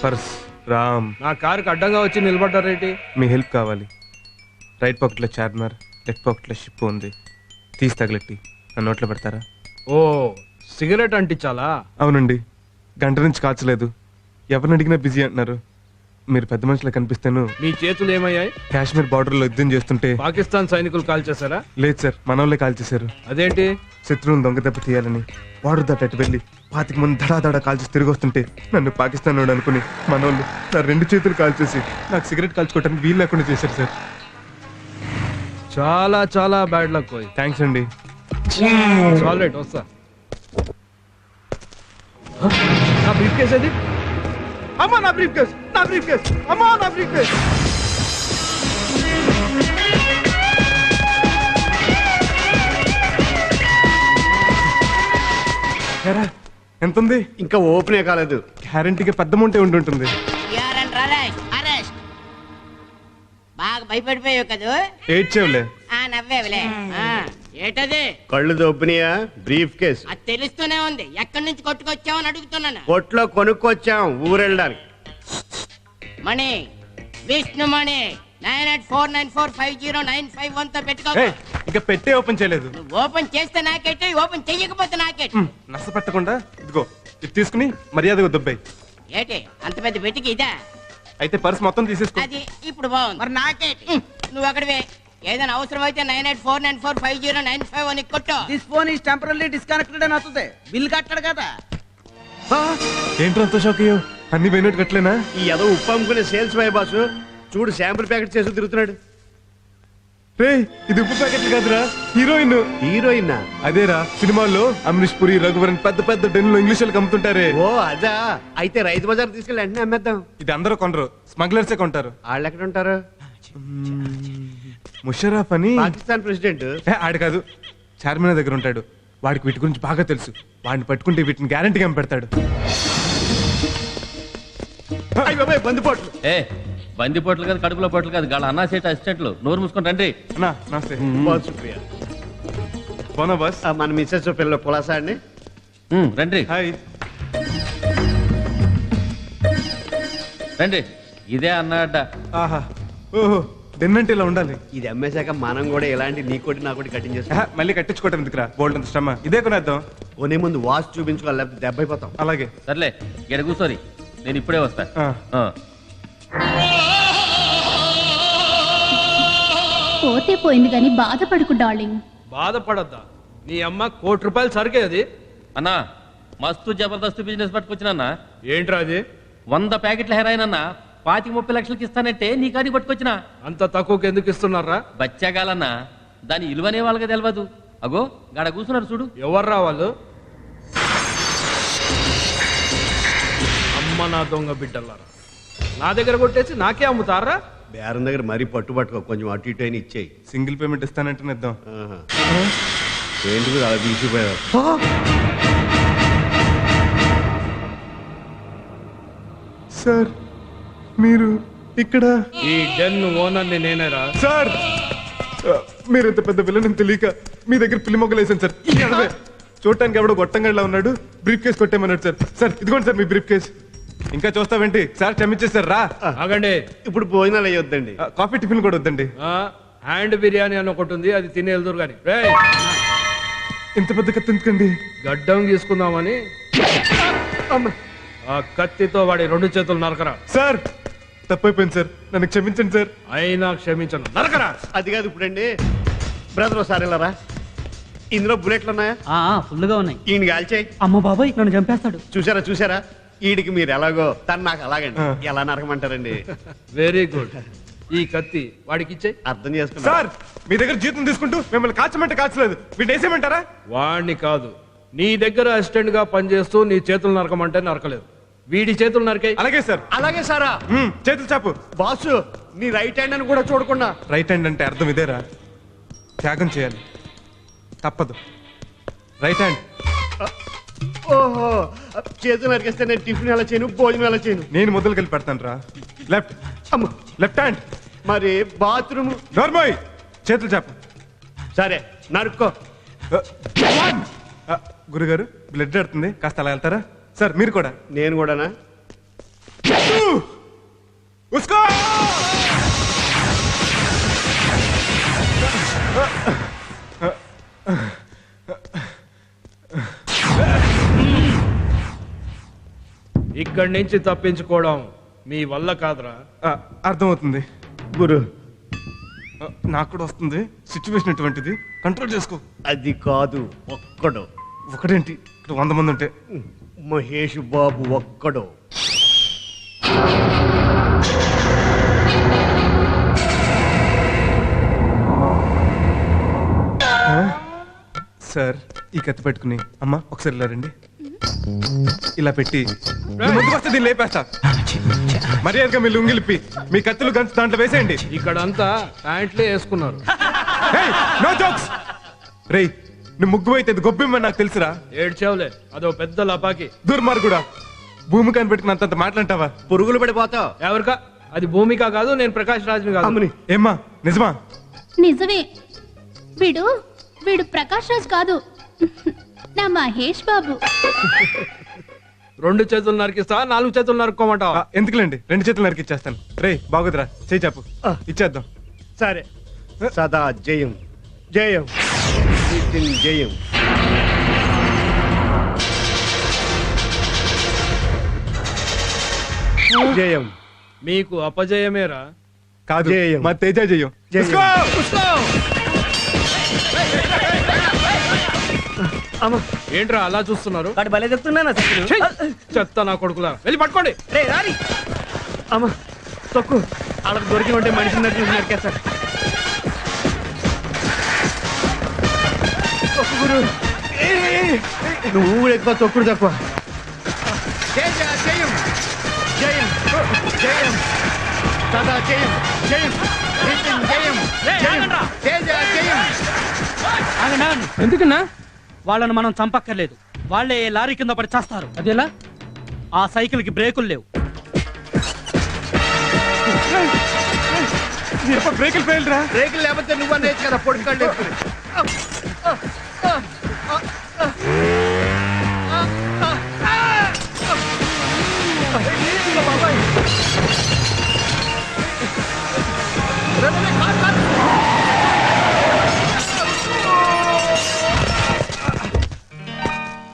Purse Ram. నా కారుకి అడ్డంగా వచ్చి నిలబడ్డారేంటి? మీ హెల్ప్ కావాలి. రైట్ పాకెట్లో చార్మినార్, లెఫ్ట్ పాకెట్లో షిప్ ఉంది. తీసి తగలెట్టి నా నోట్లో పెడతారా? ఓ సిగరెట్ అంటించాలా? అవునండి, గంట నుంచి కాల్చలేదు. ఎవరిని అడిగినా బిజీ అంటున్నారు. మీరు పెద్ద మనుషులు కనిపిస్తాను. మీ చేతులు ఏమయ్యాయి? కాశ్మీర్ బార్డర్ లో యుద్ధం చేస్తుంటే పాకిస్తాన్ సైనికులు కాల్ చేశారా? లేదు సార్, మనోళ్ళే కాల్ చేశారు. అదేంటి? శత్రువుని దొంగ దెబ్బ తీయాలని బార్డర్ దాటి వెళ్ళి 25 మంది దడా కాల్చేసి తిరిగి వస్తుంటే నన్ను పాకిస్తాన్ వాడు అనుకుని మనోళ్ళు నా 2 చేతులు కాల్చేసి నాకు సిగరెట్ కాల్చుకోవడానికి వీలు లేకుండా చేశారు సార్. చాలా చాలా బ్యాడ్ లక్ పోయి. థ్యాంక్స్ అండి. రైట్ వస్తా. నా బ్రీఫ్ కేస్ అది. అమ్మా నా బ్రీఫ్ కేస్, నా బ్రీఫ్ కేస్, అమ్మా నా బ్రీఫ్ కేస్. ఎంత ఉంది? ఇంకా ఓపెనే కాలేదు. గ్యారంటీగా పెద్ద అమౌంట్ ఉండి ఉంటుంది. బాగా భయపడిపోయావు కదా. ఏడ్చేవులే. నవ్వేవులే. ఏటది? కళ్ళు దొబ్బినాయా? Brief case. అది తెలుస్తూనే ఉంది. ఎక్కడి నుంచి కొట్టుకొచ్చావని అడుగుతున్నాను. కొట్లో కొనుక్కొచ్చాం ఊరెళ్ళడానికి. మణి, విష్ణు మణి 9849450951 తో పెట్టుకో. ఇంకా పెట్టే ఓపెన్ చేయలేదు. నువ్వు ఓపెన్ చేస్తే నాకేంటి, ఓపెన్ చెయ్యకపోతే నాకేంటి? నష్ట పెట్టకుండా ఇదిగో ఇది తీసుకుని మర్యాదగా దొబ్బాయి. ఏటి అంత పెద్ద పెట్టికి ఇదా? అయితే పర్స్ మొత్తం తీసేసుకో. అది ఇప్పుడు బాగుంది. మరి నాకేంటి? నువ్వు అక్కడివే. ఏదైనా అవసరం అయితే 9849450951 కొట్టు. This phone is temporary disconnected అని వస్తుంది. బిల్ కట్టాడు కదా. ఏంట్రా అంత షాక్ అయ్యో? అన్ని పోయినట్టు కట్టలేనా? ఈ ఏదో ఉప్పు అమ్ముకునే సేల్స్ బాయ్ బాసు చూడు శాంపుల్ ప్యాకెట్ చేసి తిరుగుతున్నాడు. రే ఇది ఉప్పు ప్యాకెట్లు కాదురా, హీరోయిన్. హీరోయిన్? అదేరా, సినిమాల్లో అమరీష్ పురి, రఘువరన్ పెద్ద పెద్ద డెన్లో ఇంగ్లీష్ వాళ్ళకి అమ్ముతుంటారే. ఓ అదా. అయితే రైతు బజార్ తీసుకెళ్ళి వెంటనే అమ్మేద్దాం. ఇది అందరూ కొనరు, స్మగ్లర్సే కొంటారు. వాళ్ళు ఎక్కడ ఉంటారు? ముషరఫ్ అని పాకిస్తాన్ ప్రెసిడెంట్. ఆడు కాదు, చార్మినార్ దగ్గర ఉంటాడు. వాడికి వీటి గురించి బాగా తెలుసు. వాడిని పట్టుకుంటే వీటిని గ్యారంటీగా అమ్మిపెడతాడు. బందిపోట్లు. బందిపోట్లు కాదు, కడుపులో పోట్లు కాదు, గాళ్ళ అన్నా సేట్ అసిస్టెంట్లు. నోరు మూసుకొని రండి. అన్నా నమస్తే. సుప్రియ బోనా బస్. మన మిస్సెస్ పిల్లలు పులాసా అండి. రండి హాయ్. రండి. ఇదే అన్నాడ. ఆహా, ఓహో, డెన్ అంటే ఇలా ఉండాలి. ఇది అమ్మేశాక మనం కూడా ఇలాంటి నీకోటి నాకోటి కటింగ్ చేస్తాం. మళ్ళీ కట్టించుకోవటం ఎందుకురా, బోల్డ్ అంత శ్రమ. ఇదే కొనేద్దాం. కొనే ముందు వాచ్ చూపించుకోవాలి, లేకపోతే దెబ్బ అయిపోతాం. అలాగే సర్లే, ఇక్కడ కూర్చోరి, నేను ఇప్పుడే వస్తా. పోతే పోయింది కానీ బాధపడుకు డార్లింగ్. బాధపడద్దా? నీ అమ్మ ₹1 కోటి సరికే అది. అన్నా మస్తు జబర్దస్త్ బిజినెస్ పట్టుకొచ్చినా. ఏంట్రా అది? 100 ప్యాకెట్ల హెరాయిన్ అన్నా 25-30 లక్షలకి ఇస్తానంటే నీకు అది పట్టుకొచ్చినా. అంత తక్కువకి ఎందుకు ఇస్తున్నారా? బచ్చాగాలన్నా దాని ఇలువనే వాళ్ళకి తెలియదు. అగో గాడ కూర్చున్నారు చూడు. ఎవర్రా వాళ్ళు? అమ్మ నా దొంగ బిడ్డలారా, నా దగ్గర కొట్టేసి నాకే అమ్ముతారా? బేరం దగ్గర మరీ పట్టుబట్టుకో, కొంచెం అటు ఇటు అయినా ఇచ్చేయి. సింగిల్ పేమెంట్ ఇస్తానంటే ఇద్దాం. ఏంటి అలా తీసిపోయారు? సార్ మీరు ఇక్కడ? ఈ డెన్ ఓనర్ని నేనేరా. సార్ మీరు ఎంత పెద్ద విలన్ తెలియక మీ దగ్గర పిల్లి మొగ్గలు వేసాను సార్. చూడటానికి ఎవడో గొట్టంగా ఉన్నాడు, బ్రీఫ్ కేసు కొట్టేమన్నాడు సార్. సార్ ఇదిగోండి సార్ మీ బ్రీఫ్ కేసు. ఇంకా చూస్తావేంటి సార్? క్షమించేస్తారు రా. ఆగండి, ఇప్పుడు భోజనాలు అయ్యొద్దండి. కాఫీ టిఫిన్ కూడా వద్దండి. హ్యాండ్ బిర్యానీ అని ఒకటి ఉంది, అది తిని వెళ్దురు కానీ. ఇంత పెద్ద కత్తి ఎందుకండి? గడ్డం తీసుకుందామని. ఆ కత్తితో వాడి 2 చేతులు నరకరా. సార్ తప్పైపోయింది సార్, నన్ను క్షమించండి సార్. అయినా క్షమించను, నరకరా. అది కాదు ఇప్పుడండి. బ్రదర్ ఒకసారి వెళ్ళరా. ఇందులో బుల్లెట్లు ఉన్నాయా? ఫుల్ గా ఉన్నాయి. ఈయన కాల్చేయి. అమ్మ బాబాయ్ నన్ను చంపేస్తాడు. చూసారా ఈడికి మీరు ఎలాగో, తను నాకు అలాగండి. ఎలా నరకమంటారండి? Very good. ఈ కత్తి వాడికి ఇచ్చే. అర్థం చేసుకున్నా సార్. మీ దగ్గర జీతం తీసుకుంటూ మిమ్మల్ని కాల్చమంటే కాల్చలేదు, వీడు వేసేయమంటారా? వాడిని కాదు, నీ దగ్గర అసిస్టెంట్ గా పనిచేస్తూ నీ చేతులు నరకమంటే నరకలేదు, వీడి చేతులు నరికాయి. అలాగే సార్. అలాగే సారా. చేతులు చాపు. బాసు నీ రైట్ హ్యాండ్ అని కూడా చూడకుండా. రైట్ హ్యాండ్ అంటే అర్థం ఇదేరా, త్యాగం చేయాలి, తప్పదు. Right hand. ఓహో, చేతులు నరికేస్తే నేను టిఫిన్ ఎలా చేయను, భోజనం ఎలా చేయను? నేను మొదలు కలిపి పెడతాను రా. లెఫ్ట్. Left hand. మరి బాత్రూమ్? నార్మల్. చేతులు చాపు. సరే నరుక్కో. గురుగారు బ్లడ్ ఆడుతుంది, కాస్త అలా వెళ్తారా? సార్ మీరు కూడా. నేను కూడానా? ఉస్కో ఇక్కడి నుంచి తప్పించుకోవడం మీ వల్ల కాదురా. అర్థమవుతుంది గురు నాకు కూడా వస్తుంది సిచ్యువేషన్ ఎటువంటిది కంట్రోల్ చేసుకో. అది కాదు, ఒక్కడు. ఒకటేంటి ఇక్కడ 100 మంది ఉంటే. మహేష్ బాబు ఒక్కడు. సార్ ఈ కత్తి పెట్టుకుని అమ్మా ఒకసారి ఇలా రండి. ఇలా పెట్టి మీ ముందుకు వస్తే దీన్ని లేపేస్తా. మర్యాదగా మీ లుంగిలిప్పి మీ కత్తులు గంచు దాంట్లో వేసేయండి. ఇక్కడ అంతా ప్యాంట్లే వేసుకున్నారు. No jokes. రేయ్ నువ్వు ముగ్గు అయితే గొబ్బిమ్మని నాకు తెలుసురా. ఏడ్చావులే, అదో పెద్ద లపాకి. దుర్మార్గుడా, భూమి కనిపెట్టుకుని అంతంత మాట్లాంటావా? పురుగులు పడిపోతావు. ఎవరికా? అది భూమిక కాదు, నేను ప్రకాష్ రాజ్ని కాదు. అమ్మని ఏమ్మా నిజమా? నిజమే. వీడు ప్రకాష్ రాజ్ కాదు, నా మహేష్ బాబు. 2 చేతులు నరికిస్తా, 4 చేతులు నరుక్కోమంటావా? ఎందుకులేండి, 2 చేతులు నరికిచ్చేస్తాను. రేయ్ బాగుదిరా, చేయి చెప్పు ఇచ్చేద్దాం. సరే. సదా జయం జయం జయం. జయం. మీకు అపజయమేరా. కాదు జయం. మా తేజ జయం. జయం. ఉస్కో! అమ్మ ఏంట్రా అలా చూస్తున్నారు? వాడు భలే చెప్తున్నానా ఛీ! చెత్త నా కొడుకులా, వెళ్ళి పట్టుకోండి. రే రాని. అమ్మ తొక్కు. వాళ్ళకి దొరికి ఉంటే మనిషి నరికేస్తారు. తొక్కు గురు. నువ్వు కూడా ఎక్కువ, తొక్కుడు తక్కువ. జయం జయం జయం జయం సదా జయం జయం జయం జయం తేజ జయం. ఎందుకన్నా? వాళ్ళని మనం చంపక్కర్లేదు, వాళ్ళే లారీ కింద పడి చేస్తారు. అదేలా? ఆ సైకిల్ కి బ్రేకులు లేవు. బ్రేకులు ఫెయిల్ రా. బ్రేకులు లేకపోతే నువ్వు అనేది కదా పొడికాళ్ళు వేసుకుని.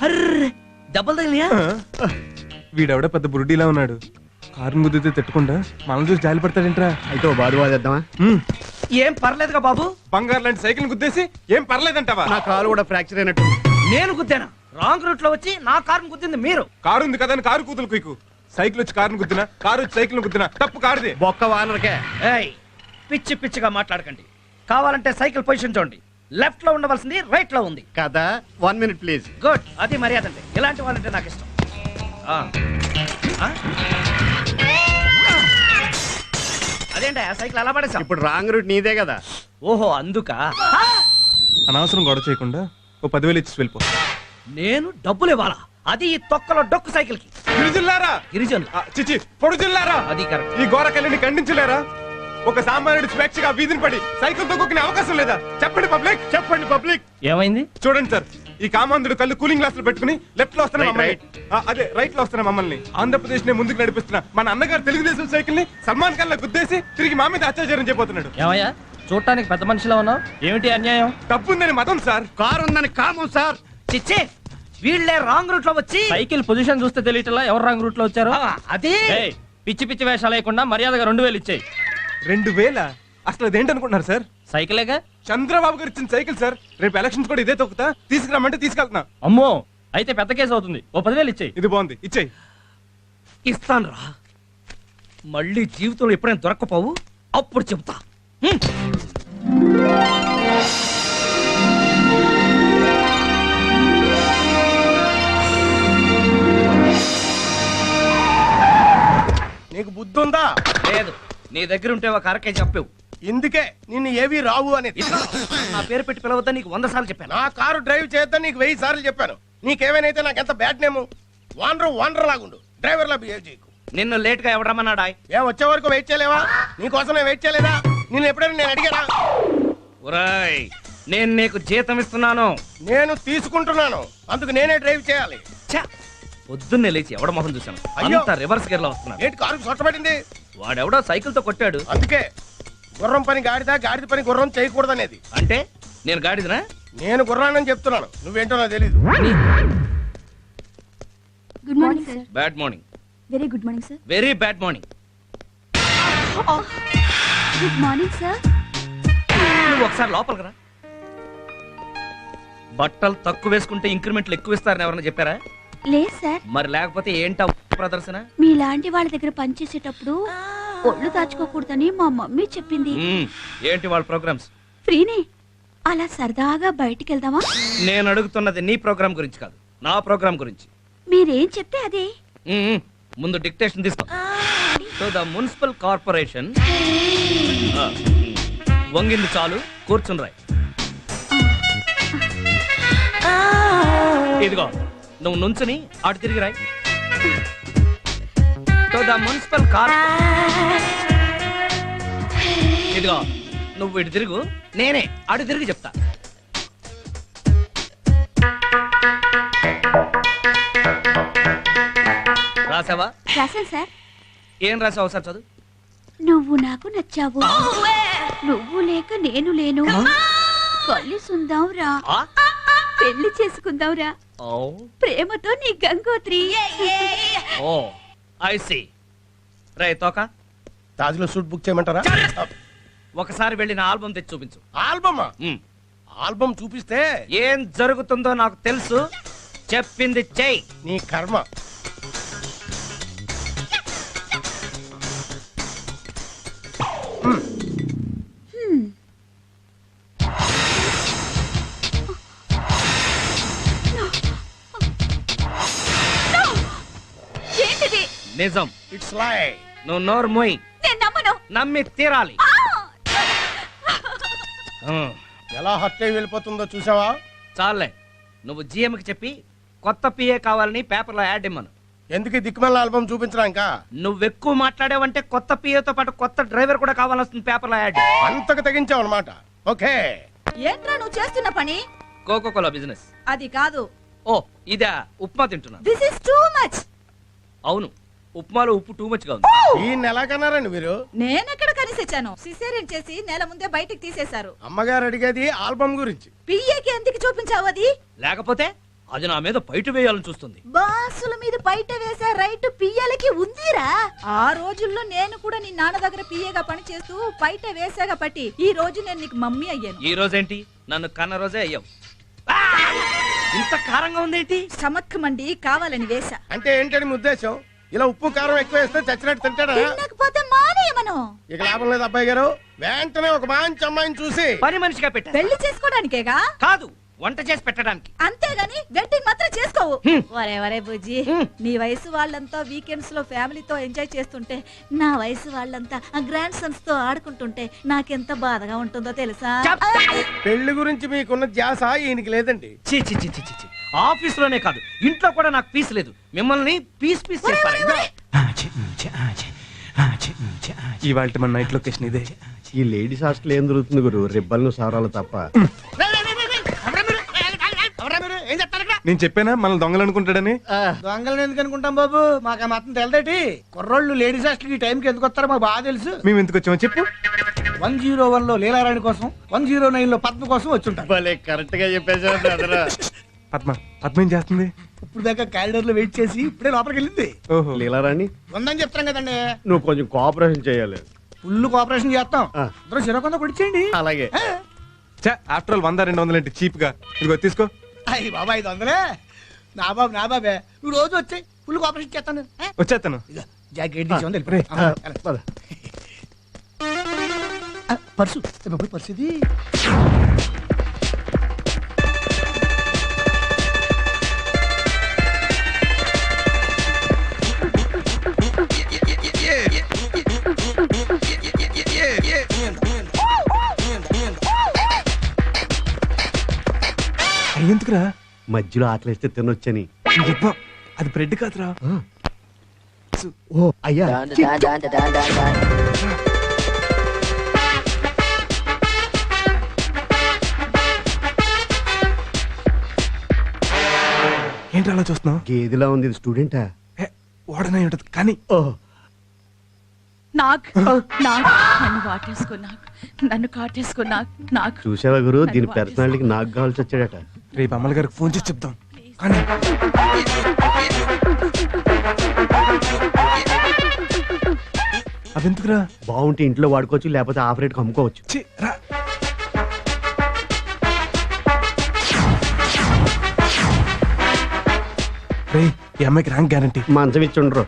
అర్రే దెబ్బలు తగిలియా? వీడెవడ పెద్ద బురుడీలా ఉన్నాడు. కారుని గుద్దితే తిట్టకుండా మనం చూసి జాలి పడతాడేంట్రా. అయితే ఓ బాధ బాధేద్దామా? ఏం పర్లేదుగా బాబు. బంగారు లాంటి సైకిల్ గుద్దేసి ఏం పర్లేదంటావా? నా కాలు కూడా ఫ్రాక్చర్ అయినట్టు. నేను గుద్దానా? రాంగ్ రూట్ లో వచ్చి నా కారుని గుద్దింది మీరు. కారు ఉంది కదా అని కారు కూతురు కుయ్కు. సైకిల్ వచ్చి కారుని గుద్దినా, కారు వచ్చి సైకిల్ గుద్దినా తప్పు కారుది. బొక్క వానరకే. ఏయ్ పిచ్చి పిచ్చిగా మాట్లాడకండి. కావాలంటే సైకిల్ పొజిషన్ చూడండి. లెఫ్ట్ లో ఉండవలసింది రైట్ లో ఉంది కదా. 1 minute ప్లీజ్. గుడ్. అది మర్యాద అంటే. ఇలాంటి వాళ్ళంటే నాకు ఇష్టం. అదేంటి ఆ సైకిల్ అలా పడేసా? ఇప్పుడు రాంగ్ రూట్ నీదే కదా. ఓహో అందుకా? అనవసరం గొడవ చేయకుండా ఓ 10,000 ఇచ్చి వెళ్ళిపో. నేను డబ్బులు ఇవ్వాలా? అది ఈ తొక్కలో డొక్కు సైకిల్ కి. గిరిజిల్లారా, గిరిజనులు చిచి పొడు జిల్లారా, అది కరెక్ట్. ఈ ఘోరకల్లిని ఖండించలేరా? ఒక సామాన్యుడి స్వేచ్ఛగా వీధిని పడి సైకిల్ తొక్కునే అవకాశం లేదా? చెప్పండి పబ్లిక్, చెప్పండి పబ్లిక్. ఏమైంది? చూడండి సార్, ఈ కామాంధుడు కళ్ళు కూలింగ్ గ్లాసులు పెట్టుకుని లెఫ్ట్ లో వస్తున్న మమ్మల్ని, అదే రైట్ లో వస్తున్న మమ్మల్ని ఆంధ్రప్రదేశ్ ని ముందుకు నడిపిస్తున్న మన అన్నగారు తెలుగుదేశం సైకిల్ ని సల్మాన్ ఖాన్ లా గుద్దేసి తిరిగి మా మీద అత్యాచారం చేయబోతున్నాడు. ఏమయ్యా చూడటానికి పెద్ద మనిషిలో ఉన్నావు, ఏమిటి అన్యాయం? తప్పుందని మతం సార్. కారు ఉందని కామం సార్. చిచ్చే వీళ్ళే రాంగ్ రూట్ లో వచ్చి సైకిల్ పొజిషన్ చూస్తే తెలియటలా ఎవరు రాంగ్ రూట్ లో వచ్చారు. అదే ఏయ్, పిచ్చి పిచ్చి వేషాలు లేకుండా మర్యాదగా 2,000 ఇచ్చేయి. 2,000? అసలు అదేంటనుకుంటున్నారు సార్? సైకిలేగా. చంద్రబాబు గారు ఇచ్చిన సైకిల్ సార్. రేపు ఎలక్షన్స్ కూడా ఇదే తొక్కుతా, తీసుకురామంటే తీసుకెళ్తున్నా. అమ్మో, అయితే పెద్ద కేసు అవుతుంది. ఓ 10,000 ఇచ్చేయి. ఇది బాగుంది, ఇచ్చేయి. ఇస్తాను రా. మళ్ళీ జీవితంలో ఎప్పుడైనా దొరక్కపోవు, అప్పుడు చెబుతా. నీకు బుద్ధి ఉందా? లేదు. నీ దగ్గర ఉంటే ఒక అరకే చెప్పావు. ఇందుకే నిన్ను ఏవి రావు అనేది. నా పేరు పెట్టి పిలవద్దని నీకు 100 సార్లు చెప్పాను. నా కారు డ్రైవ్ చేద్దాం నీకు 1000 సార్లు చెప్పాను. నీకేమైనా నాకు ఎంత బ్యాడ్ నేము. వానర్ లాగుండు, డ్రైవర్ లా బిహేవ్ చేయకు. నిన్ను లేట్ గా ఎవడమన్నాడా? ఏం వచ్చే వరకు వెయిట్ చేయలేవా? నీకోసం నేను వెయిట్ చేయలేదా? నిన్ను ఎప్పుడైనా నేను అడిగానా? ఒరేయ్, నేను నీకు జీతం ఇస్తున్నాను. నేను తీసుకుంటున్నాను, అందుకు నేనే డ్రైవ్ చేయాలి. ఛ! పొద్దున్నే లేచి ఎవడ మొహం చూశాను. అయ్యో! అంతా రివర్స్ గేర్ లో వస్తున్నాడు. ఏంటి కారు సొట్టబడింది? వాడెవడో సైకిల్ తో కొట్టాడు. అందుకే గుర్రం పని గాడిద, గాడిద పని గుర్రం చేయకూడదనేది. అంటే నేను గాడిదనా? నేను గుర్రానని చెప్తున్నాను, నువ్వేంటో నాకు తెలీదు. Good morning sir. Bad morning. Very good morning sir. Very bad morning. Good morning sir. నువ్వు ఒకసారి లోపలికి రా. బట్టలు తక్కువ వేసుకుంటే ఇంక్రిమెంట్లు ఎక్కువ ఇస్తారని ఎవరన్నా చెప్పారా? లేదు సార్. మరి లేకపోతే ఏంటా ప్రదర్శన? మీలాంటి వాళ్ళ దగ్గర పనిచేసేటప్పుడు ఒళ్ళు దాచుకోకూడదని మా మమ్మీ చెప్పింది. ఏంటి వాళ్ళ ప్రోగ్రామ్స్? ఫ్రీనే, అలా సరదాగా బయటికి వెళ్దామా? నేను అడుగుతున్నది నీ ప్రోగ్రామ్ గురించి కాదు, నా ప్రోగ్రామ్ గురించి. మీరేం చెప్తే అదే. ముందు డిక్టేషన్ తీసుకో. సో ద మున్సిపల్ కార్పొరేషన్ వంగింది చాలు, కూర్చుని రాయ్. ఇదిగో నువ్వు నుంచుని అటు తిరిగి రాయ్. సో ద మున్సిపల్ ఇదిగో నువ్వు ఇటు తిరుగు, నేనే అటు తిరిగి చెప్తా. రాసావా? రాశాను సార్. ఏం రాసావు సార్ చదువు. నువ్వు నాకు నచ్చావు, నువ్వు లేక నేను లేను, కలిసుందాం రా, పెళ్లి చేసుకుందాం రా, ప్రేమతో నీ గంగోత్రి. ఓ ఐ సీ. రే తోక, తాజ్లో సూట్ బుక్ చేయమంటారా? ఒకసారి వెళ్ళి నా ఆల్బమ్ తెచ్చి చూపించు. ఆల్బమా? ఆల్బమ్ చూపిస్తే ఏం జరుగుతుందో నాకు తెలుసు, చెప్పింది చెయ్యి. నీ కర్మ. ఏంటిది? నిజం. ఇట్స్ లై. నువ్వు నోరు మోయి. నేను నమ్మను. నమ్మి తీరాలి. ఎలా హర్ట్ అయి వెళ్ళిపోతుందో చూసావా? చాలే, నువ్వు GM కి చెప్పి కొత్త PA కావాలని పేపర్లో యాడ్ ఇమ్మను. ఎందుకు దిక్కుమల్ల ఆల్బమ్ చూపించడానికా? నువ్వు ఎక్కువ మాట్లాడావంటే కొత్త PA తో పాటు కొత్త డ్రైవర్ కూడా కావాల్సింది పేపర్లో యాడ్. అంతకు తెగించావు అనమాట. ఓకే. ఏంట్రా నువ్వు చేస్తున్న పని? Coca Cola business. అది కాదు. ఓ ఇదా, ఉప్మా తింటున్నా. This is too much. అవును, ఉప్మాలో ఉప్పు టూ మచ్ గా ఉంది. ఈ నెల కన్నారండి మీరు? నేనెక్కడ కనిసొచ్చాను? సిసేరియన్ చేసి నెల ముందే బయటికి తీసేశారు. అమ్మగారు అడిగేది ఆల్బమ్ గురించి. పియ్యకి ఎందుకు చూపించావు అది? లేకపోతే అది నా మీద బయట వేయాలని చూస్తుంది. బాసుల మీద బయట వేసే రైట్ పియ్యలకి ఉందిరా. ఆ రోజుల్లో నేను కూడా నీ నాన్న దగ్గర పియ్యగా పని చేస్తూ బయట వేసాగా పట్టి ఈ రోజు నేను నీకు మమ్మీ అయ్యాను. ఈ రోజేంటి? నన్ను కన్న రోజే అయ్యావు. ఇంత కారంగా ఉందేంటి? స్టమక్ మండి కావాలని వేసా. అంటే ఏంటని మీ ఉద్దేశం? ఇలా ఉప్పు కారం ఎక్కువ వేస్తే చచ్చినట్టు తింటాడా? తినకపోతే మానేయమను. ఇక లాభం లేదు అబ్బాయి గారు. వెంటనే ఒక మంచి అమ్మాయిని చూసి పని మనిషిగా పెట్టా. పెళ్లి చేసుకోవడానికేగా? కాదు, వంట చేసి పెట్టడానికి. అంతేగాని వెడ్డింగ్ మాత్రం చేసుకోవు. వరే వరే బుజ్జి, నీ వయసు వాళ్ళంతా వీకెండ్స్ లో ఫ్యామిలీతో ఎంజాయ్ చేస్తుంటే నా వయసు వాళ్ళంతా ఆ గ్రాండ్ సన్స్ తో ఆడుకుంటుంటే నాకెంత బాధగా ఉంటుందో తెలుసా? పెళ్లి గురించి మీకున్న ధ్యాస ఈయనకి లేదండి. చి చి చి చి చి. ఆఫీస్ లోనే కాదు, ఇంట్లో కూడా నాకు పీస్ లేదు. మిమ్మల్ని పీస్ పీస్ చేస్తాను. ఇవాళ మన నైట్ లొకేషన్ ఇదే. ఈ లేడీస్ హాస్టల్ ఏం దొరుకుతుంది గురు? రిబ్బన్లు సారాలు తప్ప. నేను చెప్పానా మనం దొంగలు అనుకుంటాడని? దొంగలను ఎందుకు అనుకుంటాం బాబు? మాకు మాత్రం తెలదేటి. కుర్రోళ్ళు లేడీస్ హాస్టల్ ఈ టైంకి ఎందుకు వస్తారో మాకు బాగా తెలుసు. మేము ఎందుకు వచ్చామో చెప్పు. 101 లో లీలారాణి కోసం, 109 లో పద్మ కోసం వచ్చుంటారు. భలే కరెక్ట్ గా చెప్పేసారు. పద్మ ఏం చేస్తుంది? ఇప్పుడు దాకా క్యారిడర్ లో వెయిట్ చేసి ఇప్పుడే లోపలికి వెళ్ళింది. ఓహో, లీలారాణి ఉందని చెప్తాం కదండి. నువ్వు కొంచెం కోఆపరేషన్ చేయాలి. ఫుల్ కోఆపరేషన్ చేస్తాం. అందరూ చిరకొంద కొడిచేయండి. అలాగే. ఆఫ్టర్ ఆల్ 100-200 ఏంటి చీప్ గా? ఇదిగో తీసుకో. అయ్యి బాబా 500. నా బాబే నువ్వు రోజు వచ్చాయి, ఫుల్ కోఆపరేషన్ చేస్తాను. వచ్చేస్తాను. జాకెట్ తీసి పర్సు పర్సు ఇది. ఎందుకురా? మధ్యలో ఆకలిస్తే తినొచ్చని. అది బ్రెడ్ కాదురా. ఓ అయ్యా, ఏంటి అలా చూస్తున్నావు? గేదిలా ఉంది. ఇది స్టూడెంటా? వాడనే ఉంటది కానీ. ఓహో, నన్ను వాటేసుకో నన్ను కాటేసుకో నాకు చూసావా గురు, దీని పర్సనాలిటీకి నాకు కావాల్సి వచ్చాడట. రేపు అమ్మల గారికి ఫోన్ చేసి చెప్తాం. కానీ అదెందుకురా? బాగుంటే ఇంట్లో వాడుకోవచ్చు, లేకపోతే ఆఫ్ రేట్కి అమ్ముకోవచ్చు. ఛీ, రా. రేయ్, ఈ అమ్మాయికి ర్యాంక్ గ్యారంటీ. మంచం ఇచ్చి ఉండరు.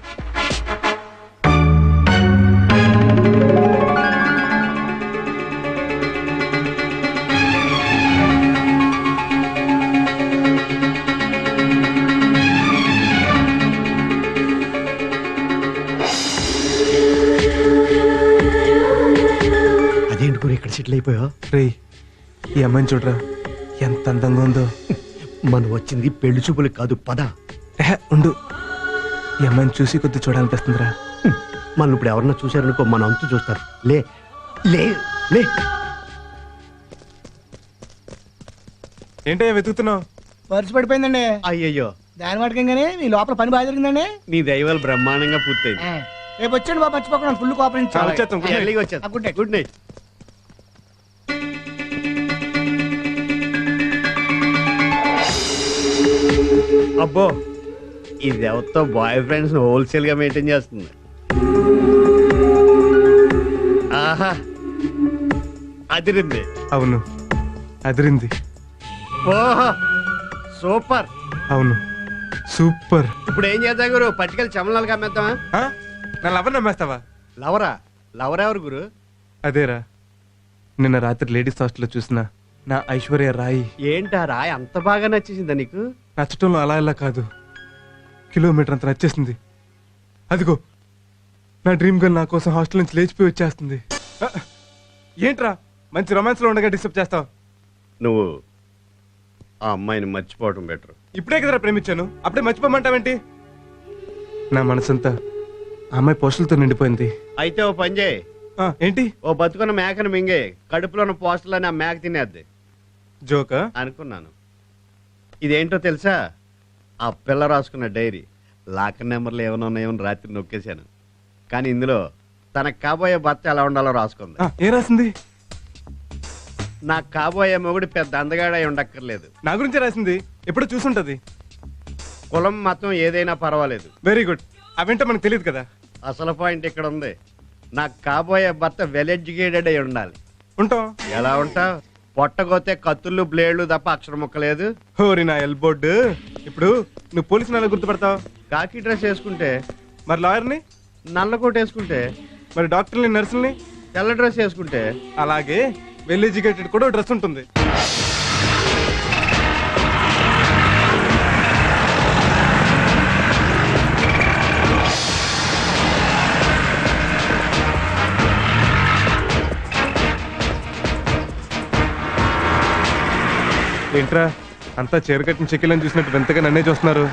అదేంటి గురు ఇక్కడ సెటిల్ అయిపోయా? రేయ్, ఈ అమ్మాయిని చూడరా ఎంత అందంగా ఉందో. మనం వచ్చింది పెళ్లి చూపులకు కాదు, పద. ఉండు, ఈ అమ్మాయిని చూసి కొద్ది చూడాలనిపిస్తుందిరా. మనం ఇప్పుడు ఎవరన్నా చూశారనుకో మన అంతు చూస్తారు. లే లే లే. ఏంటయ్యా వెతుకుతున్నావు? పర్సు పడిపోయిందండి. అయ్యయ్యో, దాని వాటికి కానీ మీ లోపల పని బాగా జరిగిందండి. నీ దైవాలు బ్రహ్మాండంగా పూర్తయింది. రేపు వచ్చాను బాబు, మర్చిపోకుండా ఫుల్ కోఆపరేషన్. వచ్చేస్తాం. Good night. Good night. అబ్బో, ఇది ఎవరితో బాయ్ ఫ్రెండ్స్ హోల్సేల్ గా మెయింటైన్ చేస్తుంది. ఆహా, అదిరింది. అవును, అదిరింది. ఓహో, సూపర్. అవును, సూపర్. ఇప్పుడు ఏం చేద్దాం గురు? పట్టుకెళ్ళి చమలాలకు అమ్మేద్దామా? నా లవర్ నమ్మేస్తావా? లవరా? లవర్ ఎవరు గురు? అదేరా, నిన్న రాత్రి లేడీస్ హాస్టల్లో చూసిన నా ఐశ్వర్య రాయి. ఏంటా రాయ్ అంత బాగా నచ్చేసిందా నీకు? నచ్చటంలో అలా ఇలా కాదు, కిలోమీటర్ అంత నచ్చేసింది. అదిగో నా డ్రీమ్ గర్ల్ నా కోసం హాస్టల్ నుంచి లేచిపోయి వచ్చేస్తుంది. ఏంట్రా మంచి రొమాన్స్ లో ఉండగా డిస్టర్బ్ చేస్తావు? నువ్వు ఆ అమ్మాయిని మర్చిపోవడం బెటర్. ఇప్పుడే కదరా ప్రేమించాను, అప్పుడే మర్చిపోమంటావేంటి? నా మనసంతా ఆ అమ్మాయి పోస్టులతో నిండిపోయింది. అయితే ఓ పని చేయి. ఏంటి? ఓ బతుకున్న మేకను మింగే, కడుపులో ఉన్న పోస్టులని ఆ మేక తినేద్ది. జోకా అనుకున్నాను. ఇదేంటో తెలుసా? ఆ పిల్ల రాసుకున్న డైరీ. లాకర్ నెంబర్లు ఏమైనా ఉన్నాయో రాత్రి నొక్కేశాను. కానీ ఇందులో తనకు కాబోయే భర్త ఎలా ఉండాలో రాసుకుంది. ఏం రాసింది? నాకు కాబోయే మొగుడు పెద్ద అందగాడై ఉండక్కర్లేదు. నా గురించి రాసింది, ఎప్పుడు చూసుంటది. కులం మతం ఏదైనా పర్వాలేదు. Very good. అవేంటో మనకు తెలియదు కదా. అసలు పాయింట్ ఇక్కడ ఉంది. నాకు కాబోయే భర్త వెల్ ఎడ్యుకేటెడ్ అయి ఉండాలి. ఉంటాం. ఎలా ఉంటావు? పొట్టగోతే కత్తుళ్ళు బ్లేడ్లు తప్ప అక్షరం ముక్కలేదు. హోరి నా ఎల్బోర్డ్. ఇప్పుడు నువ్వు పోలీసుని ఎలా గుర్తుపడతావు? కాకి డ్రెస్ వేసుకుంటే. మరి లాయర్ని? నల్ల కోట్ వేసుకుంటే. మరి డాక్టర్ని నర్సుల్ని? తెల్ల డ్రెస్ వేసుకుంటే. అలాగే వెల్ ఎడ్యుకేటెడ్ కూడా డ్రెస్ ఉంటుంది. ఏంట్రా అంతా చీరకట్టిన చెక్కిలని చూసినట్టు వింతగా నన్నే చూస్తున్నారు.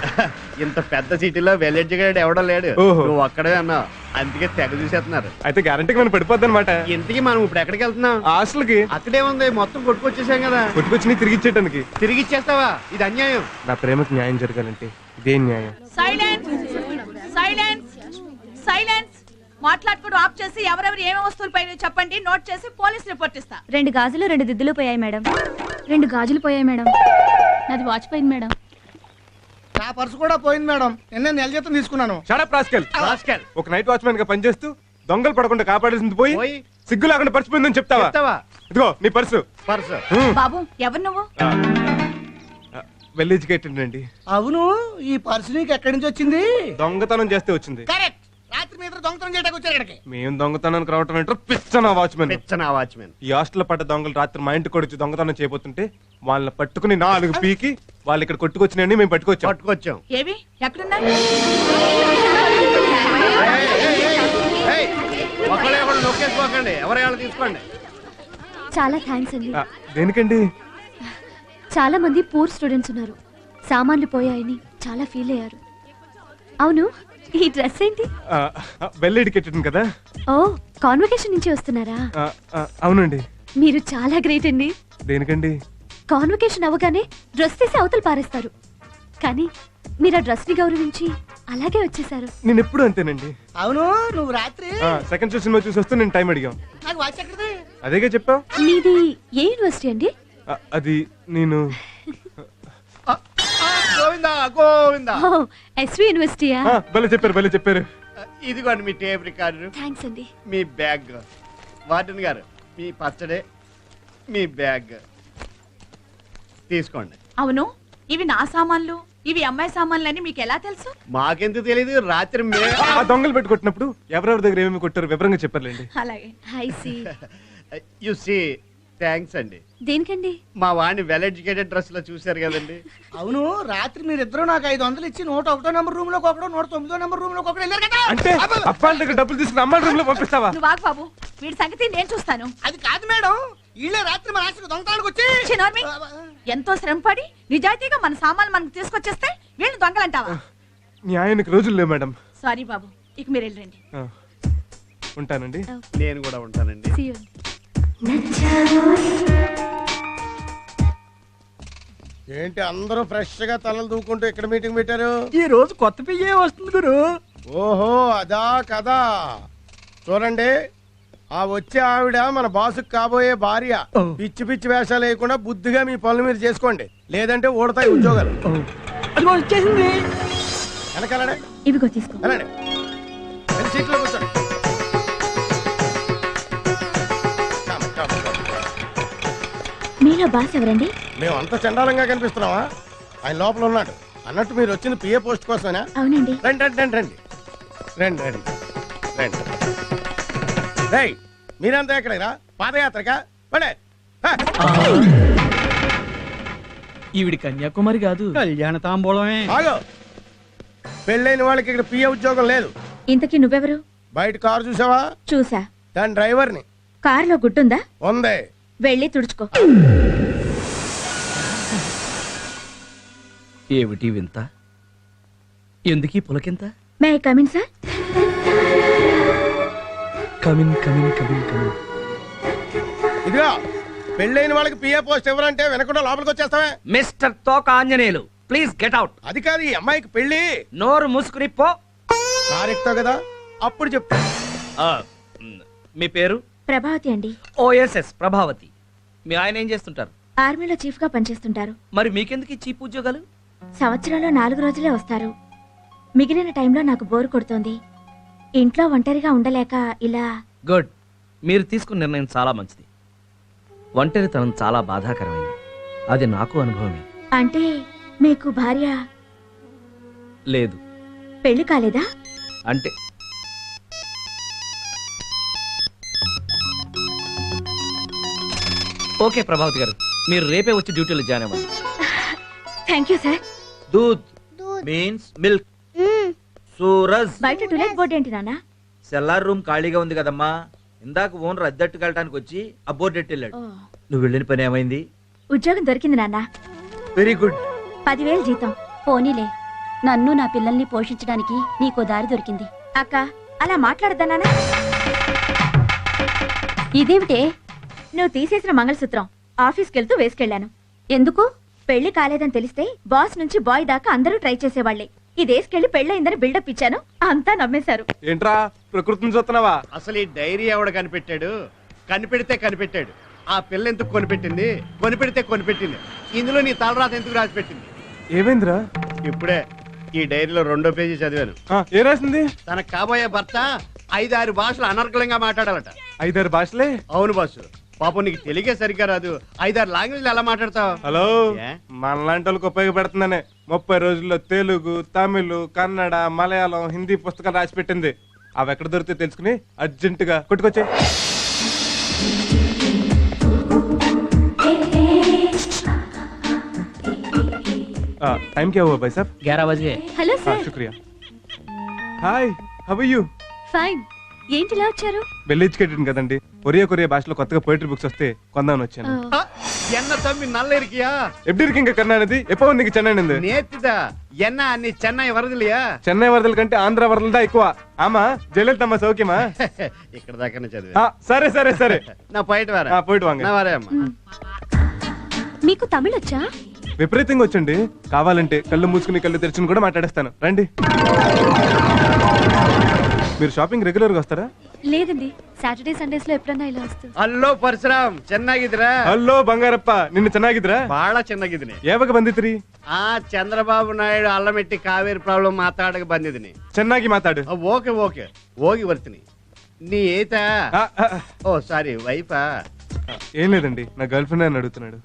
ఇంత పెద్ద సిటీలో వెల్ ఎడ్యుకేటెడ్ ఎవడో లేడు. నువ్వు ఒక్కడే అన్నావు, అందుకే తెగ చూసేస్తున్నారు. అయితే గ్యారంటీకి మనం పడిపోద్ది అనమాట. ఇంతకీ మనం ఇప్పుడు ఎక్కడికి వెళ్తున్నాం? హాస్టల్కి. అక్కడే ఉంది, మొత్తం కొట్టుకొచ్చేసాం కదా. కొట్టుకొచ్చి తిరిగి ఇచ్చేయడానికి. తిరిగి ఇచ్చేస్తావా? ఇది అన్యాయం. నా ప్రేమకు న్యాయం జరగాలంటే ఇదేం న్యాయం? Silence silence silence. మాట్లాడుకోవడం ఆఫ్ చేసి ఎవరెవరు ఏమేమి వస్తువులు పైన చెప్పండి, నోట్ చేసి పోలీస్ రిపోర్ట్ ఇస్తా. 2 గాజులు 2 దిద్దులు పోయాయి మేడం. 2 గాజులు పోయాయి మేడం. నాది వాచ్ పోయింది మేడం. నా పర్సు కూడా పోయింది మేడం. నిన్న నెల జీతం తీసుకున్నాను. Shut up rascal. ఒక నైట్ వాచ్మెన్ గా పనిచేస్తూ దొంగలు పడకుండా కాపాడేసింది పోయి సిగ్గు లేకుండా పర్చిపోయిందని చెప్తావా? ఇదిగో నీ పర్సు. బాబు ఎవరు నువ్వు? వెల్ ఎడ్యుకేటెడ్ అండి. అవును, ఈ పర్సు నీకు ఎక్కడి నుంచి వచ్చింది? దొంగతనం చేస్తే వచ్చింది. కరెక్ట్. రాత్రి మీద దొంగతనం చేయడానికి వచ్చారు ఇక్కడికి. మేము దొంగతనానికి రావటం ఏంటో పిచ్చనా వాచ్మెన్. వాచ్మెన్. ఈ హాస్టల్ పడ్డ దొంగలు రాత్రి మా ఇంటికి వచ్చి దొంగతనం చేయబోతుంటే వాళ్ళని పట్టుకుని 4 పీకి వాళ్ళు ఇక్కడ కొట్టుకొచ్చినాయని మేము పట్టుకొచ్చాం. ఏవి ఎక్కడున్నా? నొక్కేసుకోకండి, ఎవరైనా తీసుకోండి. చాలా థ్యాంక్స్ అండి. దేనికండి? చాలా మంది పూర్ స్టూడెంట్స్ ఉన్నారు, సామాన్లు పోయాయని చాలా ఫీల్ అయ్యారు. అవును, ఈ డ్రెస్ ఏంటి? వెల్ ఎడ్యుకేటెడ్ కదా. ఓ, కాన్వకేషన్ నుంచి వస్తున్నారా? అవునండి. మీరు చాలా గ్రేట్ అండి. దేనికండి? కాన్వకేషన్ అవగానే డ్రెస్ తీసి అవతల పారేస్తారు, కానీ మీరు ఆ డ్రెస్ ని గౌరవించి అలాగే వచ్చేసారు. నేను ఎప్పుడు అంతేనండి. అవును నువ్వు రాత్రి సెకండ్ షో సినిమా చూసి వస్తూ నేను టైం అడిగాం. నాకు వాచ్ ఎక్కడిది? అదేగా చెప్పావు. మీది ఏ యూనివర్సిటీ అండి? అది నేను గోవిందా గోవిందా. ఎస్వి యూనివర్సిటీయా? భలే చెప్పారు. ఇదిగోండి మీ టేప్ రికార్డు. థ్యాంక్స్ అండి. మీ బ్యాగ్. వార్డెన్ గారు మీ పచ్చడే, మీ బ్యాగ్ తీసుకోండి. అవును ఇవి నా సామాన్లు, ఇవి అమ్మాయి సామాన్లు అని మీకు ఎలా తెలుసు? మాకెందుకు తెలీదు, రాత్రి దొంగలు పెట్టుకొట్టినప్పుడు ఎవరెవరి దగ్గర ఏమేమి కొట్టారు వివరంగా చెప్పారులేండి. అలాగే. Hi see. You see thanks అండి. దేనికండి? మా వాడిని వెల్ ఎడ్యుకేటెడ్ డ్రెస్ లో చూశారు కదండి. అవును రాత్రి మీరిద్దరూ నాకు 500 ఇచ్చి 101 నెంబర్ రూమ్ లోకి ఒకడు 109 నెంబర్ రూమ్ లోకి ఒకడు వెళ్ళారు కదా. అంటే అబ్బాయిల దగ్గర డబ్బులు తీసుకుని అమ్మాయిల రూమ్ లో పంపిస్తావా? నువ్వు ఆగు బాబు, వీడి సంగతి నేను చూస్తాను. అది కాదు మేడం, వీళ్ళే రాత్రి మన ఆశకు దొంగతానికి వచ్చి చిన్నోర్మి, ఎంతో శ్రమపడి నిజాయితీగా మన సామాన్లు మనకు తీసుకొచ్చేస్తే వీళ్ళు దొంగలంటావా? న్యాయానికి రోజులు లేవు మేడం. సారీ బాబు, ఇక మీరు వెళ్ళండి. ఉంటానండి. నేను కూడా ఉంటానండి. See you. ఏంటి అందరూ ఫ్రెష్ గా తలలు దూకుంటూ ఇక్కడ మీటింగ్ పెట్టారు? ఈ రోజు కొత్త పియ్యే వస్తుంది గురు. ఓహో అదా కదా. చూడండి, ఆ వచ్చే ఆవిడ మన బాసుకు కాబోయే భార్య. పిచ్చి పిచ్చి వేషాలు వేయకుండా బుద్ధిగా మీ పనులు మీరు చేసుకోండి, లేదంటే ఊడతాయి ఉద్యోగాలు. వచ్చేసింది. వెనకాలనే ఇవిగో తీసుకో. వెళ్ళండి, వెళ్ళి సీట్లో కూర్చోండి. మీలో బాస్ ఎవరండి? మేము అంత చండాలంగా కనిపిస్తున్నావా? ఆయన లోపల ఉన్నాడు. అన్నట్టు మీరు వచ్చింది పిఏ పోస్ట్ కోసమేనా? అవునండి. రండి రండి రండి రండి రండి రండి. రేయ్, మీరంతా ఎక్కడరా? పాదయాత్రకా? పడే. ఈవిడి కన్యాకుమారి కాదు, కళ్యాణ తాంబూలమే. ఆగు. పెళ్ళైన వాళ్ళకి ఇక్కడ పిఏ ఉద్యోగం లేదు. ఇంతకీ నువ్వెవరు? బయట కారు చూసావా? చూసా. దాని డ్రైవర్ని. కారులో గుడ్డుందా? ఉంది. వెళ్ళి తుడుచుకో. ఏమిటి వింత? ఎందుకీ పులకింత? May I come in sir? Come in. ఇదిగో, పెళ్ళైన వాళ్ళకి పిఏ పోస్ట్ ఎవరంటే వెనకుండా లోపలికి వచ్చేస్తావే. మిస్టర్ తోక ఆంజనేయులు, ప్లీజ్ గెట్ అవుట్. అది కాదు, ఈ అమ్మాయికి పెళ్ళి. నోరు మూసుకుని పో. కారు ఎక్కుతావు కదా, అప్పుడు చెప్తా. మీ పేరు? ప్రభావతి అండి. ఓఎస్ఎస్ ప్రభావతి. మీ ఆయన ఏం చేస్తుంటారు? ఆర్మీలో చీఫ్ గా పనిచేస్తుంటారు. మరి మీకెందుకు ఈ చీప్ ఉద్యోగాలు? సంవత్సరంలో 4 రోజులే వస్తారు. మిగిలిన టైంలో నాకు బోర్ కొడుతోంది. ఇంట్లో ఒంటరిగా ఉండలేక ఇలా. గుడ్, మీరు తీసుకున్న నిర్ణయం చాలా మంచిది. ఒంటరితనం చాలా బాధాకరమైంది, అది నాకు అనుభవమే. అంటే మీకు భార్య లేదు. పెళ్లి కాలేదా? అంటే ఓకే ప్రభావతి గారు, మీరు రేపే వచ్చి డ్యూటీలో జాయిన్ అవ్వండి. Thank you sir. Doodh means milk. Suraj, బయట టూలెట్ బోర్డు ఏంటి నాన్న? సెల్లార్ రూమ్ ఖాళీగా ఉంది కదమ్మా, ఇందాక ఓనర్ అద్దెట్టుకు వెళ్ళడానికి వచ్చి ఆ బోర్డు ఎట్టి వెళ్ళాడు. నువ్వు వెళ్ళిన పని ఏమైంది? ఉద్యోగం దొరికింది నాన్న. Very good. 10,000 జీతం. పోనీలే, నన్ను నా పిల్లల్ని పోషించడానికి నీకో దారి దొరికింది. అక్క అలా మాట్లాడద్దా నాన్న? ఇదేమిటే? నువ్వు తీసేసిన మంగళసూత్రం ఆఫీస్కి వెళ్తూ వేసుకెళ్లాను. ఎందుకు? పెళ్లి కాలేదని తెలిస్తే బాస్ నుంచి బాయ్ దాకా అందరూ ట్రై చేసేవాళ్లే. ఇదేసుకెళ్లి పెళ్ళయిందని బిల్డప్ ఇచ్చాను, అంతా నమ్మేశారు. ఏంట్రా ప్రకృతిని చూస్తున్నావా? అసలు ఈ డైరీ ఎవడ కనిపెట్టాడు? కనిపెట్టాడు. ఆ పిల్ల ఎందుకు కొనిపెట్టింది? కొనిపెట్టింది. ఇందులో నీ తలరాత ఎందుకు రాసి పెట్టింది? ఏమైందిరా? ఇప్పుడే ఈ డైరీలో 2వ పేజీ చదివాను. ఏ రాసింది? తన కాబోయే భర్త 5-6 భాషలు అనర్గళంగా మాట్లాడాలట. 5-6 భాషలే? అవును బాసు. పాపం నీకు తెలుగే సరిగ్గా రాదు, 5-6 లాంగ్వేజ్లు ఎలా మాట్లాడతావు? హలో, మనలాంటి వాళ్ళకి ఉపయోగపడుతుందనే 30 రోజుల్లో తెలుగు, తమిళ్, కన్నడ, మలయాళం, హిందీ పుస్తకాలు రాసి పెట్టింది. అవి ఎక్కడ దొరికితే తెలుసుకుని అర్జెంటుగా కొట్టుకొచ్చే. टाइम क्या हुआ भाई साहब? 11 बजे. Hello sir. शुक्रिया. हाय, हाउ आर यू? ఫైన్. ఏంటి ఇలా వచ్చారు? వెల్ ఎడ్యుకేటెడ్ కదండి. కొరియా భాషలో కొత్తగా పోయిటరీ బుక్స్ వస్తే కొందామని వచ్చాను. என்ன தம்பி நல்ல இருக்கியா? எப்படி இருக்கீங்க கருணாநிதி? எப்போ வந்தீங்க சென்னை இருந்து? நேத்துதா. என்ன அன்னி சென்னை வரதில்லையா? చెన్నై వరదల కంటే ఆంధ్ర వరదలు దా ఎక్కువ. ఆమా జయలలితమ్మ సౌఖ్యమా? ఇక్కడ దాకానే చదివా. సరే నా పోయిట్ వారా. పోయిట్ వాంగ. నా వారే అమ్మా. మీకు తమిళ్ వచ్చా? విపరీతంగా వచ్చండి. కావాలంటే కళ్ళు మూసుకుని కళ్ళు తెరుచుని కూడా మాట్లాడేస్తాను. రండి. మీరు షాపింగ్ రెగ్యులర్ గా వస్తారా? లేదండి, సాటర్డే సండేస్ లో ఎప్పుడన్నా ఇలా వస్తుంది. ಹಲೋ ಪರಶುರಾಮ್ ಚೆನ್ನಾಗಿದ್ದೀರಾ? హలో బంగారప్ప, నిన్న ಚೆನ್ನಾಗಿದ್ರಾ? ಬಹಳ ಚೆನ್ನಾಗಿದ್ದೀನಿ. ಯಾವಾಗ ಬಂದಿದ್ರಿ? ಆ ಚಂದ್ರಬಾಬು ನಾಯ್ಡು ಅಲ್ಲಮೆಟ್ಟಿ ಕಾವೇರಿ ಪ್ರಾಬ್ಲಮ್ ಮಾತಾಡಕ್ಕೆ ಬಂದಿದ್ದೀನಿ. ಚೆನ್ನಾಗಿ ಮಾತಾಡು. ಓಕೆ ಓಕೆ ಹೋಗಿ ಬರ್ತೀನಿ. ನೀ ಏತಾ? ఓ సారీ వైఫా? ఏం లేదండి, నా గర్ల్ ఫ్రెండ్ అని అడుగుతున్నాడు.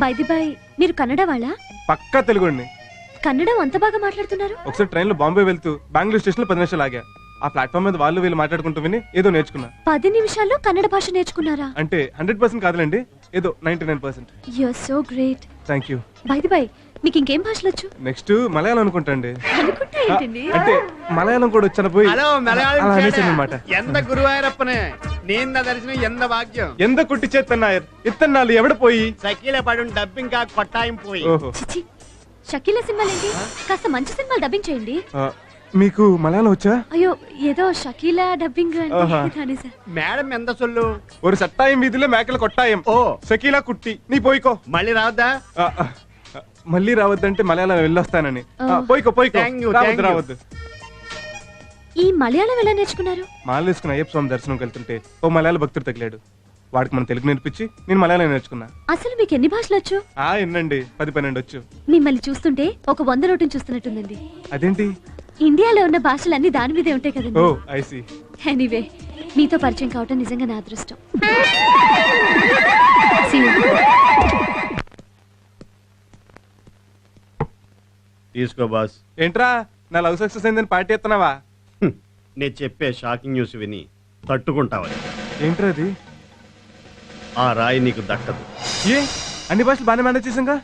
బైది బై, మీరు కన్నడ వాళ్ళా? పక్కా తెలుగుండి. కన్నడం అంత బాగా మాట్లాడుతున్నారు. ఒకసారి ట్రైన్ లో బాంబే వెళ్తూ బెంగళూరు స్టేషన్ లో 10 నిమిషాలు ఆగా. ఆ ప్లాట్ఫామ్ మీద వాళ్ళు వీళ్ళు మాట్లాడుకుంటూ విని ఏదో నేర్చుకున్నా. 10 నిమిషాల్లో కన్నడ భాష నేర్చుకున్నారా? అంటే 100% కాదులేండి, ఏదో 99%. You are so great. Thank you. By the by, మీకు ఇంకేం భాషలు వచ్చు? నెక్స్ట్ మలయాళం అనుకుంటా అండి. అనుకుంటా ఏంటండి? అంటే మలయాళం కూడా వచ్చాను పోయి హలో మలయాళం అలా అనేసాను అన్నమాట. ఎంత గురువాయూరప్పనే నీంద దర్శనం ఎంత భాగ్యం. ఎంత కుట్టి చేతన్నాయర్ ఇత్తన్నాళ్ళు ఎవడ పోయి సకీల పడు డబ్బింగ్ కా కొట్టాయం పోయి. ఓహో, చిచి, షకీలా సినిమాలేంటి? కాస్త మంచి సినిమాలు డబ్బింగ్ చేయండి. మీకు మలయాళం వచ్చా? అయ్యో, ఏదో షకీలా డబ్బింగ్ ఆహా. అంటే సార్. మేడం ఎంత సొల్లు. ఒక సట్టాయం వీధిలో మేకల కొట్టాయం. ఓ షకీలా కుట్టి నీ పోయికో. మళ్ళీ రావద్దా? మళ్ళీ రావద్దంటే మలయాళం వెళ్ళొస్తానని. పోయికో పోయికో. Thank you, రావద్దు thank you. రావద్దు. ఈ మలయాళం ఎలా నేర్చుకున్నారు? మాల వేసుకుని అయ్యప్ప స్వామి దర్శనంకి వెళ్తుంటే ఓ మలయాళ భక్తుడు తగిలాడు. వాడికి మన తెలుగు నేర్పించి నేను మలయాళం నేర్చుకున్నా. అసలు మీకు ఎన్ని భాషలు వచ్చు? ఎన్నండి 10-12 వచ్చు. మిమ్మల్ని చూస్తుంటే ఒక 100 నోటుని చూస్తున్నట్టుందండి. అదేంటి? ఇండియాలో ఉన్న భాషలన్నీ దాని మీదే ఉంటాయి కదండి. ఓ ఐ సీ. ఎనీవే, మీతో పరిచయం కావటం నిజంగా నా అదృష్టం. See you. తీసుకో బాస్. ఏంట్రా నా లవ్ సక్సెస్ అయిందని పార్టీ ఎత్తనావా? నేను చెప్పే షాకింగ్ న్యూస్ విని తట్టుకుంటావా? ఏంట్రా అది? ఆ రాయి నీకు దక్కదు. ఏ అన్ని భాషలు బాగానే మేనేజ్ చేసాంగా.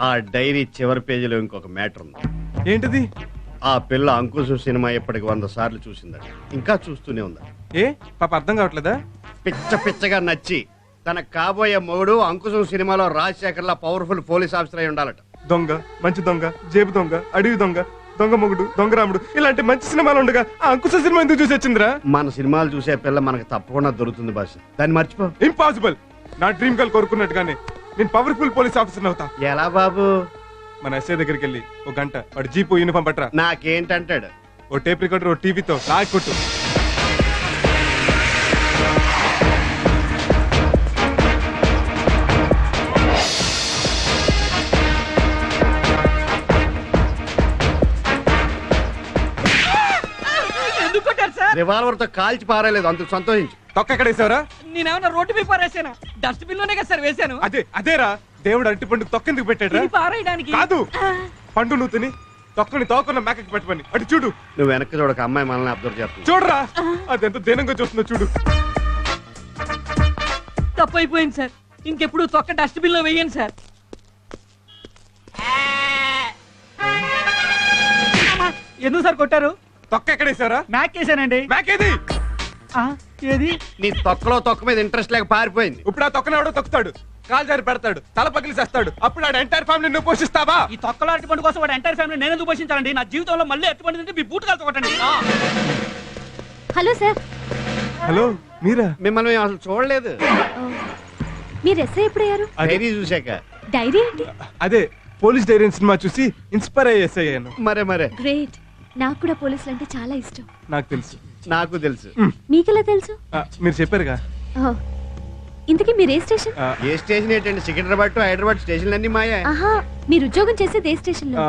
ఆ డైరీ చివరి పేజీలో ఇంకొక మ్యాటర్ ఉంది. ఏంటిది? ఆ పిల్ల అంకుశు సినిమా ఇప్పటికి 100 సార్లు చూసిందట. ఇంకా చూస్తూనే ఉందా? ఏ పాప అర్థం కావట్లేదా? పిచ్చ పిచ్చగా నచ్చి తన కాబోయే మొగుడు అంకుశం సినిమాలో రాజశేఖర్లా పవర్ఫుల్ పోలీస్ ఆఫీసర్ అయి ఉండాలట. దొంగ, మంచి దొంగ, జేబు దొంగ, అడవి దొంగ, దొంగ మొగుడు, దొంగ రాముడు ఇలాంటి మంచి సినిమాలు ఉండగా ఆ అంకుశ సినిమా ఎందుకు చూసి వచ్చిందిరా? మన సినిమాలు చూసే పిల్ల మనకు తప్పకుండా దొరుకుతుంది బాస్. దాన్ని మర్చిపో. ఇంపాసిబుల్. నా డ్రీమ్ గర్ల్ కోరుకున్నట్టుగానే నేను పవర్ఫుల్ పోలీస్ ఆఫీసర్ అవుతా. ఎలా బాబు? మన ఎస్ఐ దగ్గరికి వెళ్ళి ఒక గంట వాడు జీపు యూనిఫామ్ పట్టరా. నాకేంటంటాడు? ఓ టేప్ రికార్డర్, ఓ టీవీతో లాగ్ కొట్టు. రివాల్వర్ తో కాల్చి పారేలేదు, అందుకు సంతోషించు. తొక్క ఎక్కడేసావరా? నేనేమన్నా రోడ్డు మీద పారేసానా? డస్ట్బిన్ లోనే కదా సార్ వేసాను. అదేరా దేవుడు అరటి పండు తొక్కెందుకు పెట్టాడు? పారేయడానికి కాదు, పండు నువ్వు తిని తొక్కని తోకున్న మేకకి పెట్టమని. అటు చూడు. నువ్వు వెనక్కి చూడక, అమ్మాయి మనల్ని అబ్జర్వ్ చేస్తుంది. చూడరా అదెంత దీనంగా చూస్తుందో చూడు. తప్పైపోయింది సార్, ఇంకెప్పుడు తొక్క డస్ట్బిన్ లో వేయండి సార్. ఎందుకు సార్ కొట్టారు? తొక్క ఎక్కడేసారా? మ్యాక్ వేసానండి. మేకేది? ఏది? నీ తొక్కలో తొక్క మీద ఇంట్రెస్ట్ లేక పారిపోయింది. ఇప్పుడు ఆ తొక్కన ఎవడో తొక్కుతాడు, కాలు జారి పెడతాడు, తల పగిలిసేస్తాడు. అప్పుడు ఆ ఎంటైర్ ఫ్యామిలీ నువ్వు పోషిస్తావా? ఈ తొక్కలో అరటిపండు కోసం వాడు ఎంటైర్ ఫ్యామిలీ నేను ఎందుకు పోషించాలండి? నా జీవితంలో మళ్ళీ అరటిపండు తింటే మీ బూట్ కాల్తో కొట్టండి. Hello sir. హలో మీరా? మిమ్మల్ని మేము అసలు చూడలేదు. మీరు ఎస్ఐ ఎప్పుడయ్యారు? డైరీ చూశాక. డైరీ ఏంటి? అదే పోలీస్ డైరీ సినిమా చూసి ఇన్స్పైర్ అయ్యి ఎస్ఐ అయ్యాను. మరే గ్రేట్. నాకు కూడా పోలీసులు అంటే చాలా ఇష్టం. నాకు తెలుసు. నాకు తెలుసు. మీకెలా తెలుసు? మీరు చెప్పారుగా. ఇంతకీ మీరు ఏ స్టేషన్? ఏ స్టేషన్ ఏంటండి? సికింద్రాబాద్ టు హైదరాబాద్ స్టేషన్లు అన్ని మాయా. ఆహా, మీరు ఉద్యోగం చేసేది ఏ స్టేషన్ లో?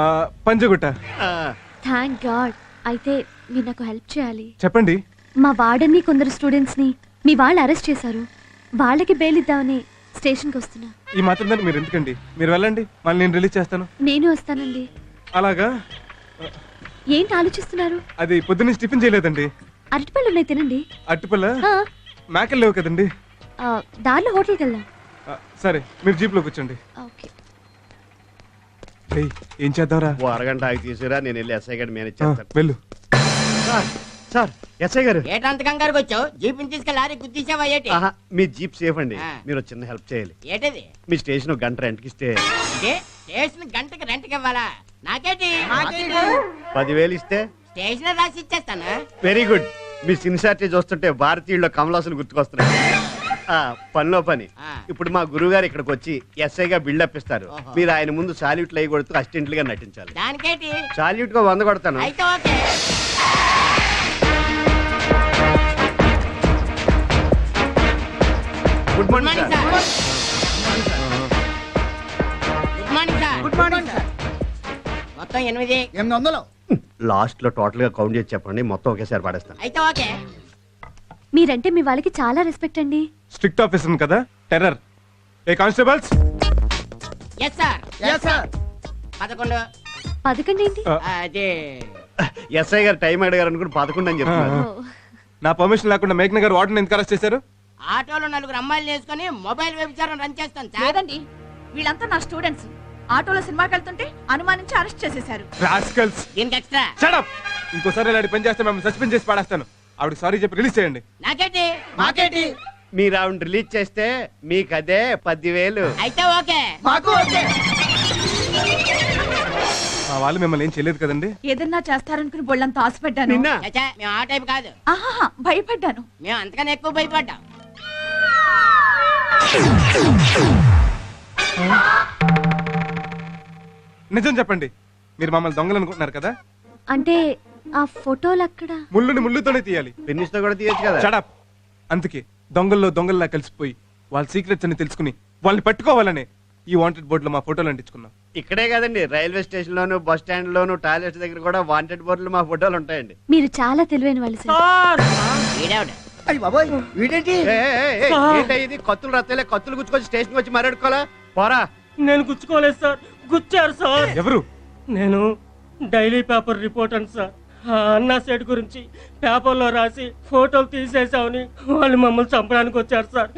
పంజగుట్ట. Thank God. అయితే మీరు నాకు హెల్ప్ చేయాలి. చెప్పండి. మా వార్డెన్ని కొందరు స్టూడెంట్స్ ని మీ వాళ్ళు అరెస్ట్ చేశారు. వాళ్ళకి బెయిల్ ఇద్దామని స్టేషన్ కి వస్తున్నా. ఈ మాత్రం దాన్ని మీరు ఎందుకండి? మీరు వెళ్ళండి, మళ్ళీ నేను రిలీజ్ చేస్తాను. నేను వస్తానండి. అలాగా? ఏంటి ఆలోచిస్తున్నారు? అది పొద్దున్న టిఫిన్ చేయలేదండి. అరటిపళ్ళు ఉన్నాయి, తినండి. అరటిపళ్ళ? మేకలు లేవు కదండి. దారిలో హోటల్కి వెళ్దాం. సరే, మీరు జీప్లో కూర్చోండి. ఏం చేద్దాంరా? ఓ అరగంట ఆగి తీసుకురా, నేను వెళ్ళి ఎస్ఐ గారు మేనేజ్ చేస్తాను. వెళ్ళు. సార్ ఎస్ఐ గారు. ఏటంత కంగారుకి వచ్చావు? జీప్ తీసుకెళ్ళి లారీ గుద్దేశావా ఏంటి? మీ జీప్ సేఫ్ అండి. మీరు చిన్న హెల్ప్ చేయాలి. ఏంటది? మీ స్టేషన్ గంట రెంట్కి ఇస్తే. స్టేషన్ గంటకి రెంట్కి ఇవ్వాలా? నాకేంటి? 10,000 ఇస్తే స్టేషన్ రాసి ఇచ్చేస్తాను. Very good. మీ సిన్సియారిటీ చూస్తుంటే భారతీయుల్లో కమలాసులు గుర్తుకొస్తున్నాయి. పనిలో పని ఆ. ఇప్పుడు మా గురువు గారు ఇక్కడికి వచ్చి ఎస్ఐగా బిల్డప్ ఇస్తారు. ఓహో. మీరు ఆయన ముందు సాల్యూట్లు అయి కొడుతూ అసిస్టెంట్ గా నటించాలి. దానికేటి సాల్యూట్ గా 100 కొడతాను. అయితే okay. Good good morning morning sir. Sir. Good morning sir. Good morning sir. మొత్తం 8. 800. లాస్ట్ లో టోటల్ గా కౌంట్ చేసి చెప్పండి, మొత్తం ఒకేసారి పడేస్తాను. అయితే ఓకే. మీరంటే మీ వాళ్ళకి చాలా రెస్పెక్ట్ అండి. స్ట్రిక్ట్ ఆఫీసర్ కదా, టెర్రర్. ఏ constables, yes sir. Yes sir. 11. 11 ఏంటి? అదే ఎస్ఐ గారు టైం అడిగారు అనుకుని 11 అని చెప్తున్నారు. నా పర్మిషన్ లేకుండా మేఘ్న గారు వార్డెన్ ఎందుకు అరెస్ట్ చేశారు? ఆటోలో 4 అమ్మాయిలు వేసుకొని మొబైల్ వ్యభిచారం రన్ చేస్తాను సార్. లేదండి, వీళ్ళంతా నా స్టూడెంట్స్. ఆటోలో సినిమాకి వెళ్తుంటే అనుమానించి అరెస్ట్ చేసేశారు. రాస్కల్స్. దీనికి ఎక్స్ట్రా. Shut up. ఇంకోసారి ఇలాంటి పని చేస్తే మేము సస్పెండ్ చేసి పాడేస్తాను. ఆవిడ సారీ చెప్పి రిలీజ్ చేయండి. నాకేంటి? మాకేటి? మీరు ఆవిడ రిలీజ్ చేస్తే మీకు అదే 10,000. అయితే ఓకే. మాకు ఓకే. మా వాళ్ళు మిమ్మల్ని ఏం చేయలేదు కదండి? ఏదన్నా చేస్తారనుకుని బొళ్ళంతా ఆశపడ్డాను. నిన్న చచ్చా, మేము ఆ టైప్ కాదు. ఆహా, భయపడ్డాను. మేము అంతకన్నా ఎక్కువ భయపడ్డాం. నిజం చెప్పండి, మీరు మమ్మల్ని దొంగలు అనుకుంటున్నారు కదా? అంటే ఆ ఫోటోలు అక్కడ ముళ్ళుని ముళ్ళుతోనే తీయాలి. ఫినిష్ తో కూడా తీయచ్చు కదా. షడప్. అందుకే దొంగల్లో దొంగల్లా కలిసిపోయి వాళ్ళ సీక్రెట్స్ అని తెలుసుకుని వాళ్ళని పట్టుకోవాలనే ఈ వాంటెడ్ బోర్డులో మా ఫోటోలు అంటించుకున్నాం. ఇక్కడే కదండి, రైల్వే స్టేషన్ లోను, బస్ స్టాండ్ లోను, టాయిలెట్స్ దగ్గర కూడా వాంటెడ్ బోర్డులు మా ఫోటోలు ఉంటాయండి. మీరు చాలా తెలివైన వాళ్ళు సార్. వీడేవిడ? అయ్యి బాబోయ్, వీడేంటి? ఏంటి కత్తులు రత్తలే, కత్తులు గుచ్చుకొచ్చి స్టేషన్ వచ్చి మాట్లాడుకోవాలా? పోరా. నేను గుచ్చుకోలేదు సార్, గుచ్చారు సార్. ఎవరు? నేను డైలీ పేపర్ రిపోర్టర్ సార్. ఆ అన్నా సెట్ గురించి పేపర్లో రాసి ఫోటోలు తీసేసామని వాళ్ళు మమ్మల్ని చంపడానికి వచ్చారు సార్.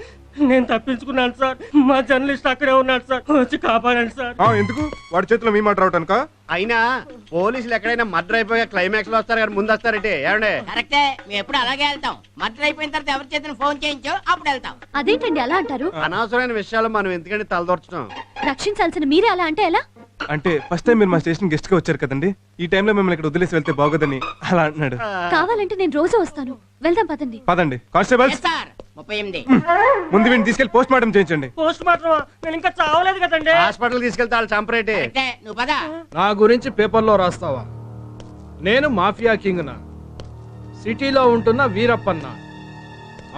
నేను తప్పించుకున్నాను సార్. మా జర్నలిస్ట్ అక్కడే ఉన్నాడు సార్, వచ్చి కాపాడండి సార్. ఎందుకు వాడి చేతిలో మీ మాట రావటానికా? అయినా పోలీసులు ఎక్కడైనా మర్డర్ అయిపోయా క్లైమాక్స్ లో వస్తారు కానీ ముందు వస్తారంటే ఏమండే? కరెక్టే, మేము ఎప్పుడు అలాగే వెళ్తాం. మర్డర్ అయిపోయిన తర్వాత ఎవరి చేతిని ఫోన్ చేయించో అప్పుడు వెళ్తాం. అదేంటండి అలా అంటారు? అనవసరమైన విషయాలు మనం ఎందుకంటే తలదొరచడం. రక్షించాల్సిన మీరే అలా అంటే ఎలా? అంటే ఫస్ట్ టైం మీరు మా స్టేషన్ గెస్ట్ గా వచ్చారు కదండి, ఈ టైంలో మిమ్మల్ని ఇక్కడ వదిలేసి వెళ్తే బాగోదని అలా అంటున్నాడు. కావాలంటే నేను రోజు వస్తాను, వెళ్దాం పదండి. పదండి. Constables, yes sir. 38. ముందు వీడిని తీసుకెళ్లి పోస్ట్ మార్టం చేయించండి. పోస్ట్ మార్టం నేను ఇంకా చావలేదు కదండి. హాస్పిటల్ తీసుకెళ్తే వాళ్ళు చంపరేటి. కరెక్టే, నువ్వు పద. నా గురించి పేపర్లో రాస్తావా? నేను మాఫియా కింగ్ నా, సిటీలో ఉంటున్న వీరప్పన్న.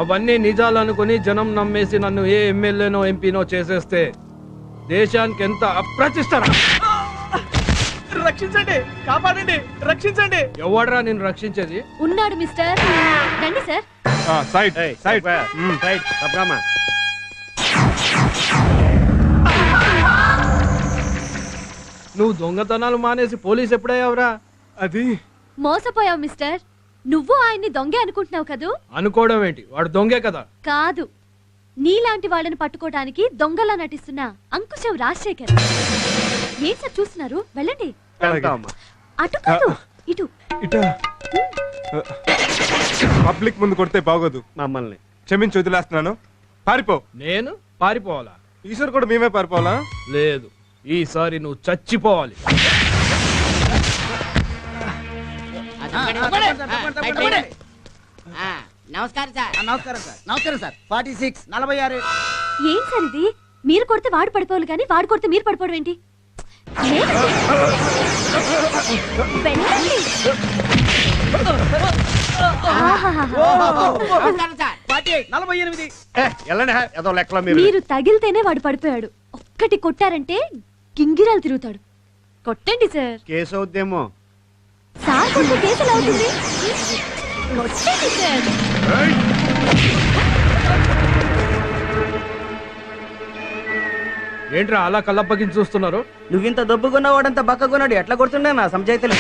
అవన్నీ నిజాలు అనుకుని జనం నమ్మేసి నన్ను ఏ ఎమ్మెల్యేనో ఎంపీనో చేసేస్తే దేశానికి ఎంత అప్రతిష్టరా. రక్షించండి, కాపాడండి, రక్షించండి. ఎవడ్రా నిన్ను రక్షించేది? ఉన్నాడు మిస్టర్. రండి సార్. Side side. రైట్ తప్పరామా. నువ్వు దొంగతనాలు మానేసి పోలీస్ ఎప్పుడయ్యావురా? అది మోసపోయావు మిస్టర్. నువ్వు ఆయన్ని దొంగే అనుకుంటున్నావు కదూ? అనుకోవడం ఏంటి, వాడు దొంగే కదా. కాదు, నీలాంటి వాళ్ళని పట్టుకోవడానికి దొంగలా నటిస్తున్న అంకుశం రాజశేఖర్. ఏం సార్ చూస్తున్నారు? వెళ్ళండి. వెళ్తామా? అటు కాదు, ఇటు. ఇట పబ్లిక్ ముందు కొడితే బాగోదు. మమ్మల్ని క్షమించి వదిలేస్తున్నాను. పారిపో. నేను పారిపోవాలా? ఈశ్వర్ కూడా మేమే పారిపోవాలా? లేదు, ఈసారి నువ్వు చచ్చిపోవాలి. నమస్కారం సార్. నమస్కారం సార్. నమస్కారం సార్. 46, 46. ఏం సార్ ఇది? మీరు కొడితే వాడు పడిపోవాలి కానీ వాడు కొడితే మీరు పడిపోవడం ఏంటి? వెళ్ళండి. నమస్కారం సార్. 48, 48. వెళ్ళండి ఏదో లెక్కలో మీరు. మీరు తగిలితేనే వాడు పడిపోయాడు. ఒక్కటి కొట్టారంటే గింగిరాలు తిరుగుతాడు. కొట్టండి సార్. కేసు అవుద్దేమో. సార్ కొట్టే కేసులు అవుతుంది. కొట్టండి సార్. ఏంట్రా అలా కళ్ళప్పగించి చూస్తున్నారు? నువ్వింత దొబ్బుకున్నవాడంత బక్కకున్నాడు, ఎట్లా కొడుతుండే నా సంజాయితీలు.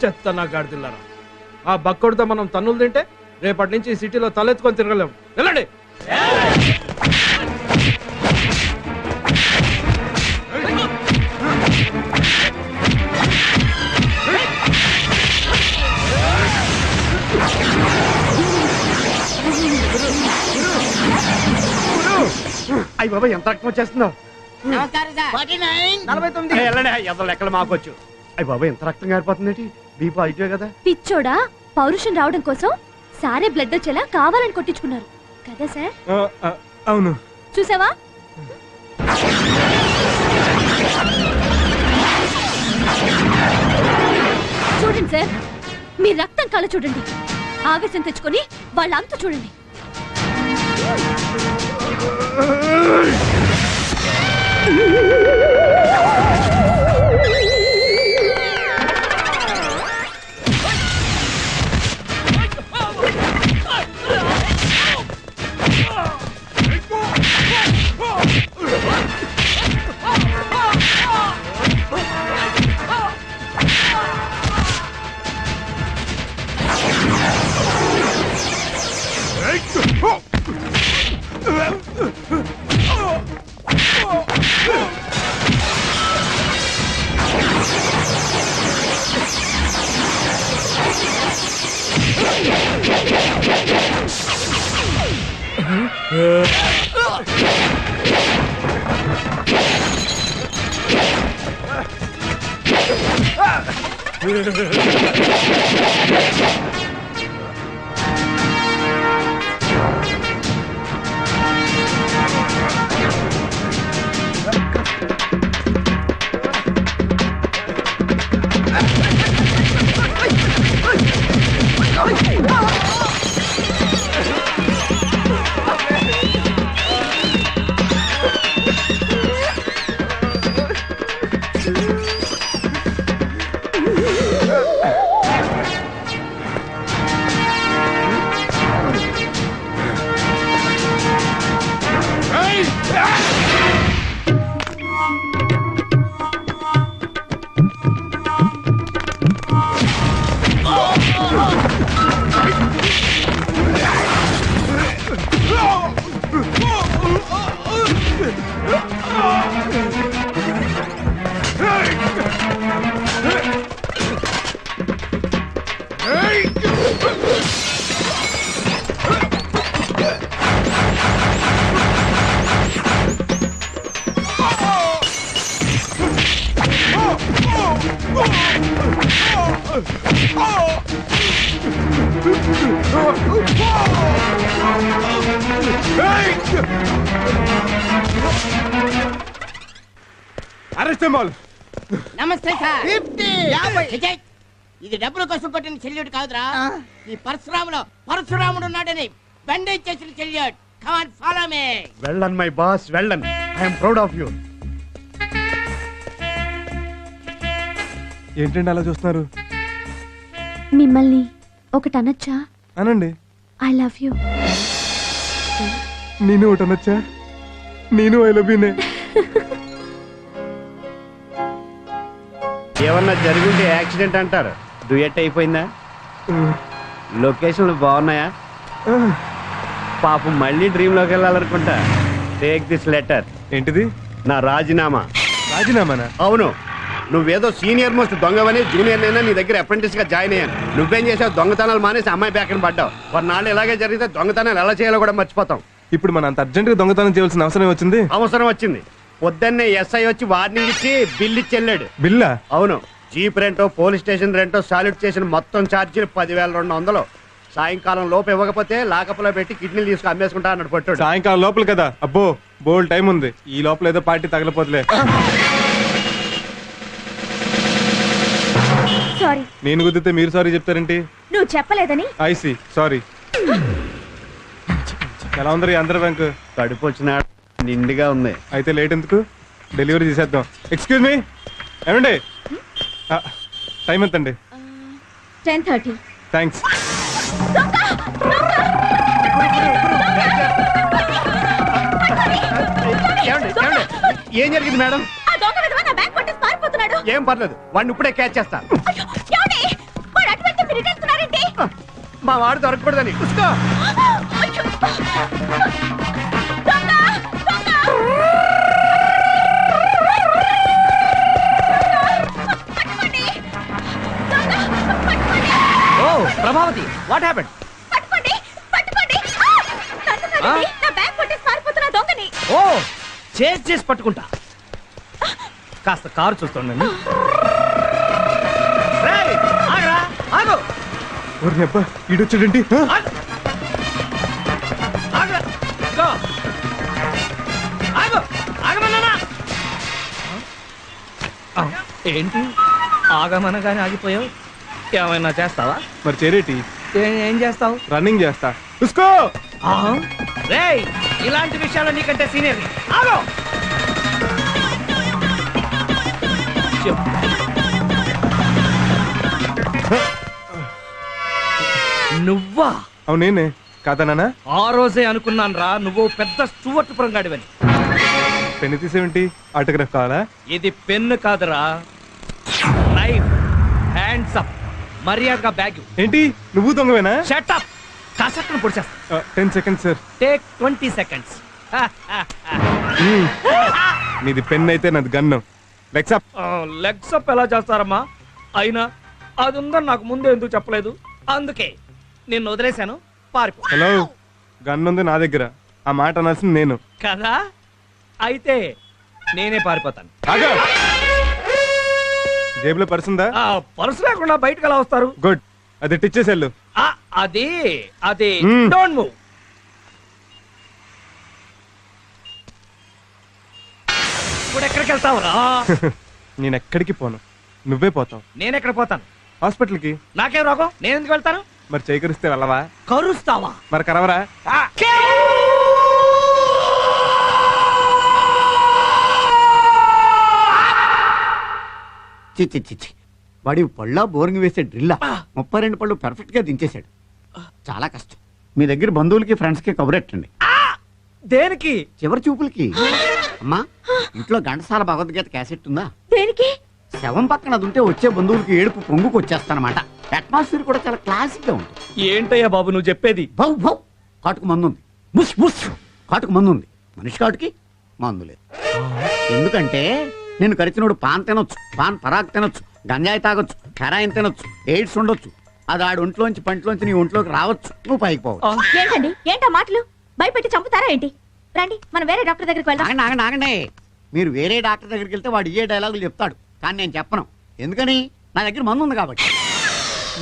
చెత్త నా గాడిదిల్లారా. ఆ బక్కోడితో మనం తన్నులు తింటే రేపటి నుంచి ఈ సిటీలో తలెత్తుకొని తిరగలేము. వెళ్ళండి. అయ్యి బాబా ఎంత రక్తం వచ్చేస్తుందో. నమస్కారం సార్. 49, 49. వెళ్ళండి ఏదో లెక్కలు మాకొచ్చు. అయ్యి బాబా ఎంత రక్తం గారిపోతుంది. బీ పాజిటివ్ కదా. పిచ్చోడా, పౌరుషం రావడం కోసం సారే బ్లడ్ వచ్చేలా కావాలని కొట్టించుకున్నారు. కదా సార్? అవును. చూసావా? చూడండి సార్, మీ రక్తం కళ చూడండి. ఆవేశం తెచ్చుకొని వాళ్ళ అంత చూడండి. నమస్తే సార్. ఇది డబ్బుల కోసం కొట్టిన చెల్లియుడు కాదురా. ఈ పరశురాములో పరశురాముడు ఉన్నాడని బండేజ్ చేసిన చెల్లియుడు. Come on follow me. Well done my boss, well done. I am proud of you. ఏంటండి అలా చూస్తున్నారు? మిమ్మల్ని ఒకటి అనొచ్చా? అనండి. I love you. నేను ఒకటి అనొచ్చా? నేను ఐ లవ్ యూనే. ఏమన్నా జరుగుంటే యాక్సిడెంట్ అంటారు. డ్యూయట్ అయిపోయిందా? లొకేషన్లు బాగున్నాయా? పాపం మళ్ళీ డ్రీమ్ లోకి వెళ్ళాలనుకుంటా. Take this letter. ఏంటిది? నా రాజీనామా. రాజీనామానా? అవును. నువ్వేదో సీనియర్ మోస్ట్ దొంగవని జూనియర్ అయినా నీ దగ్గర అప్రెంటిస్ గా జాయిన్ అయ్యాను. నువ్వేం చేసావు? దొంగతనాలు మానేసి అమ్మాయి బ్యాక్ని పడ్డావు. కొన్నాళ్ళు ఇలాగే జరిగితే దొంగతనాలు ఎలా చేయాలో కూడా మర్చిపోతాం. ఇప్పుడు మన అంత అర్జెంట్ గా దొంగతనం చేయాల్సిన అవసరం వచ్చింది. అవసరం వచ్చింది. పొద్దున్నే ఎస్ఐ వచ్చి వార్నింగ్ ఇచ్చి బిల్ ఇచ్చి వెళ్ళాడు. బిల్లా? అవును. జీప్ రెంటో, పోలీస్ స్టేషన్ రెంటో, సాల్యూట్ చేసిన మొత్తం ఛార్జీలు 10,200. సాయంకాలం లోపు ఇవ్వకపోతే లాకప్లో పెట్టి కిడ్నీలు తీసుకు అమ్మేసుకుంటా అన్నాడు పట్టు. సాయంకాలం లోపల కదా? అబ్బో బోల్ టైం ఉంది. ఈ లోపల ఏదో పార్టీ తగలపోతులే. సారీ. నేను కుదిరితే మీరు సారీ చెప్తారేంటి? నువ్వు చెప్పలేదని. I see sorry. ఎలా ఉందరు ఆంధ్ర బ్యాంక్? కడుపు వచ్చిన నిండుగా ఉంది. అయితే లేట్ ఎందుకు? డెలివరీ చేసేద్దాం. ఎక్స్క్యూజ్ మీ, ఏమండి టైం ఎంతండి? 10:30. థ్యాంక్స్. ఏం జరిగింది మేడం? ఏం పర్లేదు, వాడిని ఇప్పుడే క్యాచ్ చేస్తా. మా వాడు దొరకకూడదని. చూసుకో. ఓ ప్రభావతి, వాట్ హ్యాపెండ్? ఓ చేసి పట్టుకుంటా. కాస్త కారు చూస్తుండండి. ఈడొచ్చాడేంటి? ఏంటి ఆగమనగానే ఆగిపోయావు? ఏమైనా చేస్తావా? మరి చేరేటి ఏం చేస్తావు? రన్నింగ్ చేస్తా. చూసుకో. రేయ్, ఇలాంటి విషయాలు నీకంటే సీనియర్. ఆగో. నువ్వా? అవునేనే కాదా నాన్న? ఆ రోజే అనుకున్నాను రా, నువ్వు పెద్ద స్టూవర్ట్ పురంగాడివని. పెన్ను తీసేవేంటి? ఆటోగ్రాఫ్ కావాలా? ఇది పెన్ను కాదురా, నైఫ్. Hands up. మర్యాదగా బ్యాగ్. ఏంటి నువ్వు దొంగవేనా? Shut up. కాసక్కను పొడిచేస్తా. 10 seconds సార్. Take 20 seconds. నీది పెన్ అయితే నాది gun. Legs up. Legs up ఎలా చేస్తారమ్మా? అయినా అది ఉందని నాకు ముందే ఎందుకు చెప్పలేదు? అందుకే నిన్ను వదిలేశాను, పారిపో. హలో, గన్ ఉంది నా దగ్గర. ఆ మాట అనాల్సింది నేను కదా. అయితే నేనే పారిపోతాను. జేబులో పర్స్ ఉందా? పర్సు లేకుండా బయటకు ఎలా వస్తారు? గుడ్, అది టిచ్చేసి వెళ్ళు. అది అది Hmm. Don't move. ఇప్పుడు ఎక్కడికి వెళ్తావురా? నేను ఎక్కడికి పోను, నువ్వే పోతావు. నేను ఎక్కడ పోతాను? హాస్పిటల్కి. నాకేం రోగం? నేను ఎందుకు వెళ్తాను? మరి చేకరిస్తే వెళ్ళవా? కరుస్తావా? మరి కరవరా? చిచ్చి చిచ్చి, వాడి పళ్ళ బోరింగ్ వేసే డ్రిల్లా 32 పళ్ళు పర్ఫెక్ట్ గా దించేశాడు. చాలా కష్టం. మీ దగ్గర బంధువులకి ఫ్రెండ్స్ కి కబురెట్టండి. దేనికి? చివరి చూపులకి. అమ్మా, ఇంట్లో ఘంటసాల భగవద్గీత క్యాసెట్ ఉందా? దేనికి? శవం పక్కన అది ఉంటే వచ్చే బంధువులకి ఏడుపు పొంగుకు వచ్చేస్తానమాట. అట్మాస్ఫియర్ కూడా చాలా క్లాసిక్ గా ఉంటుంది. ఏంటయ్యా బాబు నువ్వు చెప్పేది? భౌ భౌ కాటుకు మందు ఉంది. ముస్ ముస్ కాటుకు మందు ఉంది. మనిషి కాటుకి మందు లేదు. ఎందుకంటే నేను కరిచినోడు పాన్ తినొచ్చు, పాన్ పరాగ్ తినొచ్చు, గంజాయి తాగొచ్చు, హెరాయిన్ తినొచ్చు, ఎయిడ్స్ ఉండొచ్చు. అది ఆడి ఒంట్లోంచి పంటలోంచి నీ ఒంట్లోకి రావచ్చు, నువ్వు పైకి పోవచ్చు. ఏంటండి ఏంటా మాటలు? భయపెట్టి చంపుతారా ఏంటి? రండి మనం వేరే డాక్టర్ దగ్గరికి వెళ్దాం. ఆగండి. మీరు వేరే డాక్టర్ దగ్గరికి వెళ్తే వాడు ఏ డైలాగులు చెప్తాడు, కానీ నేను చెప్పను. ఎందుకని? నా దగ్గర మందు ఉంది కాబట్టి.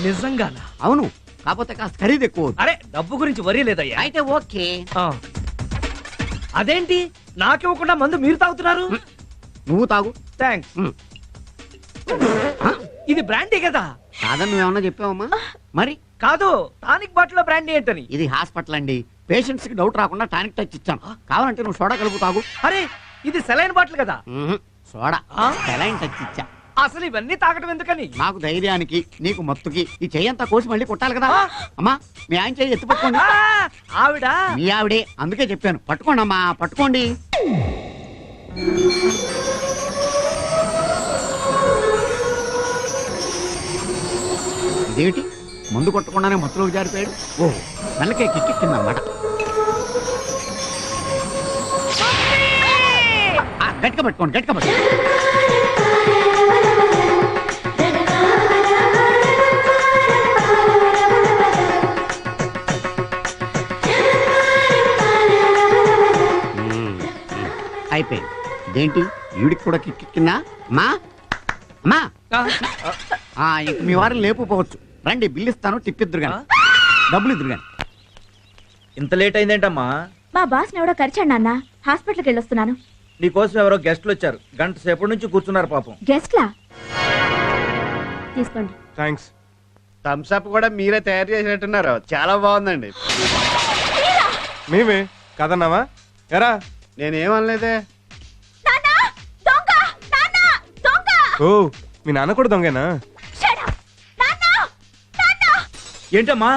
నిజంగా? అవును, కాకపోతే కాస్త ఖరీదు ఎక్కువ. అరే, డబ్బు గురించి వరీ లేదయ్యా. అయితే ఓకే. అదేంటి నాకివ్వకుండా మందు మీరు తాగుతున్నారు? నువ్వు తాగు. థ్యాంక్స్. ఇది బ్రాండీ కదా? కాదని నువ్వేమన్నా చెప్పావమ్మా? మరి కాదు, టానిక్ బాటిల్ లో బ్రాండీ ఏంటని. ఇది హాస్పిటల్ అండి. పేషెంట్స్ కి డౌట్ రాకుండా టానిక్ టచ్ ఇచ్చాను. కావాలంటే నువ్వు సోడా కలుపు తాగు. అరే, ఇది సెలైన్ బాటిల్ కదా? సోడా సెలైన్ టచ్ ఇచ్చా. అసలు ఇవన్నీ తాగడం ఎందుకని? నాకు ధైర్యానికి, నీకు మత్తుకి. ఈ చెయ్యంతా కోసి మళ్ళీ కొట్టాలి కదా. అమ్మా, మీ ఆయన చెయ్యి ఎత్తి పట్టుకోండి. ఆవిడ మీ ఆవిడే, అందుకే చెప్పాను. పట్టుకోండి అమ్మా, పట్టుకోండి. ఇదేమిటి, ముందు కొట్టకుండానే మత్తులోకి జారిపోయాడు. ఓ, మెల్లకే కిక్కిందన్నమాట. గట్టిగా పట్టుకోండి, గట్టిగా పట్టుకోండి. అయిపోయింది. ఇదేంటి, ఈవిడికి కూడా కిక్కిందా? అమ్మా అమ్మా, ఇంక మీ వారిని లేపుకోవచ్చు. రండి, బిల్లు ఇస్తాను, టిప్పిద్దరు కానీ, డబ్బులు ఇద్దరు కానీ. ఇంత లేట్ అయిందేంటమ్మా? మా బాస్ ఎవడో కరిచాడు నాన్న, హాస్పిటల్కి వెళ్ళొస్తున్నాను. నీకోసం ఎవరో గెస్ట్లు వచ్చారు, గంట సేపటి నుంచి కూర్చున్నారు పాపం. గెస్ట్లా? తీసుకోండి. థ్యాంక్స్. థమ్స్ అప్ కూడా మీరే తయారు చేసినట్టున్నారు, చాలా బాగుందండి. మేమే కదన్నావా? ఎరా, నేనేమనలేదే. ఓ, మీ నాన్న కూడా దొంగేనా? ఏంటమ్మా?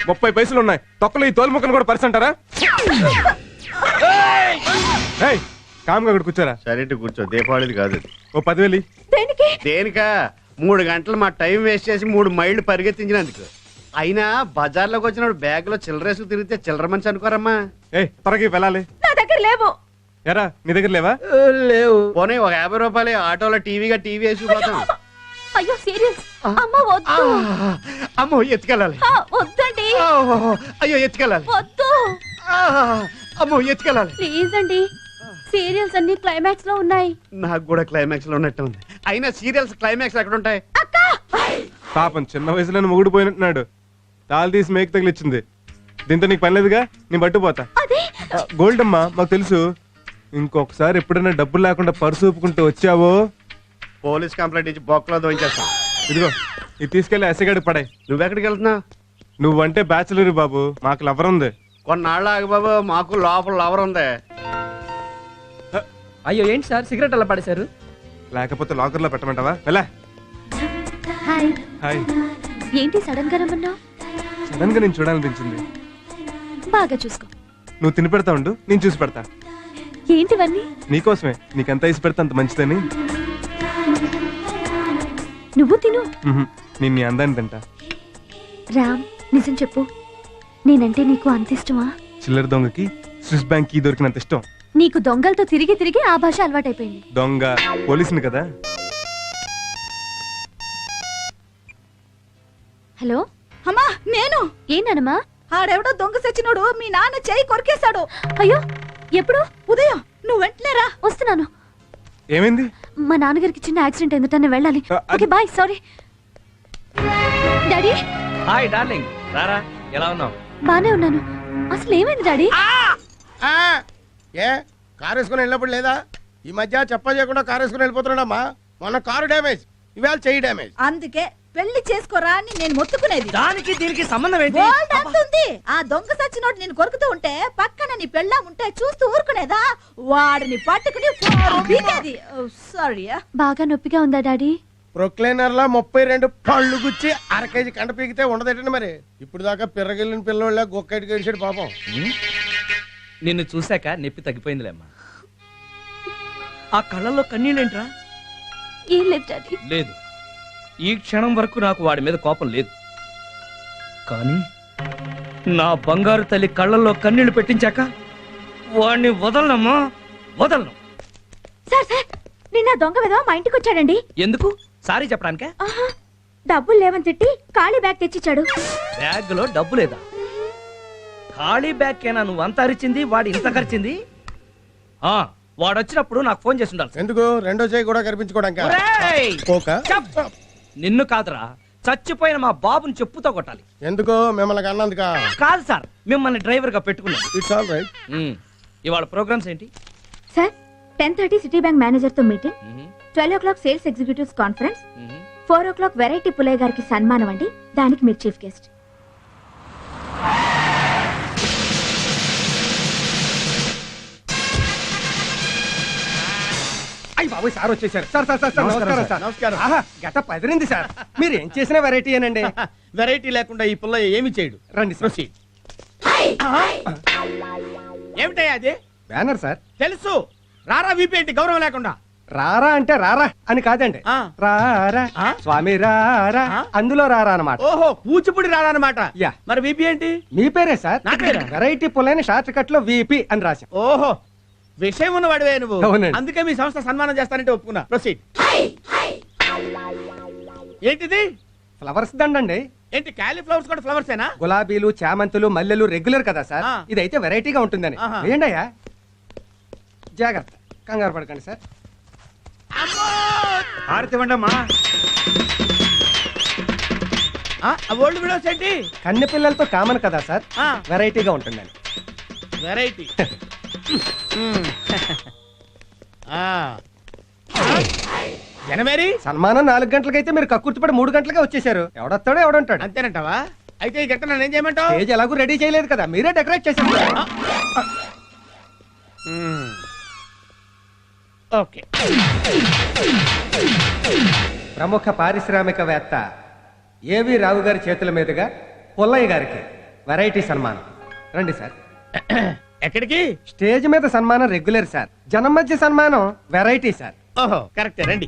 30 పైసలు ఉన్నాయి, తొక్కలు ఈ తోలు ముక్కలు కూడా పరిస్థితి అంటారా? కామ్గా అక్కడ కూర్చోరా. సరే కూర్చో, దీపావళిది కాదు. ఓ 10,000. దేనికా? 3 గంటలు మా టైం వేస్ట్ చేసి 3 మైళ్ళు పరిగెత్తించినందుకు. అయినా బజార్లోకి వచ్చినప్పుడు బ్యాగ్ లో చిల్లరేసుకు తిరిగితే చిల్లర మంచి అనుకోరమ్మా. త్వరగా వెళ్ళాలి. నా దగ్గర లేవు. ఎరా, నీ దగ్గర లేవా? లేవు. పోనీ ఒక 50 రూపాయలు ఆటోలో టీవీగా టీవీ వేసిపోతాం. అయ్యో సీరియస్. అమ్మ వద్దు. అమ్మో, ఎత్తుకెళ్ళాలి. వద్దండి. అయ్యో, ఎత్తుకెళ్ళాలి. వద్దు. అమ్మో, ఎత్తుకెళ్ళాలి. ప్లీజ్ అండి, సీరియల్స్ అన్ని క్లైమాక్స్ లో ఉన్నాయి. నాకు కూడా క్లైమాక్స్ లో ఉన్నట్టు ఉంది. అయినా సీరియల్స్ క్లైమాక్స్ ఎక్కడ ఉంటాయి? పాపం చిన్న వయసులోనే మొగుడు పోయినట్టున్నాడు. తాళి తీసి మేకు తగిలిచ్చింది. దీంతో నీకు పని లేదుగా, నేను పట్టుపోతా. గోల్డ్ అమ్మా మాకు తెలుసు. ఇంకొకసారి ఎప్పుడైనా డబ్బులు లేకుండా పర్సు ఊపుకుంటూ వచ్చావో పోలీస్ కంప్లైంట్ ఇచ్చి బొక్కలో దోయించేస్తాం. ఇదిగో ఇది తీసుకెళ్లి ఎసగాడి పడాయి. నువ్వెక్కడికి వెళ్తున్నావు? నువ్వంటే బ్యాచులర్ బాబు, మాకు లవర్ ఉంది. కొన్నాళ్ళు ఆగు బాబు, మాకు లోపల లవర్ ఉంది. అయ్యో ఏంటి సార్ సిగరెట్ అలా పడేశారు? లేకపోతే లాకర్ లో పెట్టమంటావా? వెళ్ళా. హాయ్. హాయ్. ఏంటి సడన్ గా రమ్మన్నావు? సడన్ గా నేను చూడాలనిపించింది. బాగా చూసుకో. నువ్వు తిని పెడతా ఉండు, నేను చూసి పెడతా. ఏంటివన్నీ? నీకోసమే, నీకెంత ఇసి పెడతా అంత మంచిదని. నువ్వు తిను. నేను నీ అందాన్ని తింటా. రామ్, నిజం చెప్పు, నేనంటే నీకు అంత ఇష్టమా? చిల్లర దొంగకి స్విస్ బ్యాంక్ కీ దొరికినంత ఇష్టం. నీకు దొంగలతో తిరిగి తిరిగి ఆ భాష అలవాటైపోయింది. దొంగ పోలీసుని కదా. హలో అమ్మా, నేను ఏంటనమ్మా? ఆడెవడో దొంగ సచ్చినోడు మీ నాన్న చెయ్యి కొరికేశాడు. అయ్యో, ఎప్పుడు? ఉదయం. నువ్వు వెంటనే రా. వస్తున్నాను. ఏమైంది? మా నాన్నగారికి చిన్న యాక్సిడెంట్ అయింది, నేను వెళ్ళాలి. Okay bye. Sorry daddy. Hi darling, రారా. ఎలా ఉన్నావు? బానే ఉన్నాను. అసలు ఏమైంది డాడీ? ఏ కారు వేసుకుని వెళ్ళినప్పుడు లేదా? ఈ మధ్య చెప్ప చేయకుండా కారు వేసుకుని వెళ్ళిపోతున్నాడమ్మా. మొన్న కారు డ్యామేజ్, ఇవాళ చెయ్యి డ్యామేజ్. అందుకే పెళ్లి చేసుకోరా అని నేను మొత్తుకునేది. దానికి దీనికి సంబంధం ఏంటి? బోల్డ్ అంతుంది. ఆ దొంగ సచ్చినోడు నేను కొరుకుతూ ఉంటే పక్కన నీ పెళ్ళాం ఉంటే చూస్తూ ఊరుకునేదా? వాడిని పట్టుకుని పీకేది. సారీ. బాగా నొప్పిగా ఉందా డాడీ? ప్రొక్లైనర్ లా 32 పళ్ళు గుచ్చి అర కేజీ కండ పీకితే ఉండదేటండి మరి. ఇప్పుడు దాకా పిర్రగిల్లిన పిల్లల గొక్కటికి గడిచాడు పాపం. నిన్ను చూశాక నొప్పి తగ్గిపోయిందిలేమ్మా. ఆ కళ్ళల్లో కన్నీళ్ళేంట్రా? ఏం లేదు డాడీ. లేదు, ఈ క్షణం వరకు నాకు వాడి మీద కోపం లేదు. కానీ నా బంగారు తల్లి కళ్ళల్లో కన్నీళ్లు పెట్టించాక వాడిని వదలనమ్మా, వదలను. సార్ సార్, నిన్న దొంగ విధవ మా ఇంటికి వచ్చాడండి. ఎందుకు? సారీ చెప్పడానికే? డబ్బులు లేవని తిట్టి ఖాళీ బ్యాగ్ తెచ్చిచ్చాడు. బ్యాగ్ లో డబ్బు లేదా? ఖాళీ బ్యాగ్ కేనా నువ్వు అంత అరిచింది, వాడు ఇంత ఖర్చింది? వాడు వచ్చినప్పుడు నాకు ఫోన్ చేసి ఉండాలి. ఎందుకు? రెండో చేయి కూడా కనిపించుకోవడానికి. నిన్ను కాదురా, చచ్చిపోయిన మా బాబుని చెప్పుతో కొట్టాలి. ఎందుకు? మిమ్మల్ని అన్నందుక కాదు సార్, మిమ్మల్ని డ్రైవర్ గా పెట్టుకున్నాను. It's all right. ఇవాళ ప్రోగ్రామ్స్ ఏంటి సార్? 10:30 సిటీ బ్యాంక్ మేనేజర్ తో meeting, 12 o'clock sales executives conference, 4 o'clock variety Pullayya గారికి సన్మానం అండి. దానికి మీరు చీఫ్ గెస్ట్. అయ్యి బాబు, సార్ వచ్చేసారు. సార్ సార్ సార్ సార్ నమస్కారం సార్. నమస్కారం. ఆహా, గెటప్ అదిరింది సార్. మీరు ఏం చేసినా వెరైటీ ఏనండి. వెరైటీ లేకుండా ఈ పుల్ల ఏమి చేయడు. రండి ప్రొసీడ్. ఏమిటయ్యా అది? Banner sir. తెలుసు. రారా వీపీ ఏంటి గౌరవం లేకుండా? రారా అంటే రారా అని కాదండి. రారా స్వామి రారా, అందులో రారా అన్నమాట. ఓహో, కూచిపూడి రారా అన్నమాట. యా. మరి వీపీ ఏంటి? మీ పేరే సార్. నా పేరా? వెరైటీ పుల్లైన షార్ట్ కట్ లో వీపీ అని రాశాం. ఓహో, విషయం ఉన్న వాడివే నువ్వు. అవునండి. అందుకే మీ సంస్థ సన్మానం చేస్తానంటే ఒప్పుకున్నా. ప్రొసీడ్. ఏంటిది? ఫ్లవర్స్ దండండి. ఏంటి కాలీఫ్లవర్స్ కూడా ఫ్లవర్స్ ఏనా? గులాబీలు, చామంతులు, మల్లెలు రెగ్యులర్ కదా సార్. ఇదైతే వెరైటీగా ఉంటుందని. ఏంటి అయ్యా? జాగ్రత్త, కంగారు పడకండి సార్. ఆరతివ్వండమ్మా. ఓల్డ్ విడోస్ ఏంటి? కన్నె పిల్లలతో కామన్ కదా సార్, వెరైటీగా ఉంటుందని. వెరైటీ. జనమేరీ సన్మానం 4 గంటలకైతే మీరు కక్కుర్తిపడి 3 గంటలకే వచ్చేసారు. ఎవడొస్తాడో ఎవడంటాడు. అంతేనంటావా? అయితే ఈ గంట నన్ను ఏం చేయమంటావు? స్టేజ్ ఎలాగూ రెడీ చేయలేదు కదా, మీరే డెకరేట్ చేశారు. ఓకే. ప్రముఖ పారిశ్రామికవేత్త ఏవి రావు గారి చేతుల మీదుగా పుల్లయ్య గారికి వెరైటీ సన్మానం. రండి సార్. ఎక్కడికి? స్టేజ్ మీద సన్మానం రెగ్యులర్ సార్, జనం మధ్య సన్మానం వెరైటీ సార్. ఓహో, కరెక్టే. రండి.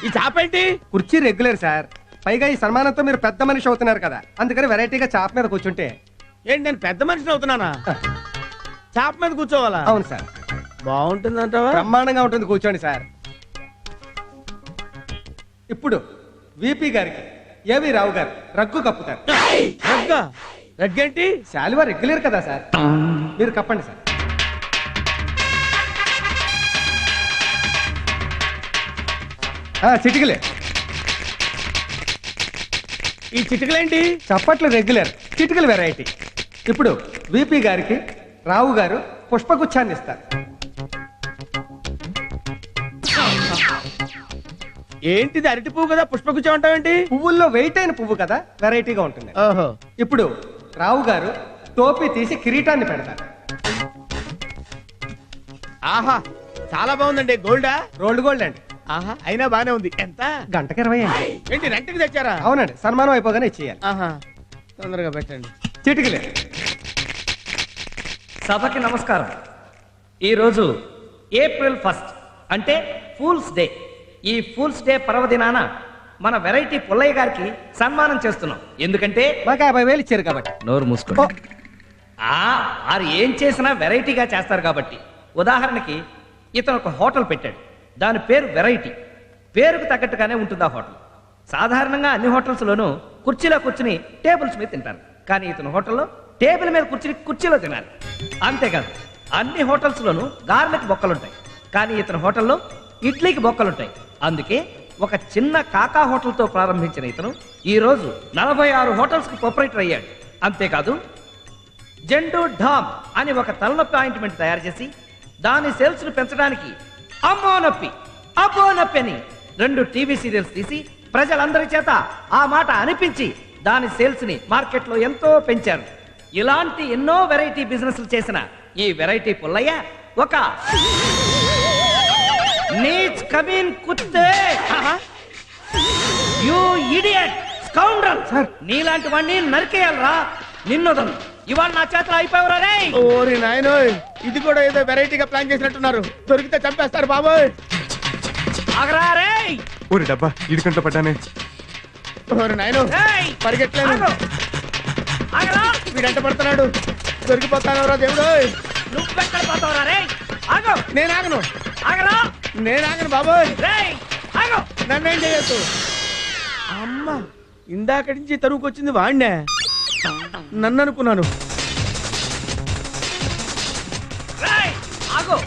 ఈ చాప ఏంటి? కుర్చీ రెగ్యులర్ సార్, పైగా ఈ సన్మానంతో మీరు పెద్ద మనిషి అవుతున్నారు కదా, అందుకని వెరైటీగా చాప మీద కూర్చుంటే. ఏంటి, నేను పెద్ద మనిషిని అవుతున్నానా? చాప మీద కూర్చోవాలా? అవును సార్. బాగుంటుందంటావా? బ్రహ్మాండంగా ఉంటుంది, కూర్చోండి సార్. ఇప్పుడు విపి గారికి ఏవి రావు గారు రగ్గు కప్పుతారు. రగ్గేంటి? శాలువా రెగ్యులర్ కదా సార్, మీరు కప్పండి సార్. చిటికలే. ఈ చిటికలేంటి? చప్పట్లు రెగ్యులర్, చిటికలు వెరైటీ. ఇప్పుడు విపి గారికి రావు గారు పుష్పగుచ్ఛాన్ని ఇస్తారు. ఏంటిది అరటి పువ్వు కదా పుష్పగుచ్చం అంటావేంటి? పువ్వుల్లో వెయిట్ అయిన పువ్వు కదా, వెరైటీగా ఉంటుంది. ఓహో. ఇప్పుడు రావు గారు టోపీ తీసి కిరీటాన్ని పెడతారు. ఆహా చాలా బాగుందండి. గోల్డా? గోల్డ్ అండి. ఆహా అయినా బానే ఉంది. ఎంత? గంటకి 20 అండి. ఏంటి రెంట్కి తెచ్చారా? అవునండి, సన్మానం అయిపోగానే ఇచ్చేయాలి. ఆహా తొందరగా పెట్టండి. చిటికలే. సభకి నమస్కారం. ఈరోజు ఏప్రిల్ 1 అంటే ఫూల్స్ డే. ఈ ఫూల్స్ డే పర్వదినాన మన వెరైటీ పుల్లయ్య గారికి సన్మానం చేస్తున్నాం. ఎందుకంటే మాకు 50,000 ఇచ్చారు కాబట్టి. నోరు మూసుకో. వారు ఏం చేసినా వెరైటీగా చేస్తారు కాబట్టి. ఉదాహరణకి ఇతను ఒక హోటల్ పెట్టాడు, దాని పేరు వెరైటీ. పేరుకు తగ్గట్టుగానే ఉంటుంది ఆ హోటల్. సాధారణంగా అన్ని హోటల్స్లోనూ కుర్చీలో కూర్చుని టేబుల్స్ మీద తింటారు, కానీ ఇతను హోటల్లో టేబుల్ మీద కూర్చుని కుర్చీలో తినాలి. అంతేకాదు, అన్ని హోటల్స్లోనూ గార్లిక్ బొక్కలుంటాయి, కానీ ఇతను హోటల్లో ఇడ్లీకి బొక్కలుంటాయి. అందుకే ఒక చిన్న కాకా హోటల్తో ప్రారంభించిన ఇతను ఈరోజు 46 హోటల్స్కి ప్రొపరేటర్ అయ్యాడు. అంతేకాదు, జెండు ఢామ్ అని ఒక తలనొప్పి ఆయింట్మెంట్ తయారు చేసి దాని సేల్స్ను పెంచడానికి అమ్మో నొప్పి అబ్బో నొప్పి అని 2 టీవీ సీరియల్స్ తీసి ప్రజలందరి చేత ఆ మాట అనిపించి దాని సేల్స్ని మార్కెట్లో ఎంతో పెంచారు. ఇలాంటి ఎన్నో వెరైటీ బిజినెస్లు చేసిన ఈ వెరైటీ పుల్లయ్య ఒక నీచ్ కమీన్ కుత్తే, యు ఇడియట్ స్కౌండ్రల్, నీలాంటి వాడిని నరికేయాలరా. నిన్నొదలు, ఇవాళ నా చేతిలో అయిపోయావురా రే. ఓరి నాయనోయ్, ఇది కూడా ఏదో వెరైటీగా ప్లాన్ చేసినట్టున్నారు. దొరికితే చంపేస్తారు బాబోయ్. ఆగరా రే. ఊరి డబ్బా ఇడికంట్లో పడ్డానే. ఓరి నాయనో, పరిగెట్టలేను. ఆగరా. వీడంట పడుతున్నాడు. దొరికిపోతానవరా దేవుడు. నువ్వెక్కడ పోతావురా రే. ఆగో. నేను ఆగను. ఆగరా. నేను ఆగను బాబోయ్. ఆగో. నన్నేం చేయొద్దు. అమ్మ, ఇందాకటి నుంచి తరువుకొచ్చింది వాడినే. నన్ను అనుకున్నాను. ఆగో.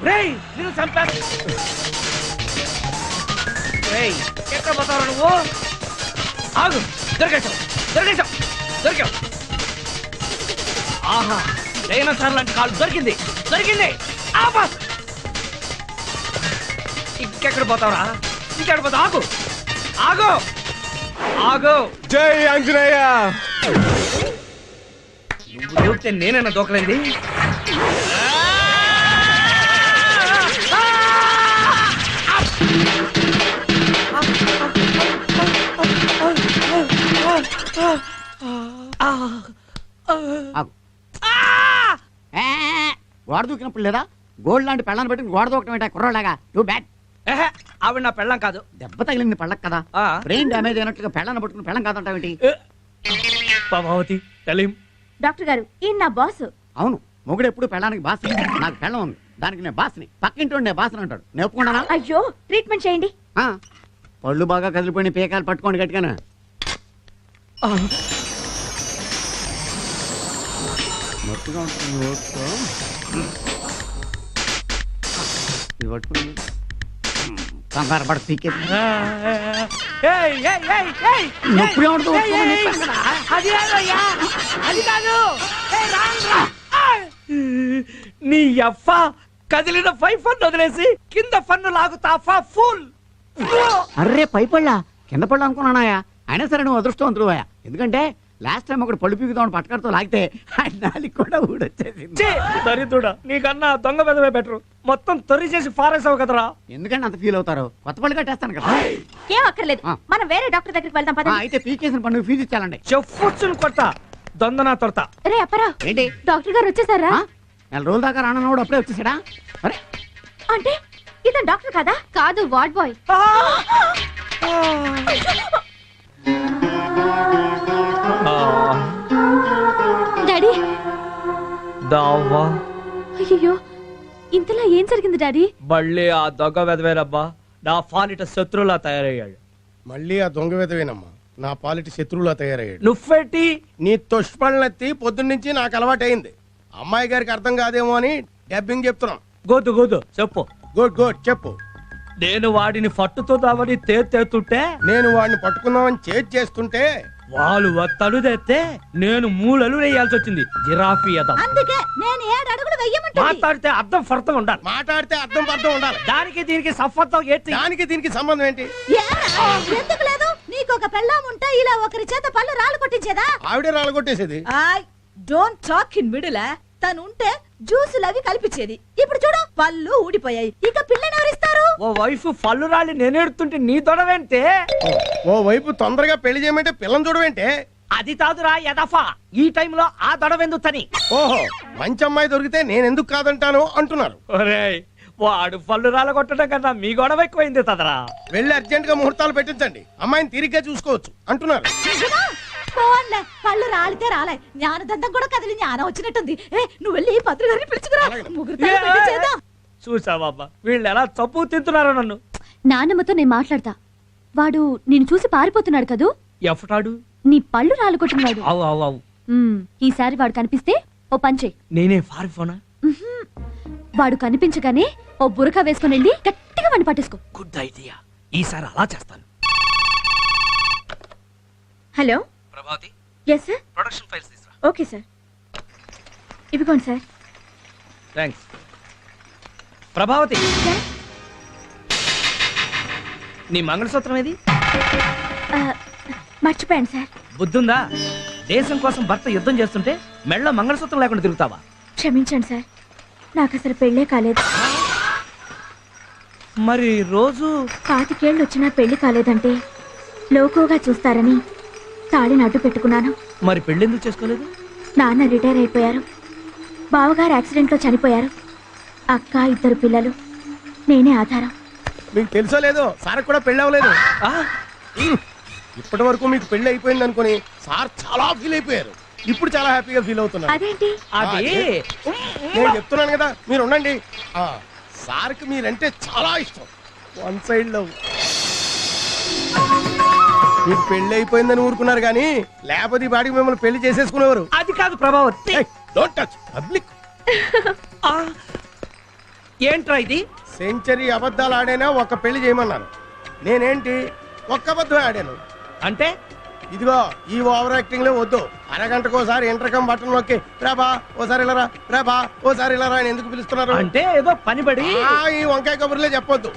రేయ్, నిన్ను చంపాను. రేయ్, ఎక్కడ పోతావు నువ్వు? ఆగు. దొరికావు. ఆహా, డైనోసార్ లాంటి కాళ్ళు దొరికింది. ఇంకెక్కడ పోతావురా? ఆగు. జై ఆంజనేయ. నువ్వు దూకితే నేనైనా దూకలేంది. గోడ దూకినప్పుడు లేదా గోల్డ్ లాంటి పెళ్ళాన్ని పెట్టి గోడ దూకటం ఏంటా కుర్రోలాగా? Too bad. ఆవిడ నా పెళ్ళం కాదు. దెబ్బ తగిలింది పళ్ళకి కదా, బ్రెయిన్ డ్యామేజ్ అయినట్లుగా పెళ్ళాన్ని పట్టుకుని పెళ్ళం కాదంటావేంటి? పద్మావతి, టెలిం. డాక్టర్ గారు, ఈయన నా బాస్. అవును, మొగుడు ఎప్పుడు పెళ్ళానికి బాస్. నాకు పెళ్ళం ఉంది, దానికి నేను బాస్ని. పక్కింటి నేను బాస్ని అంటాడు. నేను ఒప్పుకున్నానా? అయ్యో, ట్రీట్మెంట్ చేయండి. పళ్ళు బాగా కదిలిపోయిన పేకాలు పట్టుకోండి గట్టిగానే. నొప్పిగా ఉంటుంది. ఇది పట్టుకుని కంగారు పడ పీకే నొప్పి అది కాదు. నీ అఫ్ఫ కదిలిన 5 ఫన్ వదిలేసి కింద ఫన్ను లాగుతా ఫుల్. అర్రే పై పళ్ళ కింద పళ్ళు అనుకున్నానాయా. అయినా సరే నువ్వు అదృష్టవంతుడువా. ఎందుకంటే లాస్ట్ టైం ఒకటి పళ్ళు పీకుదామని పట్టుకడుతూ లాగితే నాలుగు కూడా ఊడొచ్చేసింది. దరిద్రుడా, నీకన్నా దొంగ పెదవే బెటరు. మొత్తం తొర్రి చేసి ఫారేసావు కదరా. ఎందుకంటే అంత ఫీల్ అవుతారు? కొత్త పళ్ళు కట్టేస్తాను కదా. ఏం అక్కర్లేదు, మనం వేరే డాక్టర్ దగ్గరికి వెళ్దాం పద. అయితే పీకేసిన పండుగ ఫీజు ఇచ్చాలండి. చెప్పుచ్చుని కొడతా, దొందనా తొడతా. రే అప్పరా, ఏంటి డాక్టర్ గారు వచ్చేసారా? 4 రోజుల దాకా రానన్నాడు, అప్పుడే వచ్చేసాడా? అరే అంటే ఇతను డాక్టర్ కదా? కాదు, వార్డ్ బాయ్. డాడీ. దావా. అయ్యో, ఇంతలా ఏం జరిగింది డాడీ? మళ్ళీ ఆ దొంగ వెదవేనబ్బా నా పాలిట శత్రువులా తయారయ్యాడు. మళ్ళీ ఆ దొంగ వెదవేనమ్మా నా పాలిటి శత్రువులా తయారయ్యాడు. నువ్వేంటి? నీ తుష్పళ్ళెత్తి పొద్దున్నుంచి నాకు అలవాటైంది. అమ్మాయి గారికి అర్థం కాదేమో అని డబ్బింగ్ చెప్తున్నాం. గోదు గోదు చెప్పు. గుడ్ గుడ్ చెప్పు. నేను వాడిని పట్టుతో దావని తేతుంటే, నేను వాడిని పట్టుకుందామని చేస్తుంటే వాళ్ళు తలుదేస్తే నేను 3 అడుగులు వేయాల్సి వచ్చింది. జిరాఫీ అదం. అందుకే నేను 7 అడుగులు వెయ్యమంటే. మాట్లాడితే అర్థం ఫర్థం ఉండాలి. మాట్లాడితే అర్థం పర్థం ఉండాలి. దానికి దీనికి సంబంధం ఏంటి? దానికి దీనికి సంబంధం ఏంటి? ఎందుకు లేదు? నీకు ఒక పెళ్ళాం ఉంటే ఇలా ఒకరి చేత పళ్ళు రాళ్ళు కొట్టించేదా? ఆవిడే రాళ్ళు కొట్టేసేది. I don't talk in middle. తను ఉంటే జ్యూసులు అవి కల్పించేది. ఇప్పుడు చూడు పళ్ళు ఊడిపోయాయి. ఇక పిల్లని ఎవరిస్తారు? ఓ వైఫ్ పళ్ళు రాలి నేనేడుతుంటే నీ తొడవేంటే? ఓ వైపు తొందరగా పెళ్లి చేయమంటే పిల్లని చూడవేంటే? అది కాదురా యదఫా, ఈ టైంలో ఆ దొడవెందుతని. ఓహో, మంచి అమ్మాయి దొరికితే నేను ఎందుకు కాదంటాను అంటున్నారు. ఒరేయ్, వాడు పళ్ళు రాల కొట్టడం కన్నా మీ గొడవ ఎక్కువైంది తదరా. వెళ్ళి అర్జెంట్ గా ముహూర్తాలు పెట్టించండి, అమ్మాయిని తిరిగ్గా చూసుకోవచ్చు అంటున్నారు. పోన్లే, పళ్ళు రాలితే రాలే. జ్ఞానదంతం కూడా కదిలి జ్ఞానం వచ్చినట్టుంది. నువ్వు వెళ్ళి పత్రి గారిని పిలుచుకురా. ముగ్గురు చేద్దాం. చూసావబ్బా వీళ్ళు ఎలా చప్పు తింటున్నారో నన్ను. నాన్నమ్మతో నేను మాట్లాడతా. వాడు నిన్ను చూసి పారిపోతున్నాడు కదూ. ఎఫటాడు? నీ పళ్ళు రాలగొట్టినవాడు. అవు అవు అవు. ఈసారి వాడు కనిపిస్తే ఓ పంచే. నేనే పారిపోనా? వాడు కనిపించగానే ఓ బురక వేసుకుని వెళ్ళి గట్టిగా వాడిని పట్టేసుకో. గుడ్ ఐడియా, ఈసారి అలా చేస్తాను. Hello Prabhavati. Yes sir. Production files తీసురా. Okay sir. ఇవిగోండి సార్. థ్యాంక్స్. ప్రభావతి, నీ మంగళసూత్రం ఏది? మర్చిపోయాను సార్. బుద్ధుందా? దేశం కోసం భర్త యుద్ధం చేస్తుంటే మెళ్ళ మంగళసూత్రం లేకుండా తిరుగుతావా? క్షమించండి సార్, నాకు అసలు పెళ్ళే కాలేదు. మరి రోజు 25 ఏళ్ళు వచ్చినా పెళ్లి కాలేదంటే లోకుగా చూస్తారని తాళిని అడ్డు పెట్టుకున్నాను. మరి పెళ్ళెందుకు చేసుకోలేదు? నాన్న రిటైర్ అయిపోయారు, బావగారు యాక్సిడెంట్లో చనిపోయారు, అక్క 2 పిల్లలు, నేనే ఆధారం. మీకు తెలుసో లేదో సార్ కూడా పెళ్లి అవ్వలేదు. ఇప్పటి వరకు మీకు పెళ్లి అయిపోయింది అనుకుని సార్ చాలా ఫీల్ అయిపోయారు. ఇప్పుడు చాలా హ్యాపీగా ఫీల్ అవుతున్నారు. అదేంటి? నేను చెప్తున్నాను కదా, మీరు ఉండండి. సార్కి మీరంటే చాలా ఇష్టం. 1 సైడ్ లవ్. మీకు పెళ్లి అయిపోయిందని ఊరుకున్నారు కానీ లేకపోతే ఈ బాడికి మిమ్మల్ని పెళ్లి చేసేసుకునేవారు. అది కాదు ప్రభావతి. Don't touch public. ఏంట్రా ఇది? సెంచరీ అబద్ధాలు ఆడైనా ఒక పెళ్లి చేయమన్నారు. నేనేంటి ఒక్క అబద్ధం ఆడాను. అంటే ఇదిగో ఈ ఓవర్ యాక్టింగ్ లో వద్దు. అరగంటకోసారి ఇంటర్కమ్ బటన్ నొక్కి రాబా ఓసారి ఇలా రా, రాబా ఓసారి ఇలా రా అని ఎందుకు పిలుస్తున్నారు? అంటే ఏదో పని పడి ఈ వంకాయ కబుర్లే చెప్పొద్దు.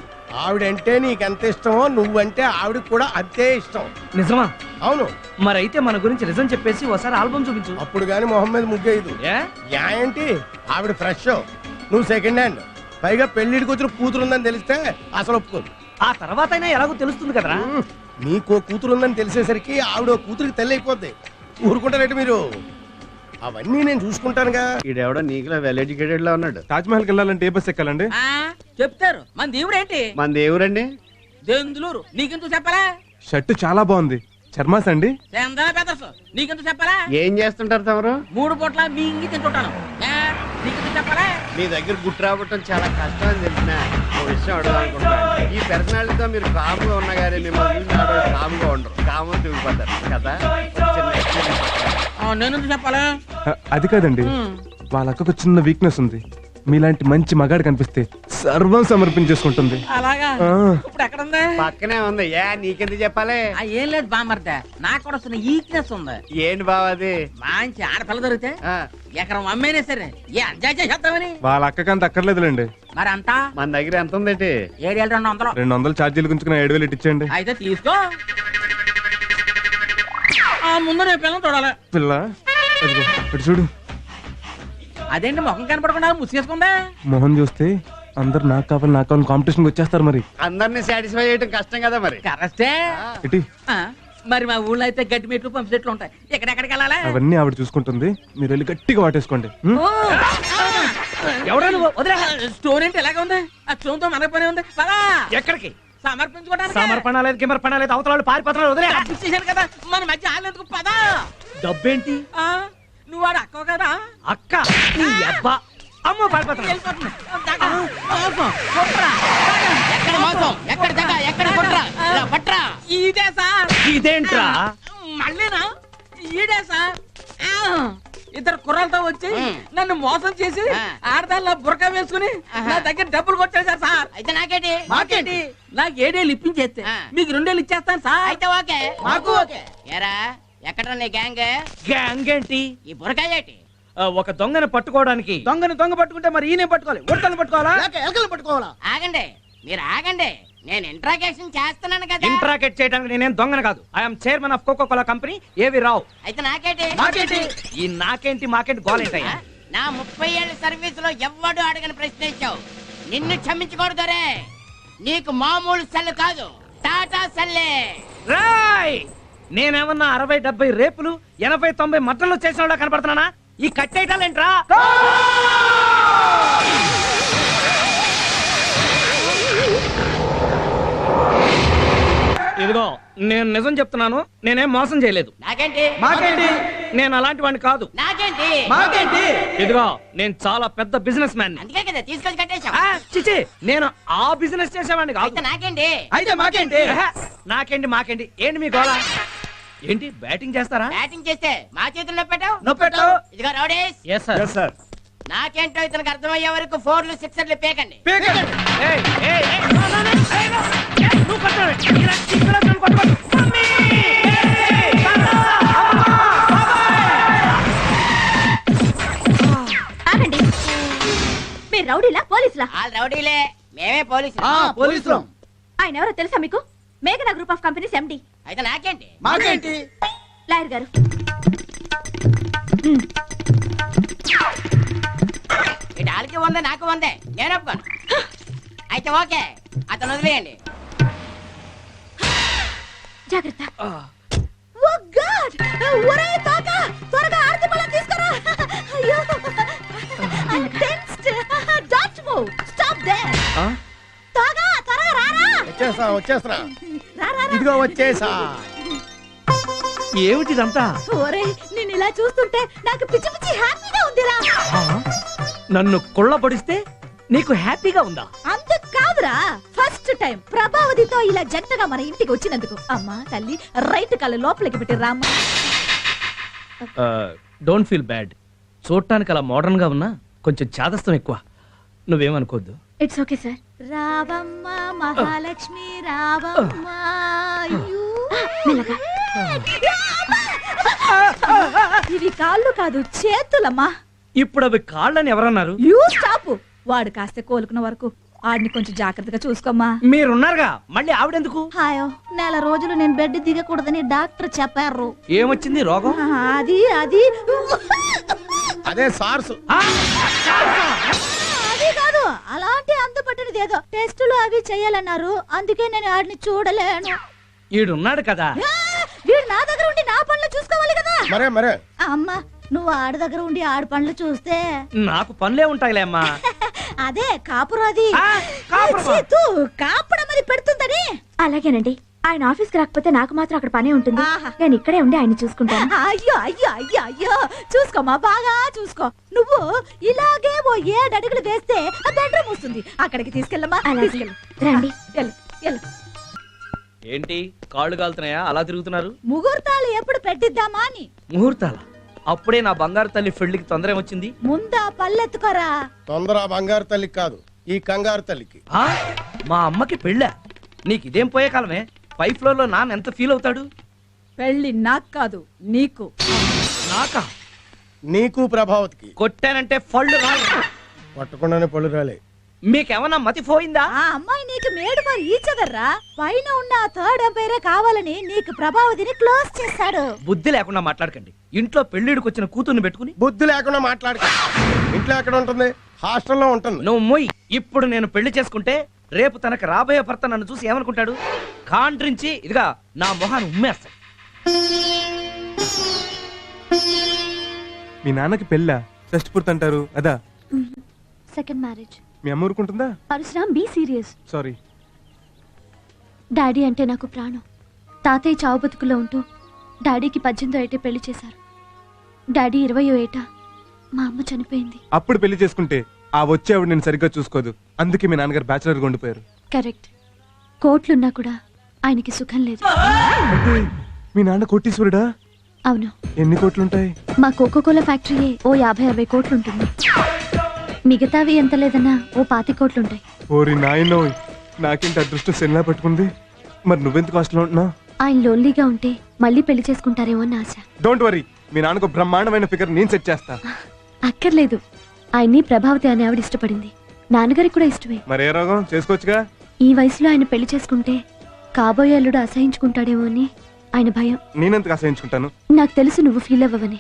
ఆవిడంటే నీకెంత ఇష్టమో నువ్వంటే ఆవిడకి కూడా అంతే ఇష్టం. నిజమా? అవును. మరైతే మన గురించి నిజం చెప్పేసి ఒకసారి ఆల్బమ్ చూపించు. అప్పుడు గాని మొహమ్మద్ ముగ్గేయదు. ఏంటి ఆవిడ ఫ్రెష్, నువ్వు సెకండ్ హ్యాండ్. పైగా పెళ్లిడికి వచ్చిన కూతురుందని తెలిస్తే అసలు ఒప్పుకోదు. ఆ తర్వాత అయినా ఎలాగో తెలుస్తుంది కదరా. నీకో కూతురుందని తెలిసేసరికి ఆవిడ కూతురికి తెల్లి అయిపోద్ది. ఊరుకుంటారంటే మీరు. అవన్నీ నేను చూసుకుంటానుగా. ఈడెవడో నీకులో వెల్ ఎడ్యుకేటెడ్ లా ఉన్నాడు. తాజ్ మహల్కి వెళ్ళాలంటే ఏ బస్ ఎక్కాలండి? చెప్తారు. మన దేవుడేంటి? మన దేవురండి దెందులూరు. నీకెందుకు చెప్పాలా? షర్ట్ చాలా బాగుంది. చర్మాస్ అండి? నీకెందుకు చెప్పాలా? ఏం చేస్తుంటారు తమరు? 3 పూట్ల మింగి తింటుంటాను. నీకెందుకు చెప్పాలా? మీ దగ్గర గుట్టు రావటం చాలా కష్టం అని తెలిసిన ఒక విషయం అడగాలనుకుంటున్నాను. ఈ పర్సనాలిటీతో మీరు కామ్గా ఉన్నా కానీ మిమ్మల్ని చూసి ఆడవాళ్ళు కామ్గా ఉండరు, కామ్గా తిరిగిపోతారు కదా. నేను చెప్పాలా? అది కాదండి, వాళ్ళ అక్కకు చిన్న వీక్నెస్ ఉంది. మీలాంటి మంచి మగాడు కనిపిస్తే సర్వం సమర్పించేసుకుంటుంది. అలాగా? ఇప్పుడు ఎక్కడ ఉంది? పక్కనే ఉంది. నీకెందుకు చెప్పాలి? ఏం లేదు బామర్దే, నాకు కూడా వస్తున్న ఈక్నెస్ ఉంది. ఏంటి బావ అది? మంచి ఆడపిల్ల దొరికితే ఎకరం అమ్మేనే సరే ఎంజాయ్ చేద్దామని. వాళ్ళ అక్కకంత అక్కర్లేదులేండి. మరి అంతా మన దగ్గర ఎంత ఉందండి? 7,200. 200 ఛార్జీలు గుంచుకుని 7,000 ఇచ్చేయండి. అయితే తీసుకో. ముందు నేను పిల్లలు చూడాలి. పిల్ల ఇటు చూడు. అదేంటి ముఖం కనపడకుండా ముసుగేసుకుందా? మొహం చూస్తే అందరు నాకు కావాలి కాంపిటీషన్ వచ్చేస్తారు. మరి అందరినీ సాటిస్ఫై చేయడం కష్టం కదా. మరి కరెక్టే. ఇటీ మరి మా ఊళ్ళో అయితే గడ్డి మెట్లు పంపు చెట్లు ఉంటాయి. ఎక్కడెక్కడికి వెళ్ళాలి? అవన్నీ ఆవిడ చూసుకుంటుంది. మీరు వెళ్ళి గట్టిగా వాటేసుకోండి. ఎవరా నువ్వు? వదిలే. స్టోన్ ఏంటి ఎలాగ ఉంది? ఆ స్టోన్ తో మనకు పని ఉంది. ఎక్కడికి? సమర్పించుకోవడానికి. సమర్పణ లేదు కిమర్పణ లేదు, అవతల పారిపోతున్నారు. వదిలే. చేశాను కదా, మన మధ్య ఆలేందుకు పద. డబ్బేంటి? నువ్వు వాడు అక్కవ కదా. అక్క నీ అబ్బా. అమ్మో పారిపోతున్నా. ఎక్కడ మోసం, ఎక్కడ దగ్గ, ఎక్కడ కొట్రా, పట్రా. ఇదే సార్. ఇదేంట్రా? మళ్ళీనా? ఈడే సార్. ఇద్దరు కుర్రాలతో వచ్చి నన్ను మోసం చేసి ఆడదాల్లో బురక వేసుకుని నా దగ్గర డబ్బులు కొట్టేశారు సార్. అయితే నాకేంటి? మాకేంటి? నాకు 7 ఏళ్ళు ఇప్పించేస్తే మీకు 2 ఏళ్ళు ఇచ్చేస్తాను సార్. అయితే ఓకే. మాకు ఓకే. ఎరా ఎక్కడ నీ గ్యాంగ్? గ్యాంగ్ ఏంటి? ఈ బురకాయ ఏంటి? ఒక దొంగని పట్టుకోవడానికి. దొంగ పట్టుకుంటే మరి ఈయన పట్టుకోవాలి, ఉడతలు పట్టుకోవాలా? ఎలకలు పట్టుకోవాలా? ఆగండి, మీరు ఆగండి. నేను ఇంట్రాగేషన్ చేస్తున్నాను కదా. ఇంట్రాగేట్ చేయడానికి నేనేం దొంగను కాదు. I'm chairman of Coca Cola company, ఏవి రావు. అయితే నాకేంటి? మాకేంటి? ఈ నాకేంటి మాకేంటి గోలేంటయ్యా? నా 30 ఏళ్ల సర్వీస్ లో ఎవ్వడు అడగని ప్రశ్న ఇచ్చావు. నిన్ను క్షమించకూడదరే. నీకు మామూలు సెల్ కాదు, టాటా సెల్లే. రాయ్, నేనేమన్నా 60-70 రేపులు 80-90 మట్టలు చేసిన కనపడుతున్నానా? ఈ కట్టేటాలేంట్రా? ఇదిగో నేను నిజం చెప్తున్నాను, నేనేం మోసం చేయలేదు. నాకేంటి? మాకేంటి? నేను అలాంటి వాడిని కాదు. నాకేంటి? మాకేంటి? ఇదిగో నేను చాలా పెద్ద బిజినెస్ మ్యాన్. అందుకే కదా తీసుకొచ్చి కట్టేశావు. చిచి, నేను ఆ బిజినెస్ చేసేవాడిని కాదు. అయితే నాకేంటి? అయితే మాకేంటి? నాకేంటి మాకేంటి? ఏంటి మీ గోళ? ఏంటి బ్యాటింగ్ చేస్తారా? బ్యాటింగ్ చేస్తే మా చేతుల్లో నొప్పెట్టావు. నొప్పెట్టావు. ఇదిగో రౌడీస్, ఎస్ సార్. నాకేంటో ఇతనికి అర్థమయ్యే వరకు 4లు 6లు పేకండి. ఆగండి, మీరు రౌడీలా పోలీసులా? వాళ్ళు రౌడీలే, మేమే పోలీసులు. పోలీసులు. ఆయన ఎవరో తెలుసా మీకు? మేఘనా గ్రూప్ ఆఫ్ కంపెనీస్ ఎండి. అయితే నాకేంటి? మాకేంటి? లాయర్ గారు, ఇటు వాళ్ళకి ఉందే నాకు ఉందే, నేను ఒప్పుకోను. అయితే ఓకే, అతను వదిలేయండి. జాగ్రత్త. ఓ గాడ్! ఒరేయ్ తాత, త్వరగా ఆర్తి పళ్ళ తీసుకురా. అయ్యో, I'm tensed. Don't move. Stop there. తాగా, త్వరగా రారా. వచ్చేస్తున్నా. రా, రా, రా. ఇదిగో వచ్చేసా. ఏమిటిదంతా? ఒరేయ్, నేను ఇలా చూస్తుంటే నాకు పిచ్చి పిచ్చి హ్యాపీగా ఉందిరా. నన్ను కుళ్ళబడిస్తే నీకు హ్యాపీగా ఉందా? అంతకు కాదురా, ఫస్ట్ టైం ప్రభావతితో ఇలా జంటగా మన ఇంటికి వచ్చినందుకు. అమ్మా తల్లి, రైట్ కళ్ళ లోపలికి పెట్టి రామ్మా. Don't feel bad. చూడటానికి అలా మోడర్న్ గా ఉన్నా కొంచెం చాదస్తం ఎక్కువ. నువ్వేమనుకోద్దు. It's okay sir. రావమ్మ మహాలక్ష్మి రావమ్మ. మెల్లగా. ఇవి కాళ్ళు కాదు, చేతులమ్మా. ఇప్పుడు అవి కాళ్ళని ఎవరన్నారు? You stop. వాడు కాస్త కోలుకున్న వరకు ఆడిని కొంచెం జాగ్రత్తగా చూసుకోమ్మా. మీరున్నారుగా, మళ్ళీ ఆవిడెందుకు? హాయో, 4 రోజులు నేను బెడ్ దిగకూడదని డాక్టర్ చెప్పారు. ఏమొచ్చింది రోగం? అది అది అదే సార్సు. అది కాదు, అలాంటి అంతుపట్టినది ఏదో టెస్టులు అవి చెయ్యాలన్నారు. అందుకే నేను ఆడిని చూడలేను. ఈడున్నాడు కదా. వీడు నా దగ్గర ఉండి నా పనులు చూసుకోవాలి కదా. మరే అమ్మా, నువ్వు ఆడి దగ్గర ఉండి ఆడి పనులు చూస్తే నాకు పనులే ఉంటాయిలే అమ్మా. అదే కాపురం. అది కాపురమా? కాపడం అది పెడుతుందని. అలాగేనండి, ఆయన ఆఫీస్కి రాకపోతే నాకు మాత్రం అక్కడ పనే ఉంటుంది. నేను ఇక్కడే ఉండి ఆయన చూసుకుంటాను. అయ్యో అయ్యో అయ్యో అయ్యో, చూసుకోమా, బాగా చూసుకో. నువ్వు ఇలాగే ఓ 7 అడుగులు వేస్తే ఆ బెడ్రూమ్ వస్తుంది. అక్కడికి తీసుకెళ్ళమ్మా. తీసుకెళ్ళు. రండి. వెళ్ళు. ఏంటి కాళ్ళు కాలుతున్నాయా? అలా తిరుగుతున్నారు. ముహూర్తాలు ఎప్పుడు పెట్టిద్దామా అని. ముహూర్తాల? అప్పుడే నా బంగారు తల్లి పెళ్లికి తొందర వచ్చింది. ముందా పల్లెత్తుకోరా. తొందర బంగారు తల్లికి కాదు, ఈ కంగారు తల్లికి. మా అమ్మకి పెళ్ళా? నీకు ఇదేం పోయే కాలమే. 5th ఫ్లోర్ లో నాన్న ఎంత ఫీల్ అవుతాడు? పెళ్లి నాకు కాదు, నీకు. నాకా? నీకు ప్రభావతికి. కొట్టానంటే పళ్ళు రాలి. పట్టకుండానే పళ్ళు రాలే. మీకేమన్నా మతి పోయిందా? ఆ అమ్మాయి నీకు మేడు మరి ఈచదర్రా. పైన ఉన్న 3rd ఎంపైరే కావాలని నీకు ప్రభావతిని క్లోజ్ చేశాడు. బుద్ధి లేకుండా మాట్లాడకండి. ఇంట్లో పెళ్లిడికి వచ్చిన కూతుర్ని పెట్టుకుని. బుద్ధి లేకుండా మాట్లాడక. ఇంట్లో ఎక్కడ ఉంటుంది? హాస్టల్లో ఉంటుంది. నువ్వు మొయ్. ఇప్పుడు నేను పెళ్లి చేసుకుంటే రేపు తనకు రాబోయే భర్త నన్ను చూసి ఏమనుకుంటాడు? కాండ్రించి ఇదిగా నా మొహాన్ని ఉమ్మేస్తాడు. మీ నాన్నకి పెళ్ళా? షష్టి పూర్తి అంటారు అదా? Second marriage. మీ అమ్మ ఊరుకుంటుందా? Parashuram, be serious. Sorry. Daddy అంటే నాకు ప్రాణం. తాతయ్య చావు బతుకులో ఉంటూ డాడీకి 18వ ఏటే పెళ్లి చేశారు. డాడీ 20వ ఏట మా అమ్మ చనిపోయింది. అప్పుడు పెళ్లి చేసుకుంటే ఆ వచ్చేవాడు నేను సరిగ్గా చూసుకోదు. అందుకే మీ నాన్నగారు బ్యాచులర్గా ఉండిపోయారు. కరెక్ట్. కోట్లున్నా కూడా ఆయనకి సుఖం లేదు. మీ నాన్న కోటీశ్వరుడా? అవును. ఎన్ని కోట్లుంటాయి? మా కోకోకోలా ఫ్యాక్టరీయే ఓ 50-60 కోట్లు ఉంటుంది. మిగతావి ఎంత లేదన్నా ఓ 25 కోట్లుంటాయి. ఓరి నాయనో, నాకేంటి అదృష్టం సెల్లా పట్టుకుంది. మరి నువ్వెందుకు హాస్టల్లో ఉంటున్నావు? ఆయన లోన్లీగా ఉంటే మళ్ళీ పెళ్లి చేసుకుంటారేమో అని ఆశ. డోంట్ వరీ, మీ నాన్నకు బ్రహ్మాండమైన ఫిగర్ నేను సెట్ చేస్తా. అక్కర్లేదు, ఆయన్ని ప్రభావతి అనే ఆవిడ ఇష్టపడింది. నాన్నగారికి కూడా ఇష్టమే. మరే రోగం, చేసుకోవచ్చుగా. ఈ వయసులో ఆయన పెళ్లి చేసుకుంటే కాబోయే అల్లుడు అసహించుకుంటాడేమో అని ఆయన భయం. నేనెందుకు అసహించుకుంటాను? నాకు తెలుసు నువ్వు ఫీల్ అవ్వవని.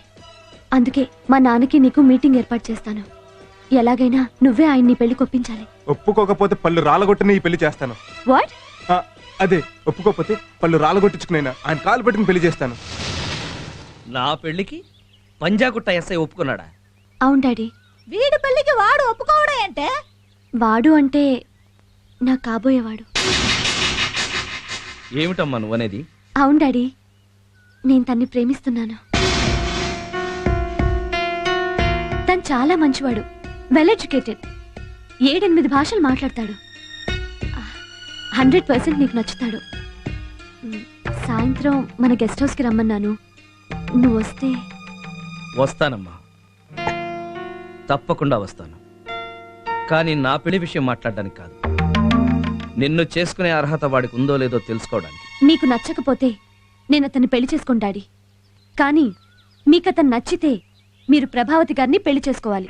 అందుకే మా నాన్నకి నీకు మీటింగ్ ఏర్పాటు చేస్తాను. ఎలాగైనా నువ్వే ఆయన్ని పెళ్లి కొప్పించాలి. ఒప్పుకోకపోతే పళ్ళు రాలగొట్టుని ఈ పెళ్లి చేస్తాను. వాట్? అదే, ఒప్పుకోకపోతే పళ్ళు రాలగొట్టించుకునైనా ఆయన కాలు పట్టుకుని పెళ్లి చేస్తాను. నా పెళ్లికి పంజాగుట్ట ఎస్ఐ ఒప్పుకున్నాడా? అవును డాడీ. వీడి పెళ్లికి వాడు ఒప్పుకోవడే అంటే? వాడు అంటే నా కాబోయేవాడు. ఏమిటమ్మా నువ్వనేది? అవును డాడీ, నేను తన్ని ప్రేమిస్తున్నాను. తను చాలా మంచివాడు, వెల్ ఎడ్యుకేటెడ్, 7-8 భాషలు మాట్లాడతాడు. 100% నీకు నచ్చుతాడు. సాయంత్రం మన గెస్ట్ హౌస్కి రమ్మన్నాను, నువ్వు వస్తే. వస్తానమ్మా, తప్పకుండా వస్తాను. కానీ నా పెళ్లి విషయం మాట్లాడడానికి కాదు, నిన్ను చేసుకునే అర్హత వాడికి ఉందో లేదో తెలుసుకోవడానికి. నీకు నచ్చకపోతే నేను అతన్ని పెళ్లి చేసుకోను డాడీ. కానీ మీకు అతను నచ్చితే మీరు ప్రభావతి గారిని పెళ్లి చేసుకోవాలి.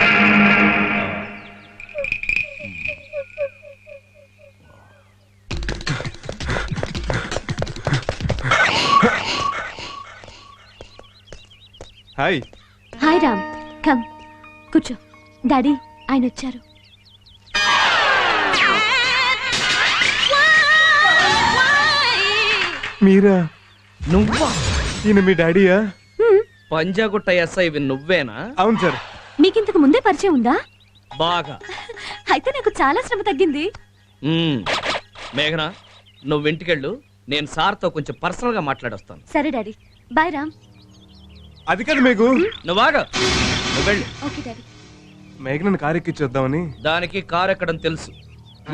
హాయ్. హాయ్ రామ్, కమ్ కూర్చో. డాడీ, ఆయన వచ్చారు. మీరా? నువ్వా? ఈయన మీ డాడీయా? పంజాగుట్ట ఎస్ఐ నువ్వేనా? అవును సార్. మీకింతకు ముందే పరిచయం ఉందా? బాగా. అయితే నాకు చాలా శ్రమ తగ్గింది. మేఘనా, నువ్వు ఇంటికెళ్ళు, నేను సార్తో కొంచెం పర్సనల్ గా మాట్లాడొస్తాను. సరే డాడీ, బాయ్ రామ్. అది కాదు మేఘు. నువ్వాగా, నువ్వు వెళ్ళు. Okay daddy. మేఘనని కారు ఎక్కించొద్దామని. దానికి కారు ఎక్కడం తెలుసు.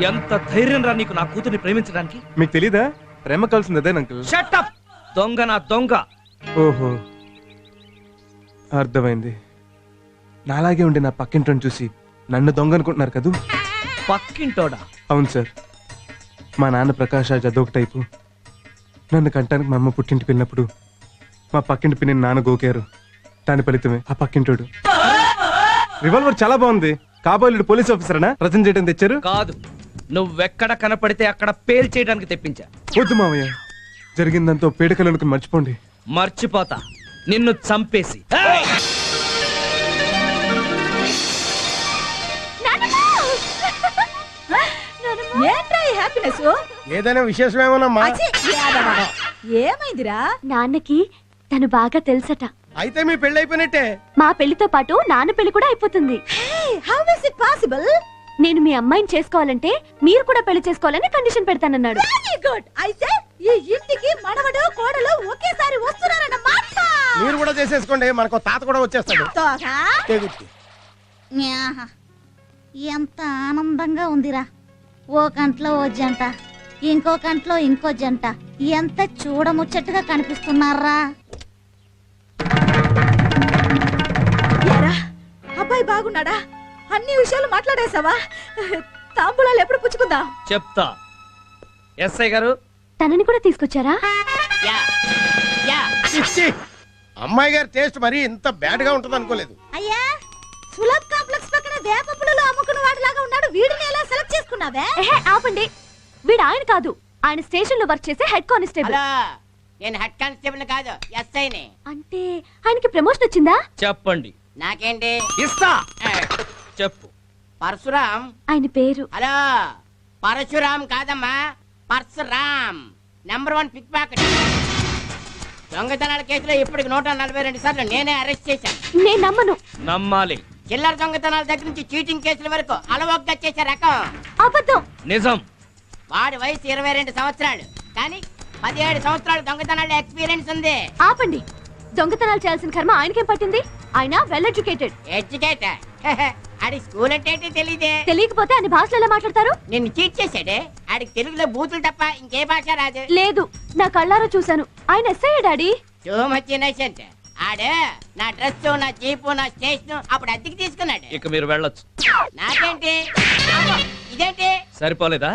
ఎంత ధైర్యం రా నీకు నా కూతుర్ని ప్రేమించడానికి? మీకు తెలీదా? ప్రేమ కలిసింది అదే అంకుల్. Shut up! దొంగ నా దొంగ. ఓహో, అర్థమైంది. నాలాగే ఉండి నా పక్కింటోని చూసి నన్ను దొంగ అనుకుంటున్నారు కదూ? పక్కింటోడా? అవును సార్. మా నాన్న ప్రకాష్ రాజ్ అదొక టైపు. నన్ను కంటానికి మా అమ్మ పుట్టింటికి వెళ్ళినప్పుడు మా పక్కింటి పిన్ని నాన్న గోకారు. దాని ఫలితమే ఆ పక్కింటోడు. రివాల్వర్ చాలా బాగుంది. కాబోలు పోలీస్ ఆఫీసరేనా ప్రజెంట్ చేయడం తెచ్చారు? కాదు, నువ్వెక్కడ కనపడితే అక్కడ పేల్ చేయడానికి తెప్పించా. వద్దు మామయ్య, జరిగిందంతో పీడకలను మర్చిపోండి. మర్చిపోతా, నిన్ను చంపేసి. ఏదైనా విశేషం ఏమోనమ్మా? ఏమైందిరా? నాన్నకి తను బాగా తెలుసట. అయితే మీ పెళ్లి అయిపోయినట్టే. మా పెళ్లితో పాటు నాన్న పెళ్లి కూడా అయిపోతుంది. How is it possible? నేను మీ అమ్మాయిని చేసుకోవాలంటే మీరు కూడా పెళ్లి చేసుకోవాలని కండిషన్ పెడతానన్నాడు. Very good. అయితే ఈ ఇంటికి మనవడు కోడలు ఒకేసారి వస్తున్నారన్నమాట. మీరు కూడా చేసేసుకోండి, మనకు తాత కూడా వచ్చేస్తాడు. ఎంత ఆనందంగా ఉందిరా. ఓ కంట్లో ఓ జంట, ఇంకో కంట్లో ఇంకో జంట, ఎంత చూడముచ్చట్టుగా కనిపిస్తున్నారా. అబ్బాయి బాగున్నాడా? అన్ని విషయాలు మాట్లాడేసావా? తాంబూలాలు ఎప్పుడు పుచ్చుకుందాం? చెప్తా. ఎస్ఐ గారు, తనని కూడా తీసుకొచ్చారా? అమ్మాయి గారి టేస్ట్ మరి ఇంత బ్యాడ్ గా ఉంటుంది అనుకోలేదు. అయ్యా, సులభ్ కాంప్లెక్స్ పక్కన వేప పుల్లలు అమ్ముకున్న వాడిలాగా ఉన్నాడు. వీడిని ఎలా సెలెక్ట్ చేసుకున్నావే? ఆపండి, వీడు ఆయన కాదు, ఆయన స్టేషన్ లో వర్క్ చేసే హెడ్ కానిస్టేబుల్. నేను హెడ్ కానిస్టేబుల్ కాదు, ఎస్ఐని. అంటే ఆయనకి ప్రమోషన్ వచ్చిందా? చెప్పండి. నాకేంటి ఇస్తా. చెప్పు. పరశురాం ఆయన పేరు. హలో, పరశురాం కాదమ్మా, పరశురాం. #1 pick pocket. దొంగతనాల కేసులో ఇప్పటికి 142 సార్లు నేనే అరెస్ట్ చేశాను. నేను నమ్మను. నమ్మాలి. చిల్లర దొంగతనాల దగ్గర నుంచి చీటింగ్ కేసుల వరకు అలవోగ్గా చేసే రకం. అబద్ధం. నిజం. వాడి వయసు 22 సంవత్సరాలు, కానీ 17 సంవత్సరాలు దొంగతనాల ఎక్స్పీరియన్స్ ఉంది. ఆపండి, దొంగతనాలు చేయాల్సిన కర్మ ఆయనకేం పట్టింది? ఆయన వెల్ ఎడ్యుకేటెడ్. ఎడ్యుకేటెడ్? ఆడి స్కూల్ అంటే తెలియదే. తెలియకపోతే అన్ని భాషలు ఎలా మాట్లాడతారు? నిన్ను చీట్ చేశాడే. ఆడికి తెలుగులో బూతులు తప్ప ఇంకే భాష రాదు. లేదు, నా కళ్ళారా చూశాను. ఆయన SI daddy. Too much innocent. ఆడే నా డ్రెస్ నా జీపు నా స్టేషన్ అప్పుడు అద్దెకి తీసుకున్నాడు. ఇక మీరు వెళ్ళొచ్చు. నాకేంటి అమ్మో, ఇదేంటి సరిపోలేదా?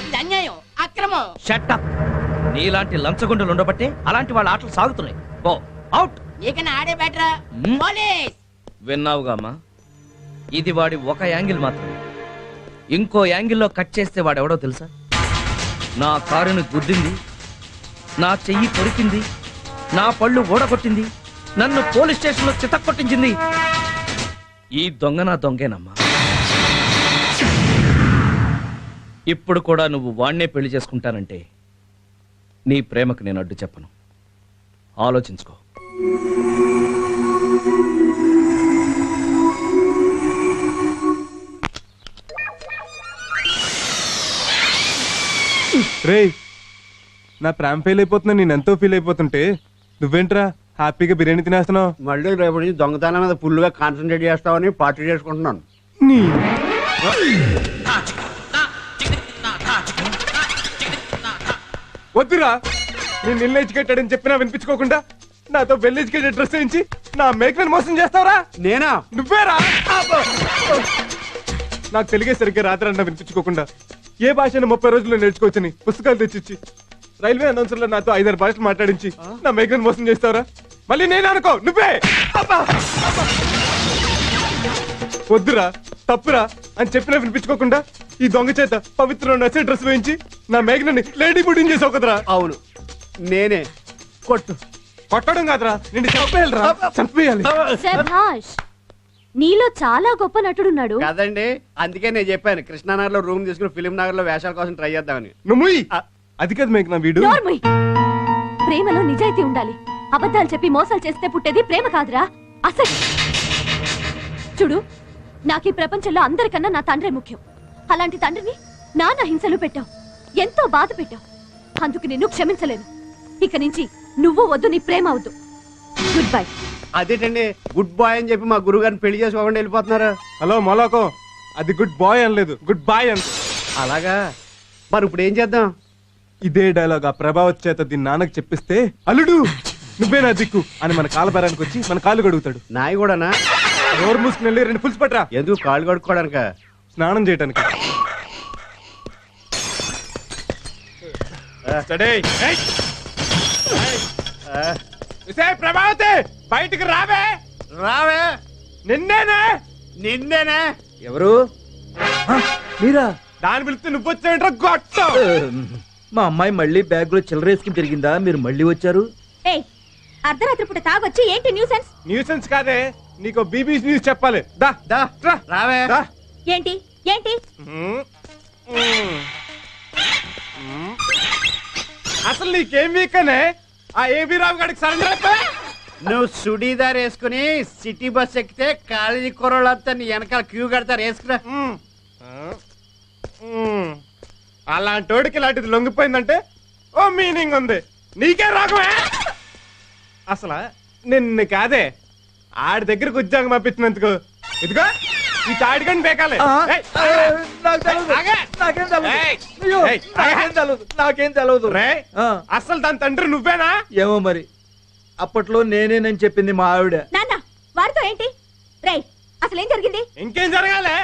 ఇది అన్యాయం, అక్రమం. షట్టప్. నీలాంటి లంచగొండలు ఉండబట్టే అలాంటి వాళ్ళ ఆటలు సాగుతున్నాయి. పో అవుట్. నీకన్నా ఆడే బెటర్. పోలీస్. విన్నావుగా అమ్మా, ఇది వాడి ఒక యాంగిల్ మాత్రమే. ఇంకో యాంగిల్లో కట్ చేస్తే వాడెవడో తెలుసా? నా కారుని గుద్దింది, నా చెయ్యి కొరికింది, నా పళ్ళు ఓడగొట్టింది, నన్ను పోలీస్ స్టేషన్లో చితక్కొట్టించింది ఈ దొంగ నా దొంగేనమ్మా. ఇప్పుడు కూడా నువ్వు వాణ్ణే పెళ్లి చేసుకుంటానంటే నీ ప్రేమకు నేను అడ్డు చెప్పను. ఆలోచించుకో. రేయ్, నా ప్రేమ ఫెయిల్ అయిపోతున్నా, నేను ఎంతో ఫీల్ అయిపోతుంటే నువ్వేంట్రా హ్యాపీగా బిర్యానీ తినేస్తున్నావు? మళ్ళీ రేపు నుంచి దొంగతనం మీద ఫుల్గా కాన్సన్ట్రేట్ చేస్తామని పార్టీ చేసుకుంటున్నాను. వద్దురా, నేను ఇల్లు ఎడ్యుకేటెడ్ అని చెప్పినా వినిపించుకోకుండా నాతో వెల్ ఎడ్యుకేటెడ్ డ్రెస్ వేయించి నా మేకలను మోసం చేస్తావరా? నేనా? నువ్వేరా? నాకు తెలిగే సరిగ్గా రాత్రి అన్న వినిపించుకోకుండా ఏ భాషను 30 రోజుల్లో నేర్చుకోవచ్చని పుస్తకాలు తెచ్చిచ్చి రైల్వే అనౌన్సర్లో నాతో 5-6 భాషలు మాట్లాడించి నా మేకలను మోసం చేస్తావరా? మళ్ళీ నేను అనుకో నువ్వే. వద్దురా, తప్పురా అని చెప్పినా వినిపించుకోకుండా ఈ దొంగ చేత పవిత్ర నచ్చే డ్రెస్ వేయించి నా మేఘనని లేడీ బుడ్డింగ్ చేసావు కదరా? అవును, నేనే. కొట్టడం కాదురా, నిన్ను చంపేయాలిరా, చంపేయాలి. శభాష్, నీలో చాలా గొప్ప నటుడున్నాడు కదండి, అందుకే నేను చెప్పాను కృష్ణానగర్ లో రూమ్ తీసుకుని ఫిలిం నగర్ లో వేషాల కోసం ట్రై చేద్దామని. నువ్వు అది కదా మేఘన వీడు. నోర్మయ్. ప్రేమలో నిజాయితీ ఉండాలి. అబద్ధాలు చెప్పి మోసాలు చేస్తే పుట్టేది ప్రేమ కాదురా, అసలు. చూడు, నాకు ఈ ప్రపంచంలో అందరికన్నా నా తండ్రే ముఖ్యం. అలాంటి తండ్రిని నాన్న హింసలు పెట్టావు, ఎంతో బాధ పెట్టావు. అందుకు నిన్ను క్షమించలేను. ఇక నుంచి నువ్వు వద్దు, నీ ప్రేమ వద్దు. Good bye. అదేంటండి గుడ్ బాయ్ అని చెప్పి మా గురువు గారిని పెళ్లి చేసుకోకుండా వెళ్ళిపోతున్నారు? హలో మొలకో, అది గుడ్ బాయ్ అనలేదు, గుడ్ బాయ్ అని. అలాగా? మరి ఇప్పుడు ఏం చేద్దాం? ఇదే డైలాగ్ ఆ ప్రభావత్ చేత దీని నాన్నకు చెప్పిస్తే అల్లుడు నువ్వే నా దిక్కు అని మన కాలబేరానికి వచ్చి మన కాళ్ళు కడుగుతాడు. నాయి కూడానా? నోరు మూసుకుని వెళ్ళి 2 పులుసు పట్టరా. ఎందుకు? కాళ్ళు కడుక్కోవడానిక? స్నానం చేయటానికి. ప్రభావతి బయటికి రావే. రావే. నిన్నేనే. ఎవరు? మీరా? దాని పిలిస్తే నువ్వు వచ్చాయంటే గొట్టం. మా అమ్మాయి మళ్ళీ బ్యాగ్ లో చిల్లరేసుకుని తిరిగిందా? మీరు మళ్ళీ వచ్చారు? అర్ధరాత్రి పూట తాగొచ్చి ఏంటి న్యూసెన్స్? న్యూసెన్స్ కాదే, నీకు బీబీసీ న్యూస్ చెప్పాలి. దా దా రావే. ఏంటి ఏంటి? అసలు నీకేం వీకనే ఆ ఏబీ రావు గారికి సరెండర్ అయిపోయా? నువ్వు సుడీదార్ వేసుకుని సిటీ బస్ ఎక్కితే కాలేజీ కుర్రోళ్ళంతా నీ వెనకాల క్యూ కడతారు. వేసుకురా. అలాంటోడికి ఇలాంటిది లొంగిపోయిందంటే ఓ మీనింగ్ ఉంది. నీకే రాగమే. అసలు నిన్ను కాదే ఆడి దగ్గరకు ఉద్యోగం పంపించినందుకు ఇదిగో ఈ తాడికని బేకాలే. నాకేం తెలవదు. అసలు దాని తండ్రి నువ్వేనా? ఏమో మరి, అప్పట్లో నేనేనని చెప్పింది మా ఆవిడ. నాన్న వారితో ఏంటి? రేయ్, అసలు ఏం జరిగింది? ఇంకేం జరగాలే,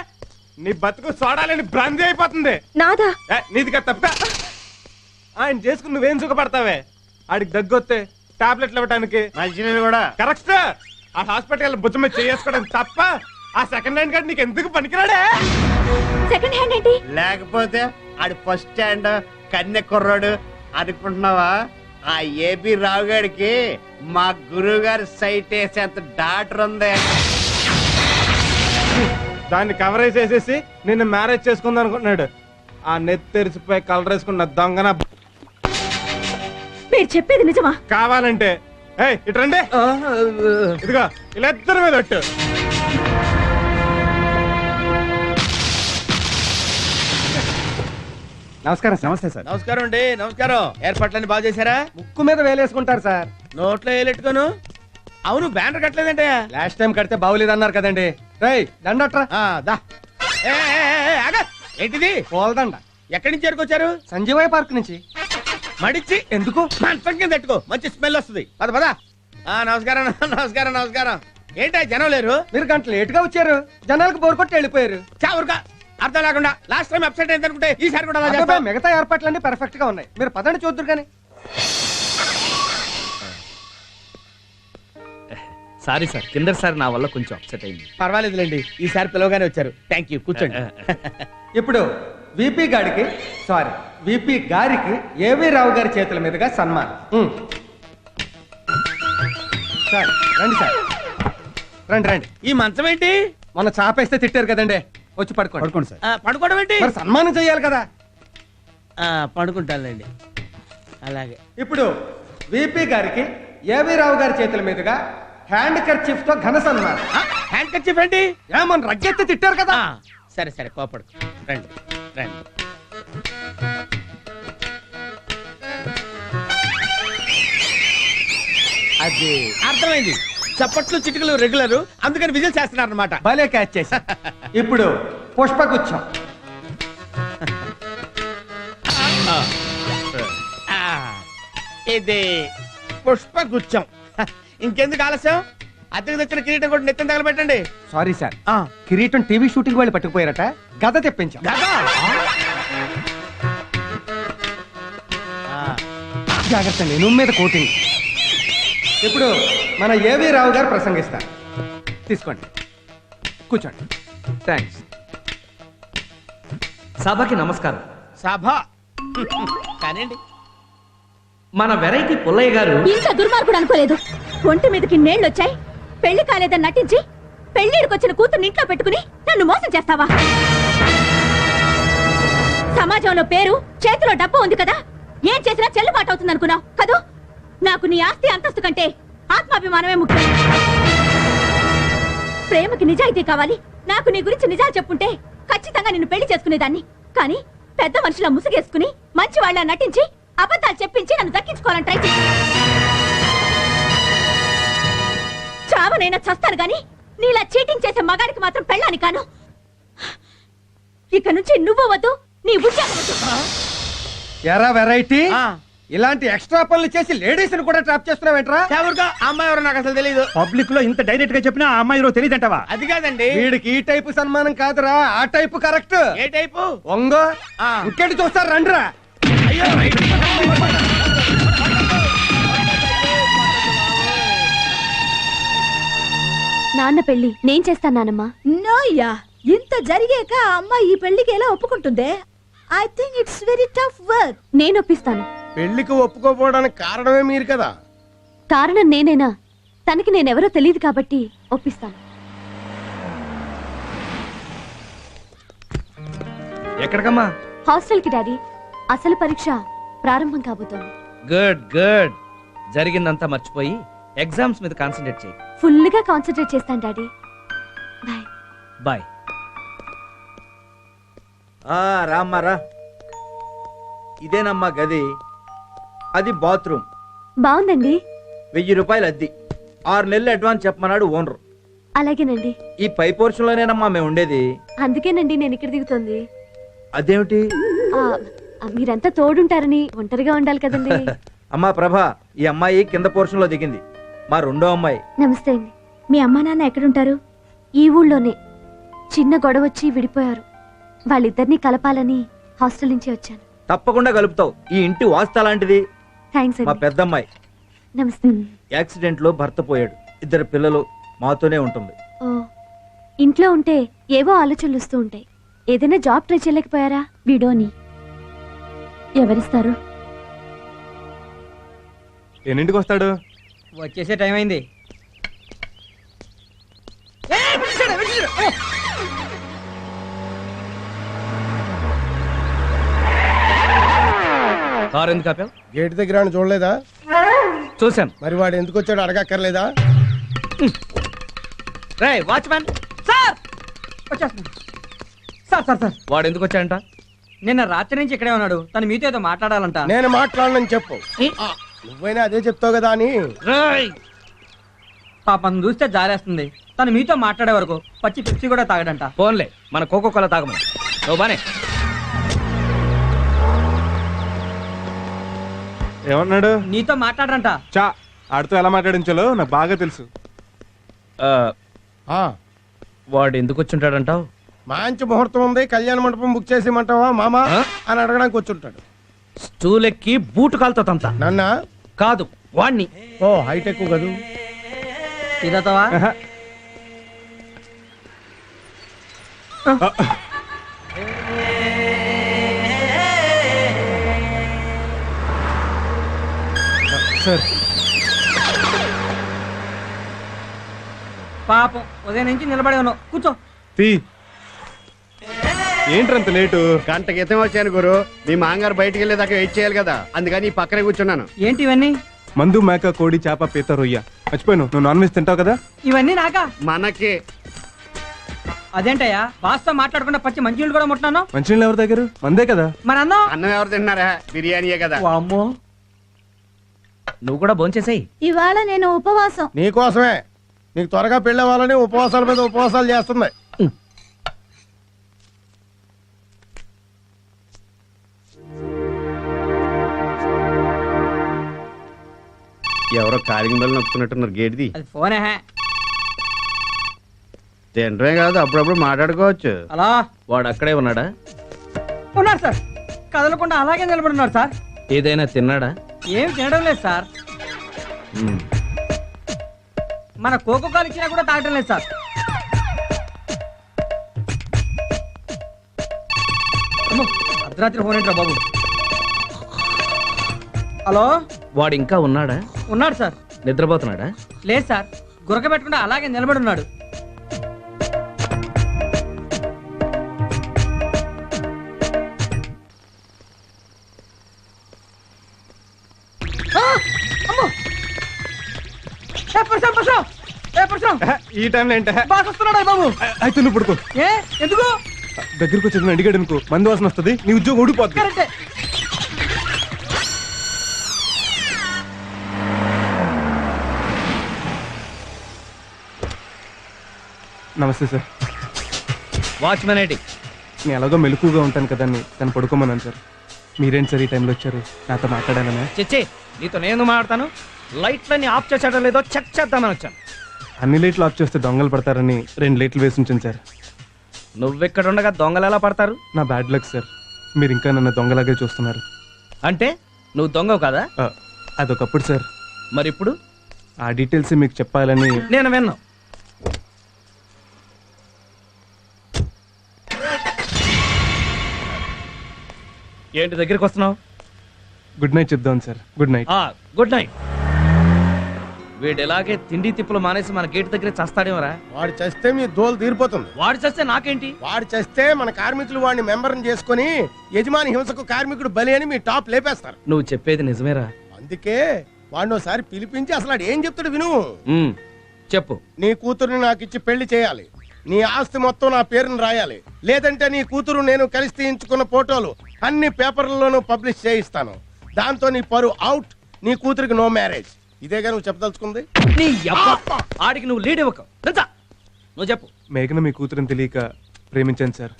నీ బతుకు చూడాలని భ్రాంతి అయిపోతుంది. నాదా? నీది కదా తప్ప. ఆయన చేసుకుని నువ్వేం సుఖపడతావే? ఆడికి దగ్గొస్తే టాబ్లెట్లు ఇవ్వడానికి కూడా కరెక్ట్. ఆ హాస్పిటల్ బుచ్చ మీద చేసుకోవడం తప్ప ఆ సెకండ్ హ్యాండ్ కార్డు నీకు ఎందుకు పనికిరాడే? సెకండ్ హ్యాండ్ ఏంటి? లేకపోతే ఆడి ఫస్ట్ హ్యాండ్ కన్నె కుర్రాడు అనుకుంటున్నావా? ఆ ఏబీ రావు గారికి మా గురువు గారి సైట్ వేసేంత డాక్టర్ ఉంది. దాన్ని కవరేజ్ చేసేసి నిన్ను మ్యారేజ్ చేసుకుందాం అనుకుంటున్నాడు. ఆ నెత్తి తెరిచిపోయి కలర్ వేసుకున్న దొంగన. మీరు చెప్పేది నిజమా? కావాలంటే ఇటు రండి. ఇదిగో ఇలా ఇద్దరి మీద ఒట్టు. నమస్కారం. నమస్తే సార్. నమస్కారం అండి. నమస్కారం. ఏర్పాట్లన్నీ బాగా చేశారా? ముక్కు మీద వేలేసుకుంటారు సార్. నోట్లో వేలెట్టుకోను. అవును, బ్యానర్ కట్టలేదంటే లాస్ట్ టైం కడితే బాగులేదన్నారు కదండి. రేయ్ దండట్రా. ఏంటిది? పోల్దండ. ఎక్కడి నుంచి ఎరుకొచ్చారు? సంజీవయ్య పార్క్ నుంచి. మడిచి ఎందుకు? మంచం కింద పెట్టుకో, మంచి స్మెల్ వస్తుంది. పద పద. నమస్కారం నమస్కారం నమస్కారం. ఏంటా జనం లేరు? మీరు గంట లేటుగా వచ్చారు, జనాలకు బోరు కొట్టి వెళ్ళిపోయారు. చావురుగా అర్థం లేకుండా లాస్ట్ టైం అప్సెట్ అయింది అనుకుంటే ఈసారి కూడా అలా చేస్తావా? మిగతా ఏర్పాట్లన్నీ పర్ఫెక్ట్ గా ఉన్నాయి, మీరు పదండి చూద్దరు కానీ. సారీ సార్, కిందసారి నా వల్ల కొంచెం అప్సెట్ అయింది. పర్వాలేదులేండి, ఈసారి పిలవగానే వచ్చారు. థ్యాంక్ యూ, కూర్చోండి. ఇప్పుడు విపి గారికి ఏవి రావు గారి చేతుల మీదుగా సన్మానం. సార్ రండి సార్, రండి. ఈ మంచం ఏంటి? మొన్న చాపేస్తే తిట్టారు కదండి, వచ్చి పడుకోండి సార్. పడుకోవడం ఏంటి? మరి సన్మానం చేయాలి కదా. పడుకుంటానులేండి. అలాగే. ఇప్పుడు విపి గారికి ఏవి రావు గారి చేతుల మీదుగా హ్యాండ్ కర్చీఫ్ తో ఘన సన్మానం. హ్యాండ్ కర్చీఫ్ ఏంటి? ఏమన్నా రగ్గెత్తి తిట్టారు కదా. సరే సరే, కోపడు. రండి రండి. అది అర్థమైంది. చప్పట్లు చిటికలు రెగ్యులర్, అందుకని విజిల్ చేస్తున్నారు అనమాట. భలే క్యాచ్ చేసి. ఇప్పుడు పుష్పగుచ్చం. ఇది పుష్పగుచ్చం. ఇంకెందుకు ఆలస్యం? అద్దెకు తెచ్చిన కిరీటం కూడా నెత్తిన తగలబెట్టండి. సారీ సార్, కిరీటం టీవీ షూటింగ్ వాళ్ళు పట్టుకుపోయారట, గద తెప్పించాం. జాగ్రత్త, నేను మీద కోటింగ్. ఇప్పుడు మన ఏవి రావు గారు ప్రసంగిస్తారు. తీసుకోండి, కూర్చోండి. థ్యాంక్స్. సభకి నమస్కారం. సభ కానివ్వండి. మన వెరైటీ పుల్లయ్య గారు ఇంత దుర్మార్గుడు అనుకోలేదు. ఒంటి మీదకి నేళ్ళొచ్చాయి, పెళ్లి కాలేదని నటించి పెళ్లిడికొచ్చిన కూతుర్ని ఇంట్లో పెట్టుకుని నన్ను మోసం చేస్తావా? సమాజంలో పేరు, చేతిలో డబ్బు ఉంది కదా, ఏం చేసినా చెల్లుబాటు అవుతుంది అనుకున్నావు కదూ? నాకు నీ ఆస్తి అంతస్తు కంటే ఆత్మాభిమానమే ముఖ్యం. ప్రేమకి నిజాయితీ కావాలి. నాకు నీ గురించి నిజాలు చెప్పుంటే ఖచ్చితంగా నిన్ను పెళ్లి చేసుకునేదాన్ని. కానీ పెద్ద మనుషుల ముసుగేసుకుని మంచి వాళ్ళ నటించి అబద్ధాలు చెప్పించి నన్ను దక్కించుకోవాలని ట్రై చేసి చావనైనా చస్తాను గాని నీలా చీటింగ్ చేసే మగాడికి మాత్రం పెళ్ళాని కాను. ఇక నుంచి నువ్వు వద్దు, నీ ఉద్యోగం వద్దు. ఎరా వెరైటీ, ఇలాంటి ఎక్స్ట్రా పనులు చేసి లేడీస్ ని కూడా ట్రాప్ చేస్తున్నావేంట్రా? అమ్మాయి ఎవరో నాకు అసలు తెలియదు. పబ్లిక్ లో ఇంత డైరెక్ట్ గా చెప్పినా ఆ అమ్మాయి తెలియదంటావా? అది కాదండి, వీడికి ఈ టైపు సన్మానం కాదురా, ఆ టైపు కరెక్ట్. ఏ టైపు? ఒంగో ఇంకేంటి చూస్తారు, రండిరా. నాన్న పెళ్లి నేను చేస్తాను నానమ్మా. నోయ్యా, ఇంత జరిగాక ఆ అమ్మాయి ఈ పెళ్లికి ఎలా ఒప్పుకుంటుందే? I think it's very tough work. నేను ఒప్పిస్తాను. పెళ్లికి ఒప్పుకోపోవడానికి కారణమే మీరు కదా. కారణం నేనేనా? తనకి నేనెవరో తెలియదు కాబట్టి ఒప్పిస్తాను. ఎక్కడికమ్మా? హాస్టల్ కి డాడీ. అసలు పరీక్ష ప్రారంభం కాబోతోంది. Good good. జరిగిందంతా మర్చిపోయి ఎగ్జామ్స్ మీద కాన్సంట్రేట్ చేయి. ఫుల్ గా కాన్సంట్రేట్ చేస్తాను డాడీ. Bye bye. రామ్మా, ఇదేనమ్మా గది, అది బాత్రూమ్. బాగుందండి. 1000 రూపాయలు అద్దె, 6 నెలలు అడ్వాన్స్ చెప్పమన్నాడు ఓనర్. అలాగేనండి. ఈ పై పోర్షన్ లోనేనమ్మా మేము ఉండేది. అందుకేనండి నేను ఇక్కడ దిగుతోంది. అదేమిటి? మీరంతా తోడుంటారని ఒంటరిగా ఉండాలి కదండి. అమ్మా ప్రభా, ఈ అమ్మాయి కింద పోర్షన్ లో దిగింది, మా రెండో అమ్మాయి. నమస్తే అండి. మీ అమ్మా నాన్న ఎక్కడుంటారు? ఈ ఊళ్ళోనే. చిన్న గొడవ వచ్చి విడిపోయారు. వాళ్ళిద్దరినీ కలపాలని హాస్టల్ నుంచి వచ్చాను. తప్పకుండా కలుపుతావు, ఈ ఇంటి వాస్తు అలాంటిది. థ్యాంక్స్ మా అండి. పెద్దమ్మాయి నమస్తే. యాక్సిడెంట్ లో భర్త పోయాడు, 2 పిల్లలు, మాతోనే ఉంటుంది. ఓ, ఇంట్లో ఉంటే ఏవో ఆలోచనలు వస్తూ ఉంటాయి. ఏదైనా జాబ్ ట్రై చేయలేకపోయారా? వీడోని ఎవరిస్తారు? ఎన్నింటికి వస్తాడు? వచ్చేసే టైం అయింది. కారు ఎందుకు ఆపావు? గేట్ దగ్గర చూడలేదా? చూశాను. మరి వాడు ఎందుకు వచ్చాడు అడగక్కర్లేదా? రే వాచ్మ్యాన్ సార్ వచ్చేస్తున్నా. సార్ సార్ సార్, వాడు ఎందుకు వచ్చాడంట? నిన్న రాత్రి నుంచి ఇక్కడే ఉన్నాడు, తను మీతో ఏదో మాట్లాడాలంట. నేను మాట్లాడనని చెప్పు. నువ్వైనా అదే చెప్తావు కదా అని. పాపం చూస్తే జారేస్తుంది. తను మీతో మాట్లాడే వరకు పచ్చి పిచ్చి కూడా తాగడంట. ఫోన్లే, మన కోకో కోలా తాగమని. ఓ బానే. ఏమన్నాడు? నీతో మాట్లాడరంట. చా ఆడితో ఎలా మాట్లాడించాలో నాకు బాగా తెలుసు. వాడు ఎందుకు వచ్చుంటాడంటావు? మంచి ముహూర్తం ఉంది, కళ్యాణ మండపం బుక్ చేసేయమంటావా మామా అని అడగడానికి వచ్చుంటాడు. స్టూల్ ఎక్కి బూటు కాలుతో తంత. నన్న కాదు వాణ్ణి. ఓ హైటెక్ కదూ. ఇదతవా సార్ పాపం ఉదయం నుంచి నిలబడి ఉన్నావు, కూర్చో. తీ. ఏంట్రంత లేటు? గంట క్రితం వచ్చాను గురు. మీ మాంగారు బయటికి వెళ్ళేదాకా వెయిట్ చేయాలి కదా, అందుకని ఈ పక్కనే కూర్చున్నాను. ఏంటి ఇవన్నీ? మందు, మేక, కోడి, చేప, పీత, రొయ్య. మర్చిపోయాను, నువ్వు నాన్ వెజ్ తింటావు కదా. ఇవన్నీ నాకా? మనకి. అదేంటయ్యా, బాస్తో మాట్లాడకుండా పచ్చి మంచినీళ్ళు కూడా ముట్టినాను. మంచినీళ్ళు ఎవరి దగ్గర? మందే కదా. మరి అన్నం? అన్నం ఎవరు తిన్నారా? బిర్యానీయే కదా. అమ్మో, నువ్వు కూడా భోంచేసేయ్. ఇవాళ నేను ఉపవాసం. నీకోసమే. నీకు త్వరగా పెళ్ళి అవ్వాలని ఉపవాసాల మీద ఉపవాసాలు చేస్తుంది. ఎవరో కాలింగ్ బెల్ నొక్కుతున్నట్టున్నారు. గేట్ది అది ఫోనే. తినడమే కాదు, అప్పుడప్పుడు మాట్లాడుకోవచ్చు. అలా వాడు అక్కడే ఉన్నాడా? ఉన్నారు సార్, కదలకుండా అలాగే నిలబడి ఉన్నారు సార్. ఏదైనా తిన్నాడా? ఏం తినడం లేదు సార్. మన కోకో కాలు ఇచ్చినా కూడా తాగడం లేదు సార్. అమ్మో, అర్ధరాత్రి ఫోన్ ఏంట్రా బాబు. హలో, వాడు ఇంకా ఉన్నాడా? ఉన్నాడు సార్. నిద్రపోతున్నాడా? లేదు సార్, గురక పెట్టకుండా అలాగే నిలబడి ఉన్నాడు. ఈ టైంలో ఏంట? వస్తున్నాడు బాబు. అయితే నువ్వు పడుకో. ఏ ఎందుకు? దగ్గరకు వచ్చి అడిగాడు అనుకో, మందు వాసన వస్తుంది, నీ ఉద్యోగం ఊడిపోతుంది. కరెక్టే. నమస్తే సార్. వాచ్మెన్ ఏంటి? నేను ఎలాగో మెలకుగా ఉంటాను కదా అని తను పడుకోమన్నాను సార్. మీరేంటి సార్ ఈ టైంలో వచ్చారు? నాతో మాట్లాడాలనే? చెచ్చే, నీతో నేను మాట్లాడతాను. లైట్లన్నీ ఆఫ్ చేసాడో లేదో చెక్ చేద్దామని వచ్చాను. అన్ని లైట్లు ఆఫ్ చేస్తే దొంగలు పడతారని 2 లైట్లు వేసి ఉంచాను సార్. నువ్వెక్కడ ఉండగా దొంగలు ఎలా పడతారు? నా బ్యాడ్ లక్ సార్. మీరు ఇంకా నన్ను దొంగలాగే చూస్తున్నారు. అంటే నువ్వు దొంగవు కదా? అదొకప్పుడు సార్. మరి ఇప్పుడు? ఆ డీటెయిల్స్ మీకు చెప్పాలని నేను విన్నా. ఏంటి దగ్గరికి వస్తున్నావు? గుడ్ నైట్ చెప్దాం sir. Good night. Good night. వీడు ఎలాగే తిండి తిప్పులు మానేసి మన గేట్ దగ్గర చస్తాడేమరా? వాడు చస్తే మీ దోలు తీరిపోతుంది. వాడు చస్తే నాకేంటి? వాడు చస్తే మన కార్మికులు వాడిని మెంబర్ని చేసుకుని యజమాని హింసకు కార్మికుడు బలి అని మీ టాప్ లేపేస్తారు. నువ్వు చెప్పేది నిజమేరా? అందుకే వాడిని ఒకసారి పిలిపించి అసలు వాడు ఏం చెప్తాడు విను. చెప్పు. నీ కూతురుని నాకు ఇచ్చి పెళ్లి చేయాలి, నీ ఆస్తి మొత్తం నా పేరుని రాయాలి, లేదంటే నీ కూతురు నేను కలిసి తీయించుకున్న ఫోటోలు అన్ని పేపర్లలోనూ పబ్లిష్ చేయిస్తాను. దాంతో నీ పరువు అవుట్, నీ కూతురికి నో మ్యారేజ్. ఇదేగా నువ్వు చెప్పదలుచుకుంది? ఆడికి నువ్వు లీడ్ ఇవ్వక. నువ్వు చెప్పు. మేఘన మీ కూతురుని తెలియక ప్రేమించాను సార్.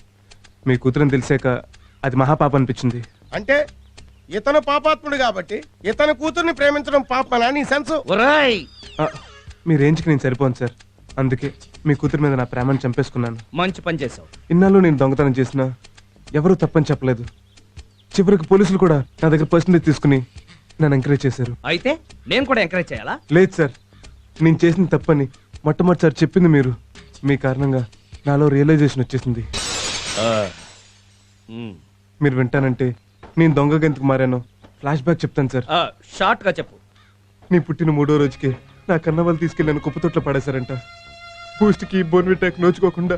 మీ కూతురుని తెలిసాక అది మహాపాప అనిపించింది. అంటే ఇతను పాపాత్ముడు కాబట్టి ఇతను కూతుర్ని ప్రేమించడం పాపమనా నీ సెన్స్? మీ రేంజ్కి నేను సరిపోను సార్. అందుకే మీ కూతురు మీద నా ప్రేమను చంపేసుకున్నాను. మంచి పని చేసావు. ఇన్నాళ్ళు నేను దొంగతనం చేసినా ఎవరూ తప్పని చెప్పలేదు. చివరికి పోలీసులు కూడా నా దగ్గర పర్సంటేజ్ తీసుకుని నన్ను ఎంకరేజ్ చేశారు. అయితే నేను కూడా ఎంకరేజ్ చేయాలా? లేదు సార్, నేను చేసిన తప్పని మొట్టమొదటిసారి చెప్పింది మీరు. మీ కారణంగా నాలో రియలైజేషన్ వచ్చేసింది. మీరు వింటానంటే నేను దొంగగా ఎందుకు మారానో ఫ్లాష్ బ్యాక్ చెప్తాను సార్. షార్ట్ గా చెప్పు. నీ పుట్టిన 3వ రోజుకి నా కన్న వాళ్ళు తీసుకెళ్ళి నన్ను కుప్పతొట్లో పడేశారంట. బూస్ట్కి బోన్విటాక్ నోచుకోకుండా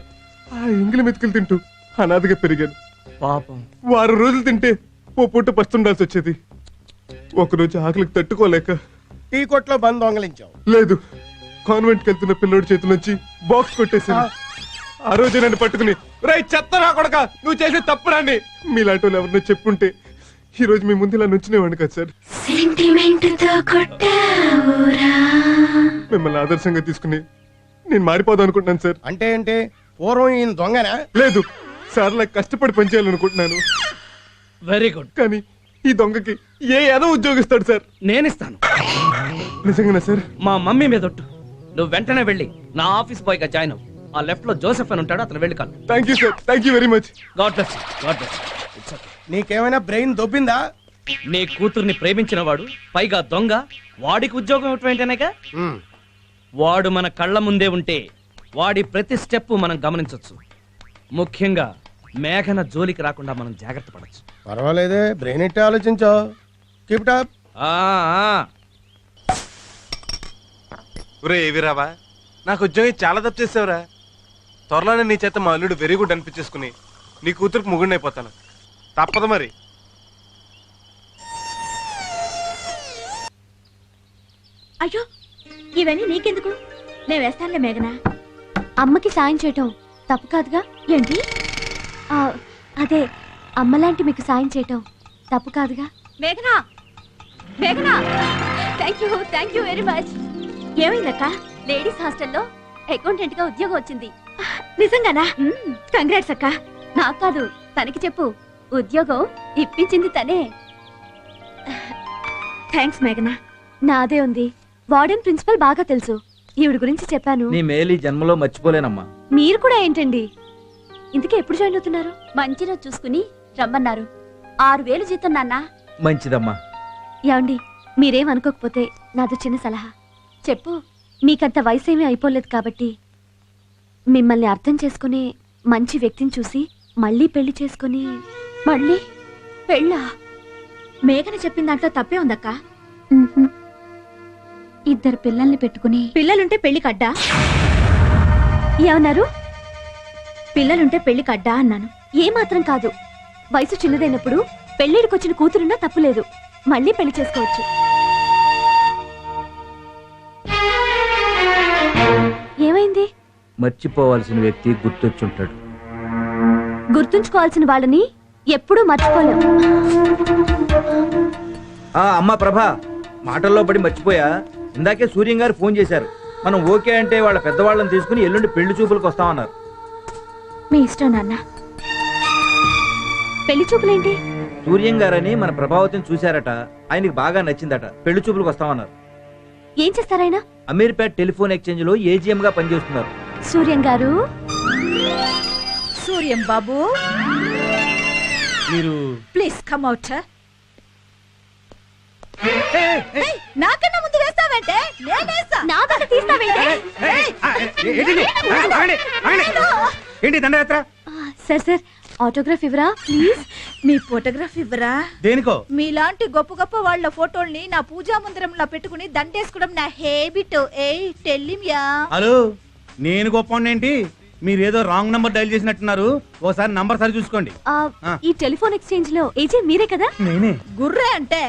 ఆ ఎంగిలి మెతుకులు తింటూ అనాథగా పెరిగాను. పాపం. వారం రోజులు తింటే ఓ పూట పస్తుండాల్సి వచ్చేది. ఒకరోజు ఆకలికి తట్టుకోలేక టీ కొట్లో బంద్ దొంగలించావు. లేదు, కాన్వెంట్కి వెళ్తున్న పిల్లోడి చేతి నుంచి బాక్స్ కొట్టేశాను. ఆ రోజు నన్ను పట్టుకుని రై చెత్త నా కొడక నువ్వు చేసే తప్పురాని మీలాంటి వాళ్ళు ఎవరినో చెప్పుంటే ఈ రోజు మీ ముందు ఇలా నుంచునేవాడిని కదా సార్. మిమ్మల్ని ఆదర్శంగా తీసుకుని నేను మారిపోదాం అనుకుంటున్నాను సార్. అంటే ఏంటి? పూర్వం ఈయన దొంగనా? లేదు సార్, నాకు కష్టపడి పనిచేయాలనుకుంటున్నాను. Very good. కానీ ఈ దొంగకి ఏ ఏదో ఉద్యోగిస్తాడు సార్. నేనిస్తాను. నిజంగానా సార్? మా మమ్మీ మీద ఒట్టు. నువ్వు వెంటనే వెళ్ళి నా ఆఫీస్ బాయ్ గా జాయిన్ అవ్వు. ఆ లెఫ్ట్ లో జోసెఫ్ అని ఉంటాడు, అతను వెళ్ళి కాదు. Thank you sir, thank you very much. God bless you, God bless you. It's okay. నీకేమైనా బ్రెయిన్ దొబ్బిందా? నీ కూతుర్ని ప్రేమించిన వాడు పైగా దొంగ, వాడికి ఉద్యోగం ఇవ్వటమేంటనేగా? వాడు మన కళ్ళ ముందే ఉంటే వాడి ప్రతి స్టెప్ మనం గమనించొచ్చు. ముఖ్యంగా మేఘన జోలికి రాకుండా మనం జాగ్రత్త పడచ్చు. పర్వాలేదే, బ్రెయిన్ ఎట్టి ఆలోచించో. Keep it up. ఒరే ఏవి రావా, నాకు ఉద్యోగం చాలా తప్పు చేసావురా. త్వరలోనే నీ చేత మా అల్లుడు వెరీ గుడ్ అనిపించేసుకుని నీ కూతురికి ముగుడిని అయిపోతాను. తప్పదు మరి. అయ్యో, ఇవన్నీ నీకెందుకు? నేను వేస్తానులే మేఘనా. అమ్మకి సాయం చేయటం తప్పు కాదుగా? ఏంటి? అదే అమ్మలాంటి మీకు సాయం చేయటం తప్పు కాదుగా? మేఘనా, మేఘనా, thank you very much. ఏమైందక్క? Ladies హాస్టల్లో అకౌంటెంట్ గా ఉద్యోగం వచ్చింది. నిజంగానా? కంగ్రాట్స్ అక్క. నాకు కాదు, తనకి చెప్పు. ఉద్యోగం ఇప్పించింది తనే. థ్యాంక్స్ మేఘనా. నాదే ఉంది. వార్డెన్ ప్రిన్సిపల్ బాగా తెలుసు. ఈవిడ గురించి చెప్పాను. నీ మేలు ఈ జన్మలో మర్చిపోలేనమ్మా. మీరు కూడా ఏంటండి? ఇంతకీ ఎప్పుడు జాయిన్ అవుతున్నారు? మంచి రోజు చూసుకుని రమ్మన్నారు. 6000 జీతం నాన్న. మంచిదమ్మా. ఏమండి, మీరేం అనుకోకపోతే నాదో చిన్న సలహా. చెప్పు. మీకంత వయసేమీ అయిపోలేదు కాబట్టి మిమ్మల్ని అర్థం చేసుకునే మంచి వ్యక్తిని చూసి మళ్ళీ పెళ్లి చేసుకుని. మళ్ళీ పెళ్ళా? మేఘన చెప్పిన దాంట్లో తప్పే ఉందక్క. 2 పిల్లల్ని పెట్టుకుని. పిల్లలుంటే పెళ్లికి అడ్డా? ఏమన్నారు? పిల్లలుంటే పెళ్లికి అడ్డా అన్నాను. ఏమాత్రం కాదు. వయసు చిన్నదైనప్పుడు పెళ్లిడికొచ్చిన కూతురున్నా తప్పులేదు. మళ్ళీ పెళ్లి చేసుకోవచ్చు. ఏమైంది? మర్చిపోవాల్సిన వ్యక్తి గుర్తొచ్చుంటాడు. గుర్తుంచుకోవాల్సిన వాళ్ళని ఎప్పుడూ మర్చిపోలేం. అమ్మా ప్రభా, మాటల్లో పడి మర్చిపోయా. ఇందాకే సూర్యం గారు ఫోన్ చేశారు. మనం ఓకే అంటే వాళ్ళ పెద్దవాళ్ళని తీసుకుని ఎల్లుండి పెళ్లి చూపులకు వస్తామన్నారు. మీ ఇష్టం నాన్న. పెళ్లి చూపులేంటి? సూర్యం గారని మన ప్రభావతిని చూశారట. ఆయనకి బాగా నచ్చిందట. పెళ్లి చూపులకు వస్తామన్నారు. ఏం చేస్తారాయన? అమీర్పేట్ టెలిఫోన్ ఎక్స్చేంజ్ లో ఏజీఎం గా పనిచేస్తున్నారు. సూర్యం గారు. సూర్యం బాబు, మీరు ప్లీజ్ కమ్ అవుట్. నాకన్నా ముందు వేస్తావంటే నేనేస్తా. నా దగ్గర తీస్తావేంటే? ఏంటి దండయాత్ర? సార్ ఆటోగ్రాఫ్ ఇవ్వరా ప్లీజ్? మీ ఫోటోగ్రాఫ్ ఇవ్వరా? దేనికో? మీలాంటి గొప్ప గొప్ప వాళ్ళ ఫోటోల్ని నా పూజా మందిరంలో పెట్టుకుని దండేసుకోవడం నా హ్యాబిట్. టెల్లిమియా. హలో, నేను గొప్ప ఏంటి? మీరేదో రాంగ్ నంబర్ డైల్ చేసినట్టున్నారు. ఓసారి నంబర్ సరి చూసుకోండి. ఈ టెలిఫోన్ ఎక్స్చేంజ్ లో ఏజెంట్ మీరే కదా? నేనే. గుర్రే అంటే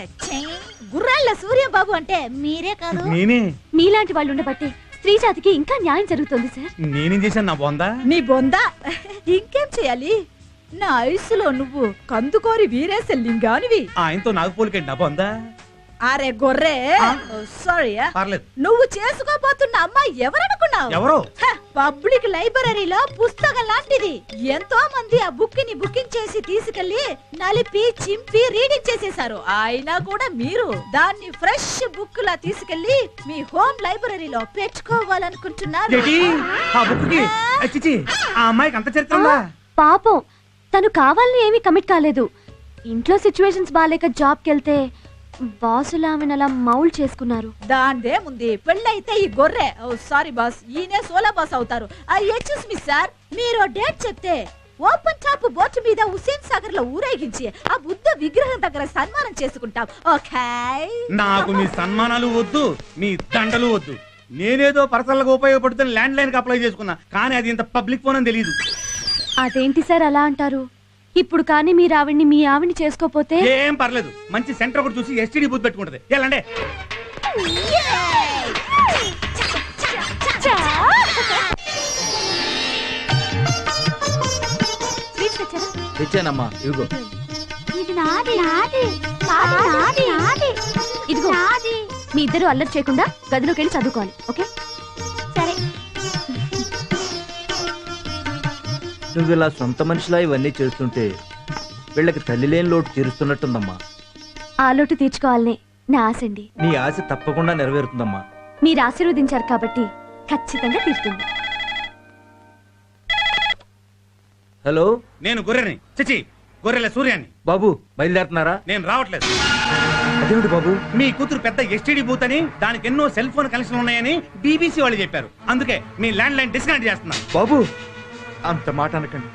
గుర్రాళ్ళ సూర్యబాబు అంటే మీరే కాదు? నేనే. మీలాంటి వాళ్ళు ఉండబట్టి స్త్రీ జాతికి ఇంకా న్యాయం జరుగుతుంది సార్. నేనేం చేశాను? నా బొందా? నీ బొందా ఇంకేం చేయాలి? నా వయసులో నువ్వు కందుకోరి వీరేశ లింగానివి. ఆయనతో నాకు పోలికండి. నా బొందా? అరే గొర్రె, సారీ. పర్లేదు. నువ్వు చేసుకోబోతున్న అమ్మాయి ఎవరనుకున్నావు? ఎవరు? పబ్లిక్ లైబ్రరీలో పుస్తకం లాంటిది. ఎంతో మంది ఆ బుక్ ని బుకింగ్ చేసి తీసుకెళ్లి నలిపి చింపి రీడింగ్ చేసేశారు. అయినా కూడా మీరు దాన్ని ఫ్రెష్ బుక్ లా తీసుకెళ్లి మీ హోమ్ లైబ్రరీలో పెట్టుకోవాలనుకుంటున్నారు. ఆ అమ్మాయికి అంత చరిత్ర ఉందా? పాపం, తను కావాలని ఏమీ కమిట్ కాలేదు. ఇంట్లో సిచ్యువేషన్స్ బాలేక జాబ్కి వెళ్తే బాసులు ఆమెను అలా మౌల్ చేసుకున్నారు. దాందే ముందు పెళ్ళైతే ఈ గొర్రె, సారీ బాస్, ఈయనే సోలా బాస్ అవుతారు. ఎక్స్క్యూజ్ మీ సార్, మీరు డేట్ చెప్తే ఓపెన్ టాప్ బోట్ మీద హుసేన్ సాగర్ లో ఊరేగించి ఆ బుద్ధ విగ్రహం దగ్గర సన్మానం చేసుకుంటాం. ఓకే? నాకు మీ సన్మానాలు వద్దు, మీ దండలు వద్దు. నేనేదో పర్సనల్గా ఉపయోగపడుతున్న ల్యాండ్ లైన్ కి అప్లై చేసుకున్నా, కానీ అది ఇంత పబ్లిక్ ఫోన్ అని తెలియదు. అదేంటి సార్ అలా అంటారు? ఇప్పుడు కానీ మీరు ఆవిడ్ని మీ ఆవిడ్ని చేసుకోపోతే ఏం పర్లేదు. మంచి సెంటర్ ఒకటి చూసి ఎస్టీడీ బూత్ పెట్టుకుంటది. ఎలాండే? తెచ్చానమ్మా, ఇదిగో. ఇదిగో, మీ ఇద్దరు అల్లరి చేయకుండా గదిలోకి వెళ్ళి చదువుకోవాలి. ఓకే? సరే. నువ్వు ఇలా సొంత మనిషిలా ఇవన్నీ చేస్తుంటే వీళ్ళకి తల్లి లేని లోటు తీరుస్తున్నట్టుందమ్మా. ఆ లోటు తీర్చుకోవాలనే నా ఆశ అండి. నీ ఆశ తప్పకుండా నెరవేరుతుందమ్మా. మీరు ఆశీర్వదించారు కాబట్టి ఖచ్చితంగా తీరుతుంది. హలో, నేను గొర్రెని చిచి గొర్రెల సూర్యాన్ని. బాబు బయలుదేరుతున్నారా? నేను రావట్లేదు. అదేమిటి బాబు? మీ కూతురు పెద్ద ఎస్టీడీ బూత్ అని, దానికి ఎన్నో సెల్ ఫోన్ కనెక్షన్ ఉన్నాయని బీబీసీ వాళ్ళు చెప్పారు. అందుకే మీ ల్యాండ్ లైన్ డిస్కనెక్ట్ చేస్తున్నా. బాబు అంత మాట అనకండి.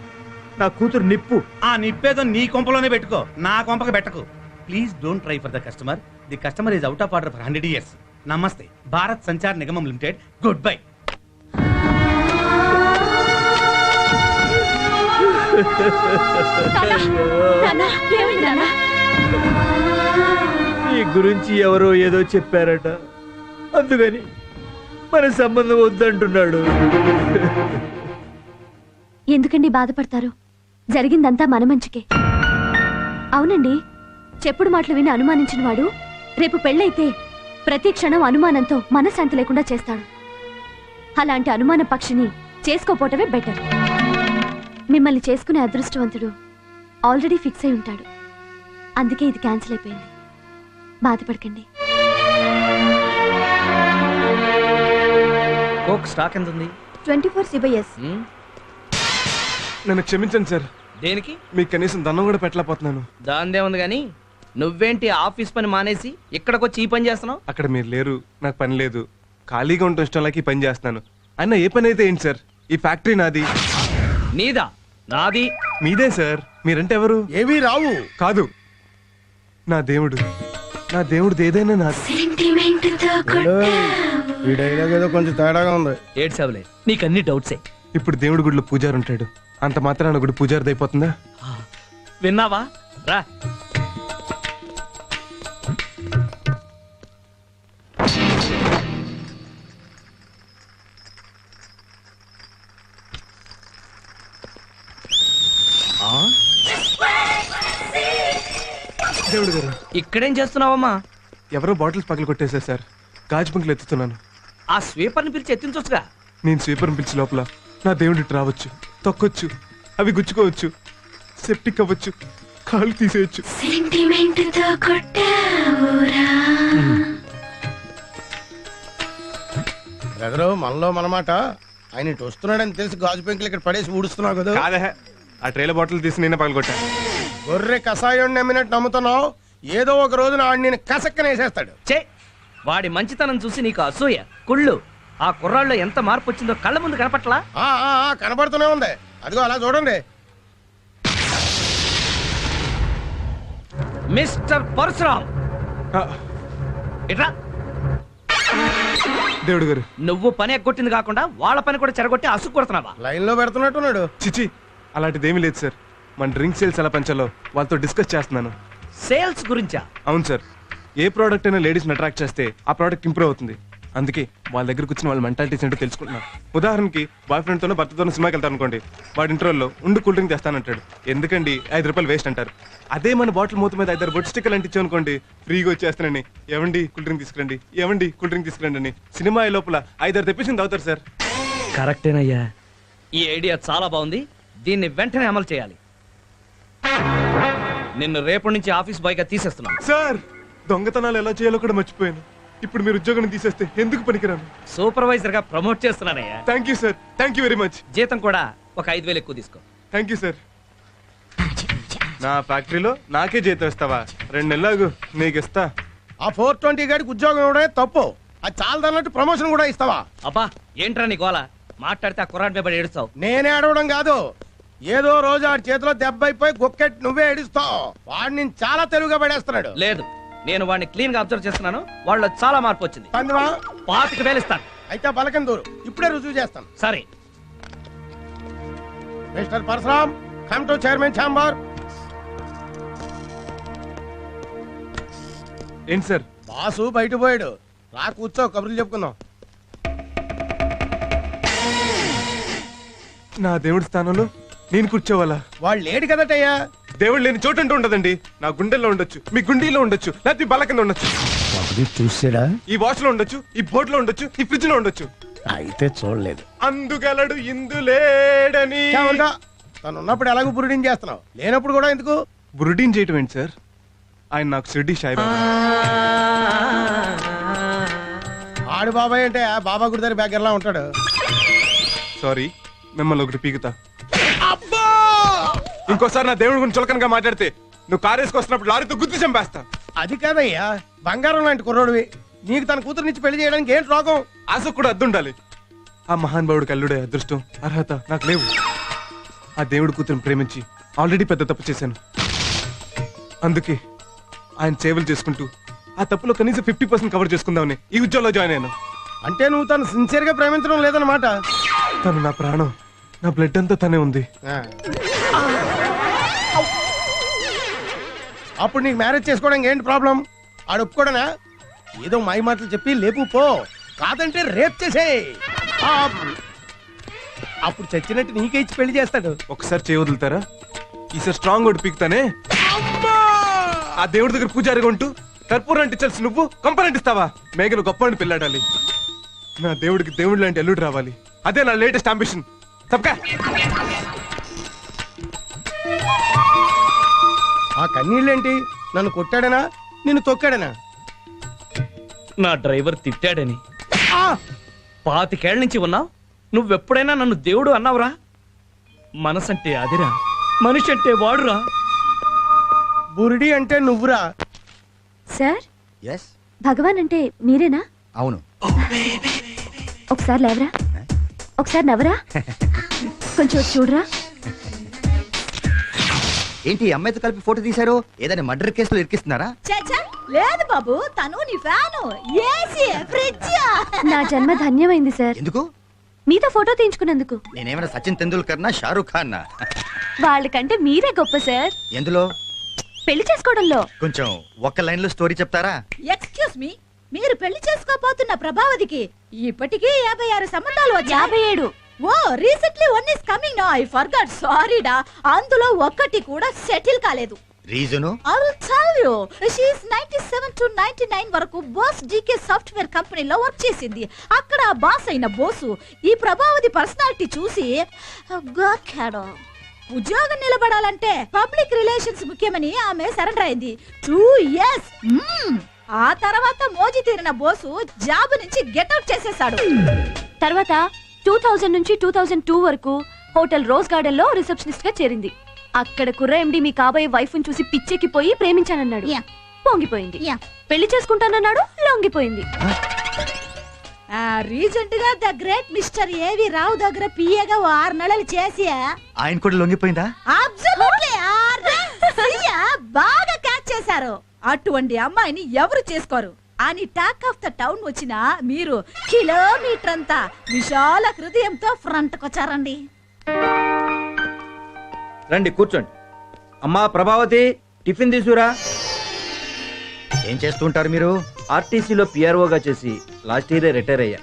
నా కూతురు నిప్పు. ఆ నిప్పేదో నీ కొంపలోనే పెట్టుకో, నా కొంపకి పెట్టకు. Please don't try for the customer. The customer is out of order for 100 years. నమస్తే. Bharat Sanchar Nigam limited. Goodbye. నీ గురించి ఎవరో ఏదో చెప్పారట, అందుకని మన సంబంధం వద్దంటున్నాడు. ఎందుకండి బాధపడతారు? జరిగిందంతా మన మంచికే. అవునండి, చెప్పుడు మాటలు విని అనుమానించిన వాడు రేపు పెళ్ళైతే ప్రతి క్షణం అనుమానంతో మనశ్శాంతి లేకుండా చేస్తాడు. అలాంటి అనుమాన పక్షిని చేసుకోపోవటమే బెటర్. మిమ్మల్ని చేసుకునే అదృష్టవంతుడు ఆల్రెడీ ఫిక్స్ అయి ఉంటాడు. అందుకే ఇది క్యాన్సిల్ అయిపోయింది. బాధపడకండి. కోక్ స్టాక్ ఎంత ఉంది? 24 CBS. నన్ను క్షమించండి సార్. దేనికి? మీకు కనీసం దండం కూడా పెట్టలేకపోతున్నాను. దాందే ఉంది గాని నువ్వేంటి ఆఫీస్ పని మానేసి ఇక్కడికి వచ్చి ఈ పని చేస్తున్నావు? అక్కడ మీరు లేరు, నాకు పని లేదు. ఖాళీగా ఉండటం ఇష్టం లేక ఈ పని చేస్తున్నాను. అయినా ఏ పని అయితే ఏంటి సార్? ఈ ఫ్యాక్టరీ నాది. నీదా? నాది. మీదే సార్. మీరంటే ఎవరు? ఏవి రావు. కాదు, నా దేవుడు. నా దేవుడిది ఏదైనా నాది. ఈ డైలాగ్ ఏదో కొంచెం తేడాగా ఉంది. ఏడ్చావులే, నీకు అన్ని డౌట్సే. ఇప్పుడు దేవుడి గుడిలో పూజారి ఉంటాడు, అంత మాత్రాన గుడి పూజారిది అయిపోతుందా? విన్నావా? రా. దేవుడు గారు, ఇక్కడేం చేస్తున్నావమ్మా? ఎవరో బాటిల్స్ పగలు కొట్టేశారు సార్. గాజు బంకులు ఎత్తుతున్నాను. ఆ స్వీపర్ని పిలిచి ఎత్తించొచ్చుగా. నేను స్వీపర్ని పిలిచి లోపల నా దేవుడి రావచ్చు, తొక్కొచ్చు, అవి గుచ్చుకోవచ్చు, సెప్టిక్ అవ్వచ్చు, కాళ్ళు తీసేయచ్చు. బ్రదరు, మనలో మనమాట. ఆయన ఇటు వస్తున్నాడని తెలిసి గాజు పెంకులు ఇక్కడ పడేసి ఊడుస్తున్నావు కదా. కాదే, ఆ ట్రేల బాటిల్ తీసి నేనే పగలు కొట్టాను. గొర్రె కషాయం నమ్మినట్టు నమ్ముతున్నావు. ఏదో ఒక రోజున ఆడు నేను కసక్కనేసేస్తాడు. చే, వాడి మంచితనం చూసి నీకు అసూయ, కుళ్ళు. ఆ కుర్రాళ్ళలో ఎంత మార్పు వచ్చిందో కళ్ళ ముందు కనపట్లా? కనపడుతూనే ఉంది. అదిగో అలా చూడండి. మిస్టర్ పరశురామ్, ఇట్రా. దేవుడు గారు, నువ్వు పని ఎగ్గొట్టింది కాకుండా వాళ్ళ పని కూడా చెరగొట్టి అసుకు కొడుతున్నావా? లైన్ లో పెడుతున్నట్టున్నాడు. చిచి, అలాంటిదేమీ లేదు సార్. మన డ్రింక్ సేల్స్ ఎలా పెంచాలో వాళ్ళతో డిస్కస్ చేస్తున్నాను. సేల్స్ గురించా? అవును సార్. ఏ ప్రోడక్ట్ అయినా లేడీస్ని అట్రాక్ట్ చేస్తే ఆ ప్రోడక్ట్ ఇంప్రూవ్ అవుతుంది. అందుకే వాళ్ళ దగ్గరకు వచ్చిన వాళ్ళ మెంటాలిటీస్ ఏంటో తెలుసుకుంటున్నాను. ఉదాహరణకి బాయ్ ఫ్రెండ్తోనో భర్తతోనో సినిమాకి వెళ్తాను అనుకోండి, వాడి ఇంటర్వెల్లో ఉండి కూల్ డ్రింక్ తెస్తానంటాడు. ఎందుకండి? 5 రూపాయలు వేస్ట్ అంటారు. అదే మన బాటిల్ మూత మీద 5 బొట్టు స్టిక్కలు అంటించాం అనుకోండి, ఫ్రీగా వచ్చేస్తానని, ఏమండి కూల్ డ్రింక్ తీసుకురండి, ఏమండి కూల్ డ్రింక్ తీసుకురండి అని సినిమా లోపల 5-6 తెప్పించింది అవుతారు సార్. కరెక్టేనయ్యా. ఈ ఐడియా చాలా బాగుంది. దీన్ని వెంటనే అమలు చేయాలి. నిన్ను రేపటి నుంచి ఆఫీస్ బాయ్గా తీసేస్తున్నాను. సార్, దొంగతనాలు ఎలా చేయాలో కూడా మర్చిపోయాను. ఇప్పుడు మీరు ఉద్యోగం తీసేస్తే ఎందుకు పనికిరాను? సూపర్వైజర్ గా ప్రమోట్ చేస్తున్నానయ్యా. Thank you sir, thank you very much. జీతం కూడా ఒక 5,000 ఎక్కువ తీసుకో. Thank you sir. నా ఫ్యాక్టరీలో నాకే జీతం ఇస్తావా? 2 నెలలు నీకు ఇస్తా. ఆ 420 గాడికి ఉద్యోగం ఇవ్వడమే తప్పు. అది చాలదన్నట్టు ప్రమోషన్ కూడా ఇస్తావా? అబ్బా, ఏంట్రా నీ గోల? మాట్లాడితే ఆ కుర్రాడి మీద ఏడుస్తావు. నేనే ఏడవడం కాదు, ఏదో రోజు ఆడి చేతిలో దెబ్బ అయిపోయి గొక్కెట్ నువ్వే ఏడుస్తావు. వాడిని చాలా తెలుగుగా పడేస్తున్నాడు. లేదు, నేను వాడిని క్లీన్ గా అబ్జర్వ్ చేస్తున్నాను. వాళ్ళు చాలా మార్పు వచ్చింది. 25,000 ఇస్తాను. అయితే బలకం దూరు, ఇప్పుడే రుజువు చేస్తాను. సరే. Mister Parashuram, come to chairman chamber. ఏంటి సార్? బాసు బయట పోయాడు, రా కూర్చో, కబుర్లు చెప్పుకుందాం. నా దేవుడి స్థానంలో నేను కూర్చోవాలా? వాళ్ళు లేడు కదటయ్యా. దేవుడు లేని చోటు అంటూ ఉండదండి. నా గుండెల్లో ఉండొచ్చు, మీ గుండీలో ఉండొచ్చు, లేకపోతే బల్ల కింద ఉండొచ్చు. చూసాడా? ఈ వాచ్ లో ఉండొచ్చు, ఈ బోట్ లో ఉండొచ్చు, ఈ ఫ్రిడ్జ్ లో ఉండొచ్చు. అయితే చూడలేదు. అందుగలడు ఇందులేడని. తను ఉన్నప్పుడు ఎలాగో బురుడీని చేస్తున్నావు, లేనప్పుడు కూడా ఎందుకు బురుడీని చేయటం ఏంటి సార్? ఆయన నాకు షిర్డీ సాయిబాబా. ఆడు బాబాయ్ అంటే ఆ బాబా గుడి దగ్గర బ్యాగర్లా ఉంటాడు. సారీ, మిమ్మల్ని ఒకటి పీకుతా. ఇంకోసారి నా దేవుడి గురించి చులకనగా మాట్లాడితే నువ్వు కారు వేసుకొస్తున్నప్పుడు లారీతో గుద్ది చంపేస్తా. అది కాదయ్యా, బంగారం లాంటి కుర్రోడివి, నీకు తన కూతురునిచ్చి పెళ్లి చేయడానికి ఏంటి రోగం? ఆశ కూడా అద్దుండాలి. ఆ మహానుభావుడికి అల్లుడే అదృష్టం, అర్హత నాకు లేవు. ఆ దేవుడి కూతురుని ప్రేమించి ఆల్రెడీ పెద్ద తప్పు చేశాను. అందుకే ఆయన సేవలు చేసుకుంటూ ఆ తప్పులో కనీసం 50% కవర్ చేసుకుందామని ఈ ఉద్యోగంలో జాయిన్ అయ్యాను. అంటే నువ్వు తను సిన్సియర్ గా ప్రేమించడం లేదన్నమాట. తను నా ప్రాణం, నా బ్లడ్ అంతా తనే ఉంది. అప్పుడు నీకు మ్యారేజ్ చేసుకోవడానికి ఏంటి ప్రాబ్లం? ఆడు ఒప్పుకోడనా? ఏదో మాయ మాటలు చెప్పి లేపు పో, కాదంటే రేప్ చేసే. అప్పుడు చచ్చినట్టు నీకే ఇచ్చి పెళ్లి చేస్తాడు. ఒకసారి చేయ వదులుతారా? ఈసారి స్ట్రాంగ్ ఒకటి పీకుతానే. ఆ దేవుడి దగ్గర పూజారిగా ఉంటూ కర్పూరం అంటించాల్సి నువ్వు కంపని ఇస్తావా? మేఘలు గొప్ప అని పెళ్ళాడాలి. నా దేవుడికి దేవుడి లాంటి అల్లుడు రావాలి. అదే నా లేటెస్ట్ అంబిషన్. తప్పకా ఆ కన్నీళ్ళేంటి? నన్ను కొట్టాడనా, నిన్ను తొక్కాడనా? నా డ్రైవర్ తిట్టాడని. 25 ఏళ్ల నుంచి ఉన్నావు, నువ్వెప్పుడైనా నన్ను దేవుడు అన్నావురా? మనసంటే అదిరా, మనిషి అంటే వాడురా. బురిడి అంటే నువ్వురా. సార్, ఎస్, భగవాన్ అంటే మీరేనా? అవును. ఒకసారి లేవరా, ఒకసారి నవ్వరా, కొంచెం చూడరా. ఏంటి అమ్మాయితో కలిపి ఫోటో తీశారు? ఏదైనా మర్డర్ కేసులో ఇరికిస్తున్నారా? లేదు బాబు, తను నీ ఫ్యాను. AC, fridge. నా జన్మ ధన్యమైంది సార్. ఎందుకు? మీతో ఫోటో తీయించుకున్నందుకు. నేనేమైనా సచిన్ తెందూల్కర్ నా, షారూక్ ఖాన్ నా? వాళ్ళకంటే మీరే గొప్ప సార్. ఎందులో? పెళ్లి చేసుకోవడంలో. కొంచెం ఒక్క లైన్ లో స్టోరీ చెప్తారా? ఎక్స్క్యూజ్ మీ, మీరు పెళ్లి చేసుకోబోతున్న ప్రభావతికి ఇప్పటికీ 56 సంబంధాలు వచ్చాయి. 57. Oh, recently one is coming now. I forgot, sorry డా. అందులో ఒక్కటి కూడా సెటిల్ కాలేదు. Reason? I will tell you. She is 97 to 99 వరకు బోస్ జీకే సాఫ్ట్వేర్ కంపెనీలో వర్క్ చేసింది. అక్కడ బాస్ అయిన బోసు ఈ ప్రభావతి పర్సనాలిటీ చూసి గోకాడు. ఉద్యోగం నిలబడాలంటే పబ్లిక్ రిలేషన్స్ ముఖ్యమని ఆమె సరెండర్ అయింది. 2 years. ఆ తర్వాత మోజీ తీరిన బోసు జాబ్ నుంచి గెట్అవుట్ చేసేశాడు. తర్వాత 2000 నుంచి 2002 వరకు హోటల్ రోజ్ గార్డెన్ లో రిసెప్షనిస్ట్ గా చేరింది. అక్కడ కుర్ర ఎండి మీ కాబోయే వైఫ్ ని చూసి పిచ్చెక్కిపోయి ప్రేమించానన్నాడు. పొంగిపోయింది. పెళ్లి చేసుకుంటానన్నాడు, లొంగిపోయింది. రీసెంట్ గా ద గ్రేట్ మిస్టర్ ఏవి రావు దగ్గర పిఏగా 6 నెలలు చేసి ఆయన కూడా లొంగిపోయిందా? అబ్సల్యూట్లీ బాగా క్యాచ్ చేశారు. అటువంటి అమ్మాయిని ఎవరు చేసుకోరు అని టాక్ ఆఫ్ ద టౌన్ వచ్చిన మీరు కిలోమీటర్ అంతా విశాల హృదయంతో ఫ్రంట్ కొచ్చారండి. రండి కూర్చోండి. అమ్మా ప్రభావతి, టిఫిన్ తీసుకురా. ఏం చేస్తుంటారు మీరు? ఆర్టీసీలో పిఆర్ఓగా చేసి లాస్ట్ ఇయరే రిటైర్ అయ్యా.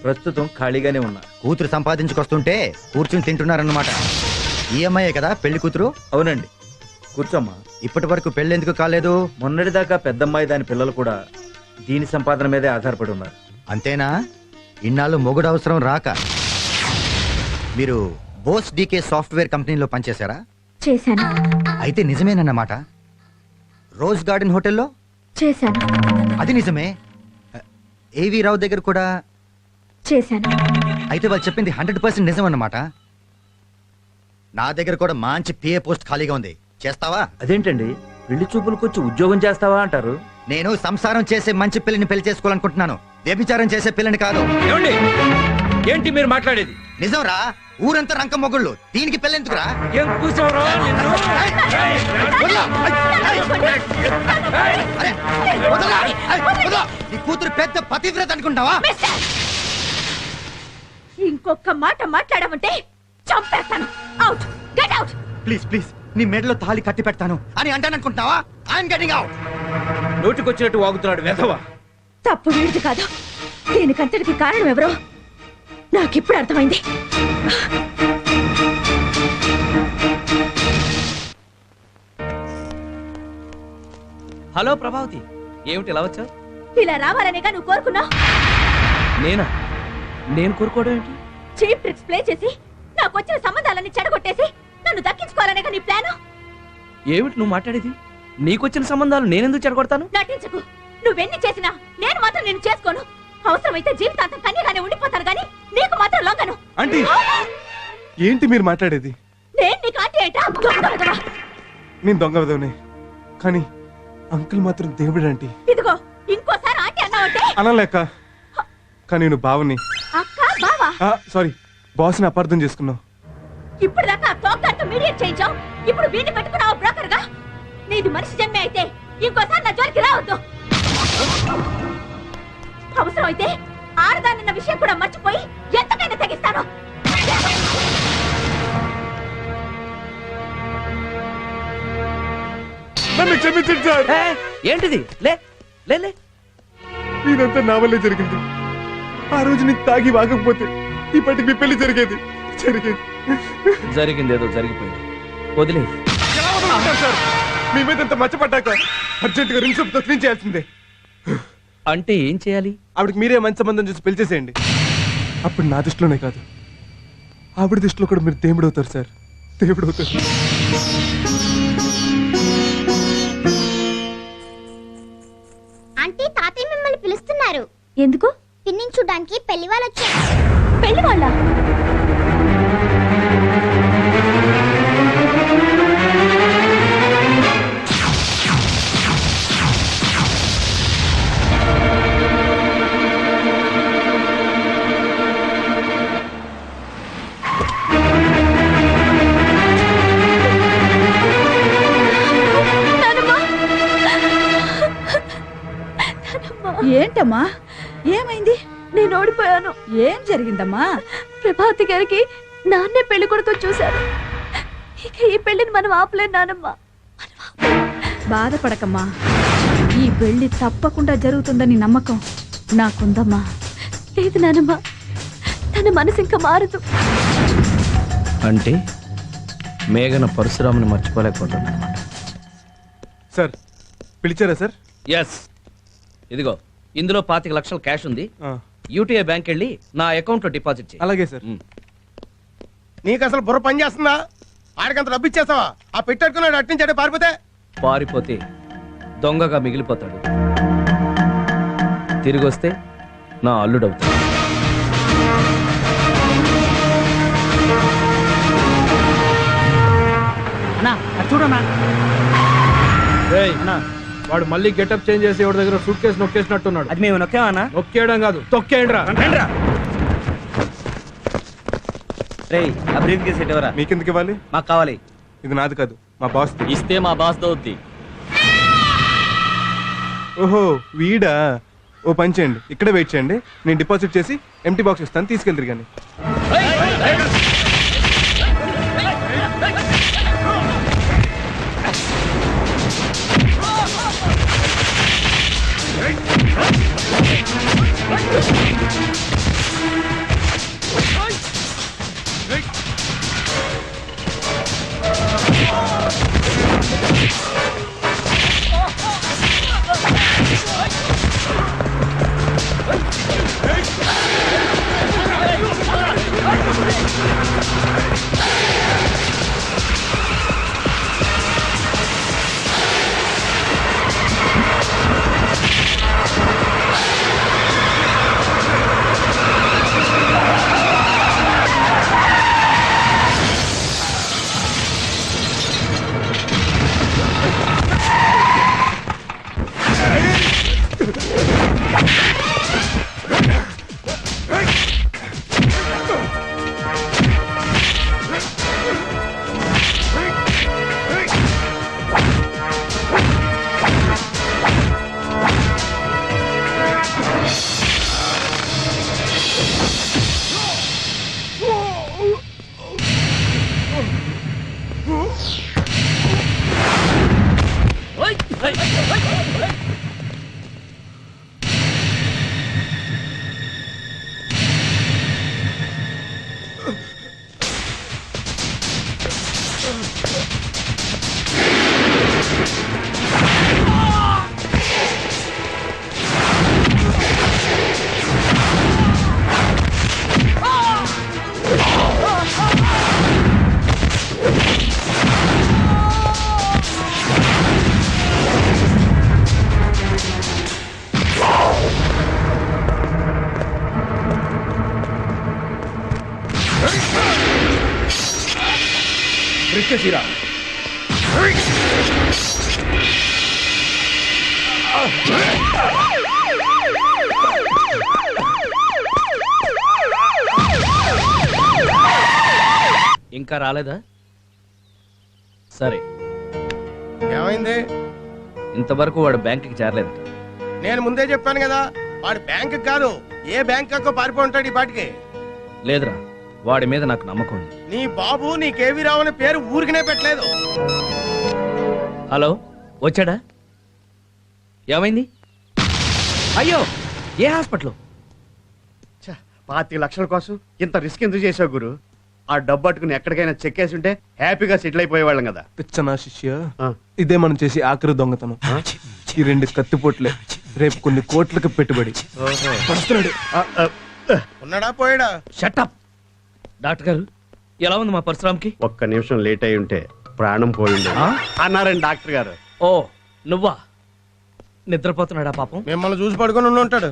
ప్రస్తుతం ఖాళీగానే ఉన్నా. కూతురు సంపాదించుకొస్తుంటే కూర్చుని తింటున్నారన్నమాట. ఈ అమ్మాయే కదా పెళ్లి కూతురు? అవునండి. కూర్చోమ్మా. ఇప్పటి వరకు పెళ్లి ఎందుకు కాలేదు? మొన్నటిదాకా పెద్దమ్మాయి దాని పిల్లలు కూడా దీని సంపాదన మీదే ఆధారపడి ఉన్నారు. అంతేనా? ఇన్నాళ్ళు మొగుడు అవసరం రాక మీరు బోస్ డీకే సాఫ్ట్వేర్ కంపెనీలో పనిచేశారా? చేశాను. అయితే నిజమేనన్నమాట. రోజ్ గార్డెన్ హోటల్లో చేశాను. అది నిజమే. ఏవి రావు దగ్గర కూడా చేశాను. అయితే వాళ్ళు చెప్పింది 100% నిజం అన్నమాట. నా దగ్గర కూడా మంచి పిఏ పోస్ట్ ఖాళీగా ఉంది. చేస్తావా? అదేంటండి, పెళ్లి చూపులకు వచ్చి ఉద్యోగం చేస్తావా అంటారు? నేను సంసారం చేసే మంచి పిల్లని పెళ్లి చేసుకోవాలనుకుంటున్నాను, వ్యభిచారం చేసే పిల్లని కాదు. ఏంటి మీరు మాట్లాడేది? నిజంరా, ఊరంతా రంక మొగుళ్ళు, దీనికి పెళ్ళెందుకురా? ఏం కూర్చోవరా? నీ కూతురు పెద్ద పతివ్రత అనుకుంటావా? ఇంకొక మాట మాట్లాడమంటే చంపేస్తాను. Out, get out. Please please, నీ మెడలో తాళి కట్టి పెడతాను అని అంటాననుకుంటున్నావా? I'm getting out. నోటికొచ్చినట్టు వాగుతున్నాడు వెధవా. తప్పు వీడిది కాదు, దీనికంతటికి కారణం ఎవరో నాకిప్పుడు అర్థమైంది. హలో ప్రభావతి, ఏమిటి ఇలా వచ్చావు? ఇలా రావాలనేగా నువ్వు కోరుకున్నావు. నేను కోరుకోవడం ఏంటి? చీప్ ట్రిక్స్ ప్లే చేసి నాకు వచ్చిన సంబంధాలన్నీ చెడగొట్టేసి నన్ను దక్కించుకోవాలనేగా నీ ప్లాను. ఏమిటి నువ్వు మాట్లాడేది? నీకొచ్చిన సంబంధాలు నేనెందుకు చెడగొడతాను? నటించకు. నువ్వెన్ని చేసినా నేను మాత్రం నేను చేసుకోను. అవసరమైతే జీవితాంతం కన్యగానే ఉండిపోతాను కానీ నీకు మాత్రం లొంగను. ఆంటీ ఏంటి మీరు మాట్లాడేది? నేను నీకు ఆంటీ ఏంటా? దొంగ విధవా. నేను దొంగ విధవనే, కానీ అంకుల్ మాత్రం దేవుడు ఆంటీ. ఇదిగో ఇంకోసారి ఆంటీ అన్నావంటే అనలేక, కానీ నేను బావని. అక్క బావా? సారీ, బాస్ని అపార్థం చేసుకున్నావు. ఇప్పుడు దాకా తోకతో మీడియేట్ చేయించావు, ఇప్పుడు వీడిని పెట్టుకున్నావు బ్రోకర్ గా. నీది మనిషి జన్మే అయితే ఇంకోసారి నా జోలికి రావద్దు. అవసరమైతే ఆడదానన్న విషయం కూడా మర్చిపోయి ఎంతకైనా తెగిస్తాను. నన్ను క్షమించండి సార్. ఏంటిది? లే లే లే. ఇదంతా నా వల్లే జరిగింది. ఆ రోజు నీకు తాగి వాగకపోతే ఇప్పటికి మీ పెళ్లి జరిగేది. జరిగింది ఏదో జరిగిపోయింది, వదిలే. సార్ మీ మీద ఎంత మచ్చపడ్డాక అర్జెంటుగా రింగ్ సోప్ క్లీన్ చేయాల్సిందే. అంటే ఏం చేయాలి? ఆవిడకి మీరే మంచి సంబంధం చూసి పెళ్లి చేసేయండి. అప్పుడు నా దృష్టిలోనే కాదు, ఆవిడ దృష్టిలో కూడా మీరు దేవుడు అవుతారు సార్, దేవుడు అవుతారు. ఆంటీ, తాతయ్య మిమ్మల్ని పిలుస్తున్నారు. ఎందుకు? పిన్నిని చూడడానికి పెళ్లి వాళ్ళు వచ్చారు. పెళ్లి వాళ్ళ? ఏంటమ్మా, ఏమైంది? నేను ఓడిపోయాను. ఏం జరిగిందమ్మా? ప్రభాతి గారికి నాన్నే పెళ్లి కొడుకు చూశారు. ఇక ఈ పెళ్లిని మనం ఆపలేం నానమ్మ. బాధపడకమ్మా, ఈ పెళ్లి తప్పకుండా జరుగుతుందని నమ్మకం నాకుందమ్మా. లేదు నానమ్మ, తన మనసు ఇంకా మారదు. అంటే మేఘన పరశురాముని మర్చిపోలేకపోతుందన్నమాట. సార్ పిలిచారా సార్? ఎస్, ఇదిగో ఇందులో 25 లక్షల క్యాష్ ఉంది. యూటీఐ బ్యాంక్ వెళ్ళి నా అకౌంట్ లో డిపాజిట్ చేయి. అలాగే సార్. నీకు అసలు బుర్ర పని చేస్తుందా? ఆడికంత డబ్బు ఇచ్చేస్తావా? ఆ పెట్టేట్టుకున్నాడు అట్టించాడే పారిపోతే. పారిపోతే దొంగగా మిగిలిపోతాడు, తిరిగి వస్తే నా అల్లుడవుతాడు. చూడన్నా, వాడు మళ్ళీ గెటప్ చేంజ్ చేసి ఎవరి దగ్గర సూట్ కేసు నొక్కేసినట్టున్నాడు. అది మేము నొక్కామన్నా? నొక్కేయడం కాదు, తొక్కేయండిరా. రేయ్, ఆ బ్రీఫ్ కేసు ఎవరా? మీకెందుకు ఇవ్వాలి? మాకు కావాలి. ఇది నాది కాదు, మా బాస్. ఇస్తే మా బాస్ దౌద్ది. ఓహో వీడా? ఓ పని చేయండి, ఇక్కడే వెయిట్ చేయండి, నేను డిపాజిట్ చేసి ఎంటీ బాక్స్ ఇస్తాను, తీసుకెళ్తారు. కానీ Hey! దూకేసిరా. ఇంకా రాలేదా? సరే, ఏమైంది? ఇంతవరకు వాడు బ్యాంకుకి చేరలేదు. నేను ముందే చెప్పాను కదా, వాడు బ్యాంక్ కాదు ఏ బ్యాంక్ పారిపోయి ఉంటాడు ఈ పాటికి. లేదురా, వాడి మీద నాకు నమ్మకం ఉంది. నీ బాబు నీ కేవీ రావు అనే పేరు ఊరికనే పెట్టలేదు. హలో, వచ్చాడా? ఏమైంది? అయ్యో, ఏ హాస్పిటల్? 25 లక్షల కోసం ఇంత రిస్క్ ఎందుకు చేసావు గురు? ఆ డబ్బు పట్టుకుని ఎక్కడికైనా చెక్కేసి ఉంటే హ్యాపీగా సెటిల్ అయిపోయేవాళ్ళం కదా. పిచ్చనా శిష్య, ఇదే మనం చేసి ఆఖరి దొంగతనం. ఈ 2 కత్తిపోట్లే రేపు కొన్ని కోట్లకు పెట్టుబడి. ఉన్నాడా పోయాడా? షటప్. డాక్టర్ గారు, ఎలా ఉంది మా పరశురామ్కి? ఒక్క నిమిషం లేట్ అయి ఉంటే ప్రాణం పోయింది అన్నారండి డాక్టర్ గారు. ఓ, నువ్వా? నిద్రపోతున్నాడా పాపం? మిమ్మల్ని చూసి పడుకొని ఉండి ఉంటాడు.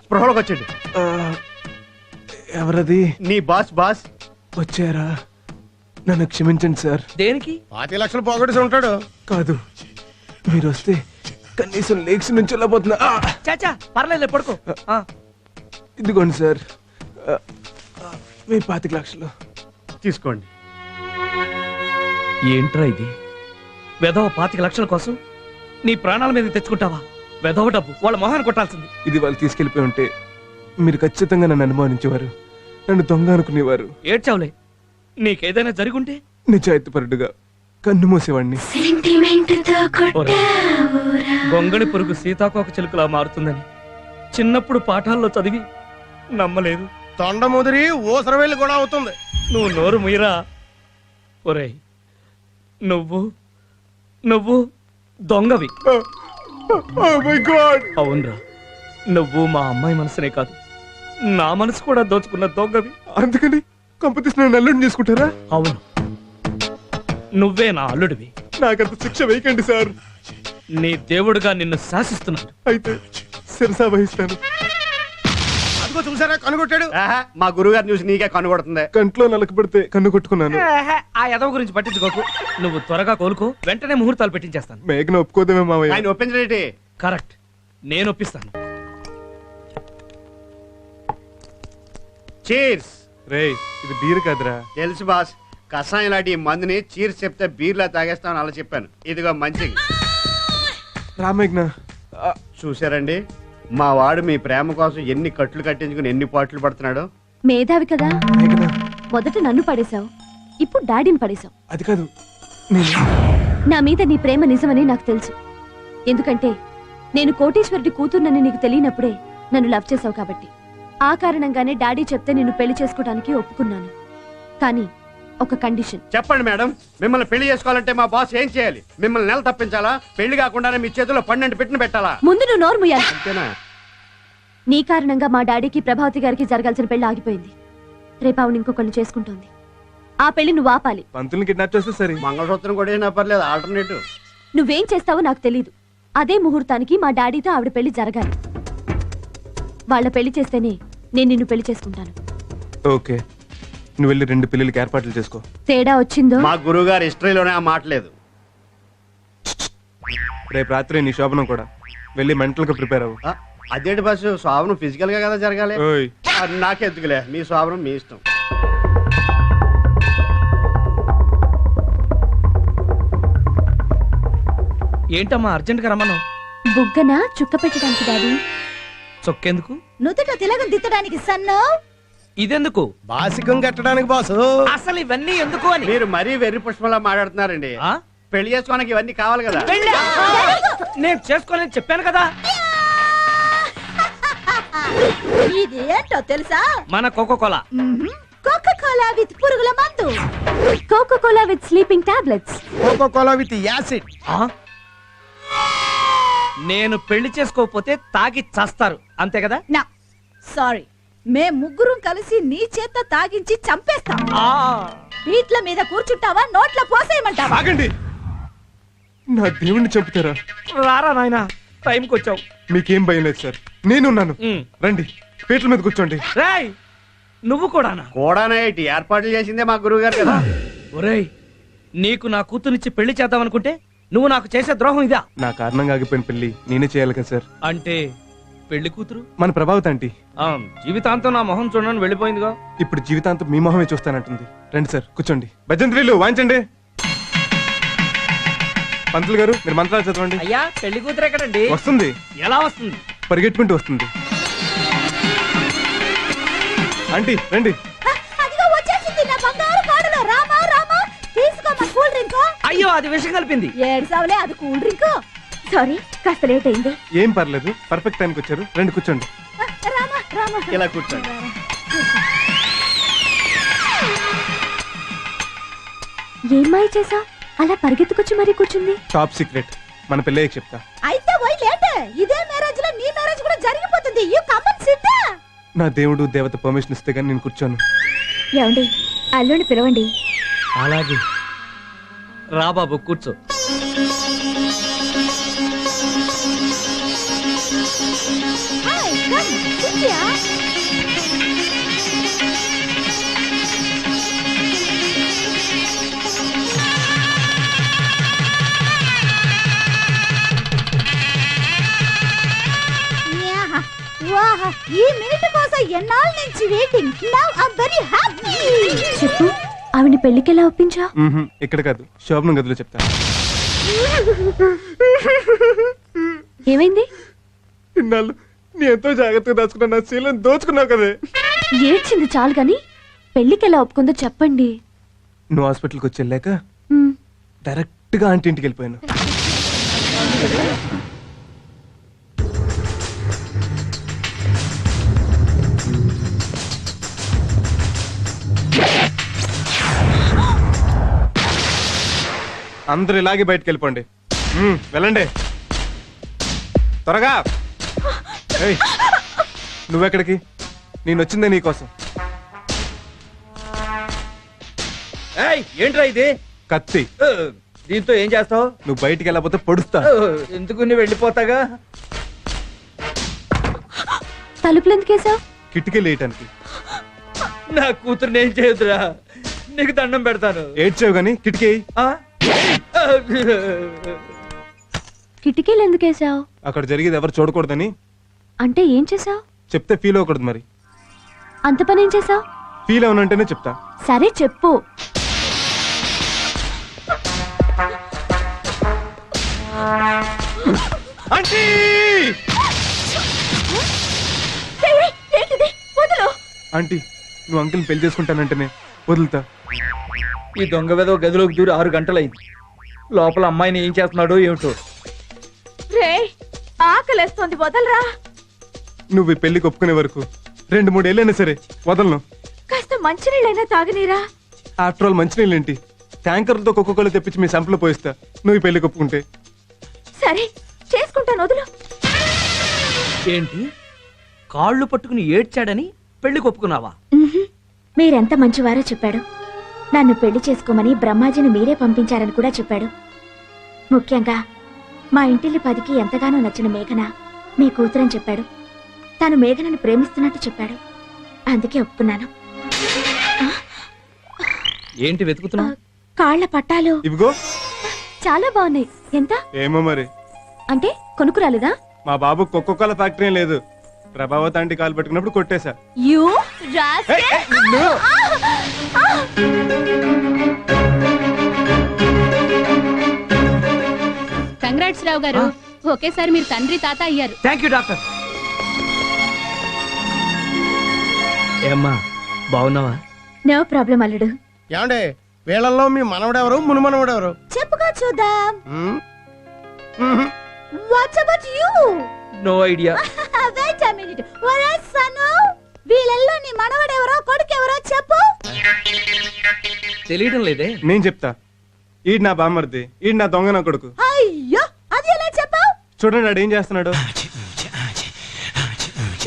స్పృహలోకి వచ్చాడు. ఎవరది? నీ బాస్. వచ్చారా? నన్ను క్షమించండి సార్. దేనికి? 25 లక్షలు పోగొట్టేసి ఉంటాడు. కాదు, మీరు వస్తే కనీసం లేక్స్ నుంచి వెళ్ళబోతున్నా. చాచా, పర్లేదు, పడుకో. ఇదిగోండి సార్, మీ 25 లక్షలు తీసుకోండి. ఏంట్రా ఇది? వెధవ 25 లక్షల కోసం నీ ప్రాణాల మీద తెచ్చుకుంటావా? వెధవ డబ్బు వాళ్ళ మొహాన్ని కొట్టాల్సింది. ఇది వాళ్ళు తీసుకెళ్లిపోయి ఉంటే మీరు ఖచ్చితంగా నన్ను అనుమానించేవారు, నన్ను దొంగ అనుకునేవారు. ఏడ్చావులే. నీకేదైనా జరుగుంటే నిజాయితీపరుడుగా కన్ను మూసేవాడిని. గొంగళి పురుగు సీతాకోక చిలుకలా మారుతుందని చిన్నప్పుడు పాఠాల్లో చదివి నమ్మలేదు. తొండ ముదిరి ఓసరవేళ్ళు కూడా అవుతుంది. నువ్వు నోరు ముయిరా. ఒరేయ్, నువ్వు దొంగవి. అవునరా, నువ్వు మా అమ్మాయి మనసునే కాదు, నా మనసు కూడా దోచుకున్న దొంగవి. అందుకని కంపెనీస్ నన్ను అల్లుడిని చేసుకుంటారా? అవును, నువ్వే నా అల్లుడివి. నాకంత శిక్ష వేయకండి సార్. నీ దేవుడుగా నిన్ను శాసిస్తున్నాడు. అయితే శిరసా వహిస్తాను. అదిగో చూసారా, కనుగొట్టాడు. మా గురుగారు చూసి నీకే కనుగొడుతుంది. కంట్లో నలకబడితే కన్ను కొట్టుకున్నాను. ఆ ఎదవ గురించి పట్టించుకోకు. నువ్వు త్వరగా కోలుకో, వెంటనే ముహూర్తాలు పెట్టించేస్తాను. మేఘన ఒప్పుకోదేమే మావయ్య? ఆయన ఒప్పించలేటి. కరెక్ట్, నేను ఒప్పిస్తాను. చీర్స్. రేయ్, ఇది బీర్ కాదురా. తెలుసు బాస్, కషాయం లాంటి ఈ మందుని చీర్స్ చెప్తే బీర్లా తాగేస్తామని అలా చెప్పాను. ఇదిగో మంచిది. రామేఘ్న, చూసారండి, మా వాడు మీ ప్రేమ కోసం ఎన్ని కట్లు కట్టించుకుని ఎన్ని పాటలు పడుతున్నాడు. మేధావి కదా. మొదట నన్ను పడేశావు, ఇప్పుడు డాడీని పడేశావు. అది కాదు, నా మీద నీ ప్రేమ నిజమని నాకు తెలుసు. ఎందుకంటే నేను కోటీశ్వరుడి కూతుర్నని నీకు తెలియనప్పుడే నన్ను లవ్ చేశావు కాబట్టి. ఆ కారణంగానే డాడీ చెప్తే నిన్ను పెళ్లి చేసుకోవడానికి ఒప్పుకున్నాను. కానీ ఒక కండిషన్. చెప్పండి మేడం, మిమ్మల్ని పెళ్లి చేసుకోవాలంటే మా బాస్ ఏం చేయాలి? మిమ్మల్ని నెల తప్పించాలా? పెళ్లి కాకుండానే మీ చేతిలో 12 పెట్టిన పెట్టాలా? ముందు నువ్వు నోరు ముయ్యాలి. అంతేనా? నీ కారణంగా మా డాడీకి ప్రభావతి గారికి జరగాల్సిన పెళ్లి ఆగిపోయింది. రేపు ఆవిడ ఇంకొకళ్ళు చేసుకుంటోంది. ఆ పెళ్లి నువ్వు ఆపాలి. పంతుల్ని కిడ్నాప్ చేస్తే సరే. మంగళసూత్రం కూడా ఏం పర్లేదు, ఆల్టర్నేటివ్. నువ్వేం చేస్తావో నాకు తెలీదు. అదే ముహూర్తానికి మా డాడీతో ఆవిడ పెళ్లి జరగాలి. వాళ్ళ పెళ్లి చేస్తేనే నేను నిన్ను పెళ్లి చేసుకుంటాను. ఓకే, నువ్వు వెళ్ళి 2 పెళ్లికి ఏర్పాట్లు చేసుకో. తేడా వచ్చిందో? మా గురువు గారి హిస్టరీలోనే ఆ మాట లేదు. రేపు రాత్రి నీ శోభనం కూడా. వెళ్ళి మెంటల్ గా ప్రిపేర్ అవ్వు. అదేంటి బస్సు, శోభనం ఫిజికల్ గా కదా జరగాలి. నాకెందుకులే, మీ శోభనం మీ ఇష్టం. ఏంటమ్మా అర్జెంట్ గా రమ్మను? బుగ్గన చుక్క పెట్టడానికి డాడీ. చొక్కేందుకు? నుదుట తిలకం దిద్దడానికి సన్ను. ఇదెందుకు? బాసికం కట్టడానికి బాసు. అసలు ఇవన్నీ ఎందుకు అని మీరు మరీ వెర్రి పుష్పంలా మాట్లాడుతున్నారండి. పెళ్లి చేసుకోవడానికి ఇవన్నీ కావాలి కదా. నేను చేసుకోలేని చెప్పాను కదా. ఇది ఏంటో తెలుసా? మన కోకోకోలా. కోకోకోలా విత్ పురుగుల మందు. Coca Cola with sleeping tablets. Coca Cola with acid. నేను పెళ్లి చేసుకోకపోతే తాగి చస్తారు, అంతే కదా? నా సారీ, మేం ముగ్గురం కలిసి నీ చేత తాగించి చంపేస్తాం. వీట్ల మీద కూర్చుంటావా, నోట్ల పోసేయమంటావా? ఆగండి, నా దేవుణ్ణి చంపుతారా? రారా నాయనా, టైంకి వచ్చావు. మీకేం భయం లేదు సార్, నేనున్నాను. రండి, పీటల మీద కూర్చోండి. రాయ్, నువ్వు కూడానా? కూడానా? ఏర్పాట్లు చేసిందే మా గురువు గారు కదా. ఒరేయ్, నీకు నా కూతురిచ్చి పెళ్లి చేద్దామనుకుంటే నువ్వు నాకు చేసే ద్రోహం ఇదా? నా కారణంగా ఆగిపోయిన పెళ్లి నేనే చేయాలి కదా సార్. అంటే పెళ్లి కూతురు మన ప్రభావతి ఆంటీ జీవితాంతం నా మొహం చూడని వెళ్ళిపోయిందిగా. ఇప్పుడు జీవితాంతం మీ మొహమే చూస్తానంటుంది. రండి సార్, కూర్చోండి. భజంత్రీలు వాయించండి. పంతులు గారు మీరు మంత్రాలు చదవండి. అయ్యా, పెళ్లి కూతురు ఎక్కడండి? వస్తుంది. ఎలా వస్తుంది? పరిగెట్టుకుంటూ వస్తుంది. ఆంటీ రండి. అదిగో వచ్చేసింది నా బంగారు కాడులో. రామా రామా, తీసుకోమ్మా కూల్ డ్రింక్. అయ్యో, అది విషం కలిపింది. ఏడ్సావులే, అది కూల్ డ్రింక్. సారీ, కాస్త లేట్ అయింది. ఏం పర్లేదు, పర్ఫెక్ట్ టైంకి వచ్చారు. రండి కూర్చోండి. రామా రామా, ఇలా కూర్చోండి. ఏం మాయ చేసా అలా పరిగెత్తుకొచ్చి మరీ కూర్చుంది? టాప్ సీక్రెట్, మన పెళ్ళయ్యకి చెప్తా. అయితే పోయి లేట్. ఇదే మ్యారేజ్ లో నీ మ్యారేజ్ కూడా జరిగిపోతుంది. You come and SIT. నా దేవుడు దేవత పర్మిషన్ ఇస్తే గానీ నేను కూర్చోను. ఏమండి, అల్లుని పిలవండి. అలాగే రా బాబు, కూర్చో. Hi, come SIT yeah. వాహ్, ఈ మినిట్ కోసం ఎన్నాళ్ళ నుంచి waiting. Now I am very happy. చెప్పు, ఆవిడ పెళ్లికి ఎలా ఒప్పించా? ఇక్కడ కాదు, శోభనం గదిలో చెప్తా. ఏమైంది? ఇన్నాళ్ళు నీ ఎంతో జాగ్రత్తగా దాచుకున్నా నా శీలం దోచుకున్నావు కదే. ఏడ్చింది చాలు గాని పెళ్లికి ఎలా ఒప్పుకుందో చెప్పండి. నువ్వు హాస్పిటల్కి వచ్చి వెళ్ళాక డైరెక్ట్ గా ఆంటీ ఇంటికి వెళ్ళిపోయాను. అందరు ఇలాగే బయటకు వెళ్ళిపోండి. వెళ్ళండి త్వరగా. నువ్వెక్కడికి? నేను వచ్చిందే నీకోసం. ఏంట్రా ఇది? కత్తి. దీంతో ఏం చేస్తావు? నువ్వు బయటికి వెళ్ళకపోతే పొడుస్తా. ఎందుకు నువ్వు వెళ్ళిపోతాగా? తలుపులు ఎందుకేసావు? కిటికీ లేయటానికి. నా కూతురు ఏం చేయదురా, నీకు దండం పెడతాను. ఏడ్చావు గాని కిటికీ. కిటికీలు ఎందుకేసావు? అక్కడ జరిగేది ఎవరు చూడకూడదని. అంటే ఏం చేసావు? చెప్తే ఫీల్ అవ్వకూడదు. మరి అంత పని ఏం చేసావు? ఫీల్ అవునంటేనే చెప్తా. సరే చెప్పు. ఆంటీ, నువ్వు అంకుల్ని పెళ్లి చేసుకుంటానంటేనే వదులుతా. ఈ దొంగ వెదవ గదిలోకి దూరి 6 గంటలైంది. లోపల అమ్మాయిని ఏం చేస్తున్నాడో ఏమిటో. రే, ఆకలేస్తోంది, వదలరా. నువ్వు ఈ పెళ్లికి ఒప్పుకునే వరకు 2-3 ఏళ్ళైనా సరే వదలను. కాస్త మంచినీళ్ళైనా తాగనీరా. ఆఫ్టర్ ఆల్ మంచినీళ్ళేంటి, ట్యాంకర్లతో ఒక్కొక్కళ్ళు తెప్పించి మీ సంపలో పోయిస్తా నువ్వు ఈ పెళ్లికి ఒప్పుకుంటే. సరే చేసుకుంటాను, వదులు. ఏంటి, కాళ్ళు పట్టుకుని ఏడ్చాడని పెళ్లికి ఒప్పుకున్నావా? మీరెంత మంచివారో చెప్పాడు. నన్ను పెళ్లి చేసుకోమని బ్రహ్మాజీని మీరే పంపించారని కూడా చెప్పాడు. ముఖ్యంగా మా ఇంటిల్లి 10కి ఎంతగానో నచ్చిన మేఘన మీ కూతురని చెప్పాడు. తాను మేఘనని ప్రేమిస్తున్నట్టు చెప్పాడు. అందుకే ఒప్పుకున్నాను. ఏంటి వెతుకుతున్నా? కాళ్ల పట్టాలు. ఇవిగో. చాలా బాగున్నాయి. ఎంత? ఏమో మరి. అంటే కొనుక్కురాలేదా? మా బాబు ఒక్కొక్కల ఫ్యాక్టరీ లేదు. ప్రభావతి ఆంటీ కాలు పెట్టుకున్నప్పుడు కొట్టేశా. You rascal. కంగ్రాట్స్ రావు గారు, ఒకేసారి మీరు తండ్రి తాత అయ్యారు. Thank you doctor. ఏమ్మా, బాగున్నావా? నో ప్రాబ్లం అల్లుడు. ఏమండే, వీళ్ళల్లో మీ మనవడెవరు, మునుమనవడెవరు? చెప్పుగా చూద్దాం. What's about you? No idea. Wait a minute. ఒరే సను, వీళ్ళల్లో నీ మనవడెవరో కొడుకెవరో చెప్పు. తెలియడం లేదే. నేను చెప్తా. ఈడు నా బామ్మర్ది, ఈడు నా దొంగ నా కొడుకు. అయ్యో, అది ఎలా చెప్పావు? చూడండి ఆడు ఏం చేస్తున్నాడు.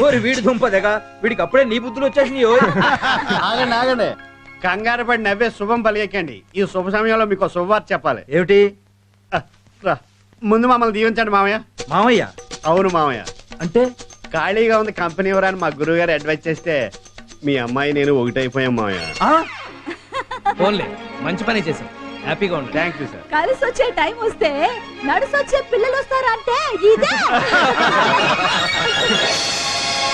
ఓరి వీడి దుంపదేగా, వీడికి అప్పుడే నీ బుద్ధులు వచ్చేసినాయో. ఆగండి ఆగండి, కంగారు పడి నవ్వే శుభం పలికండి. ఈ శుభ సమయంలో మీకు శుభవార్త చెప్పాలి. ఏమిటి? ముందు మమ్మల్ని దీవించండి మామయ్య. మామయ్య? అవును మామయ్య. అంటే ఖాళీగా ఉంది కంపెనీ ఎవరని మా గురువు గారు అడ్వైజ్ చేస్తే మీ అమ్మాయి నేను ఒకటైపోయాం మామయ్య. ఓన్లీ మంచి పని చేశావు. హ్యాపీగా ఉండు. Thank you sir. కలిసి వచ్చే టైం వస్తే నడుసొచ్చే పిల్లలు వస్తారంటే ఇదే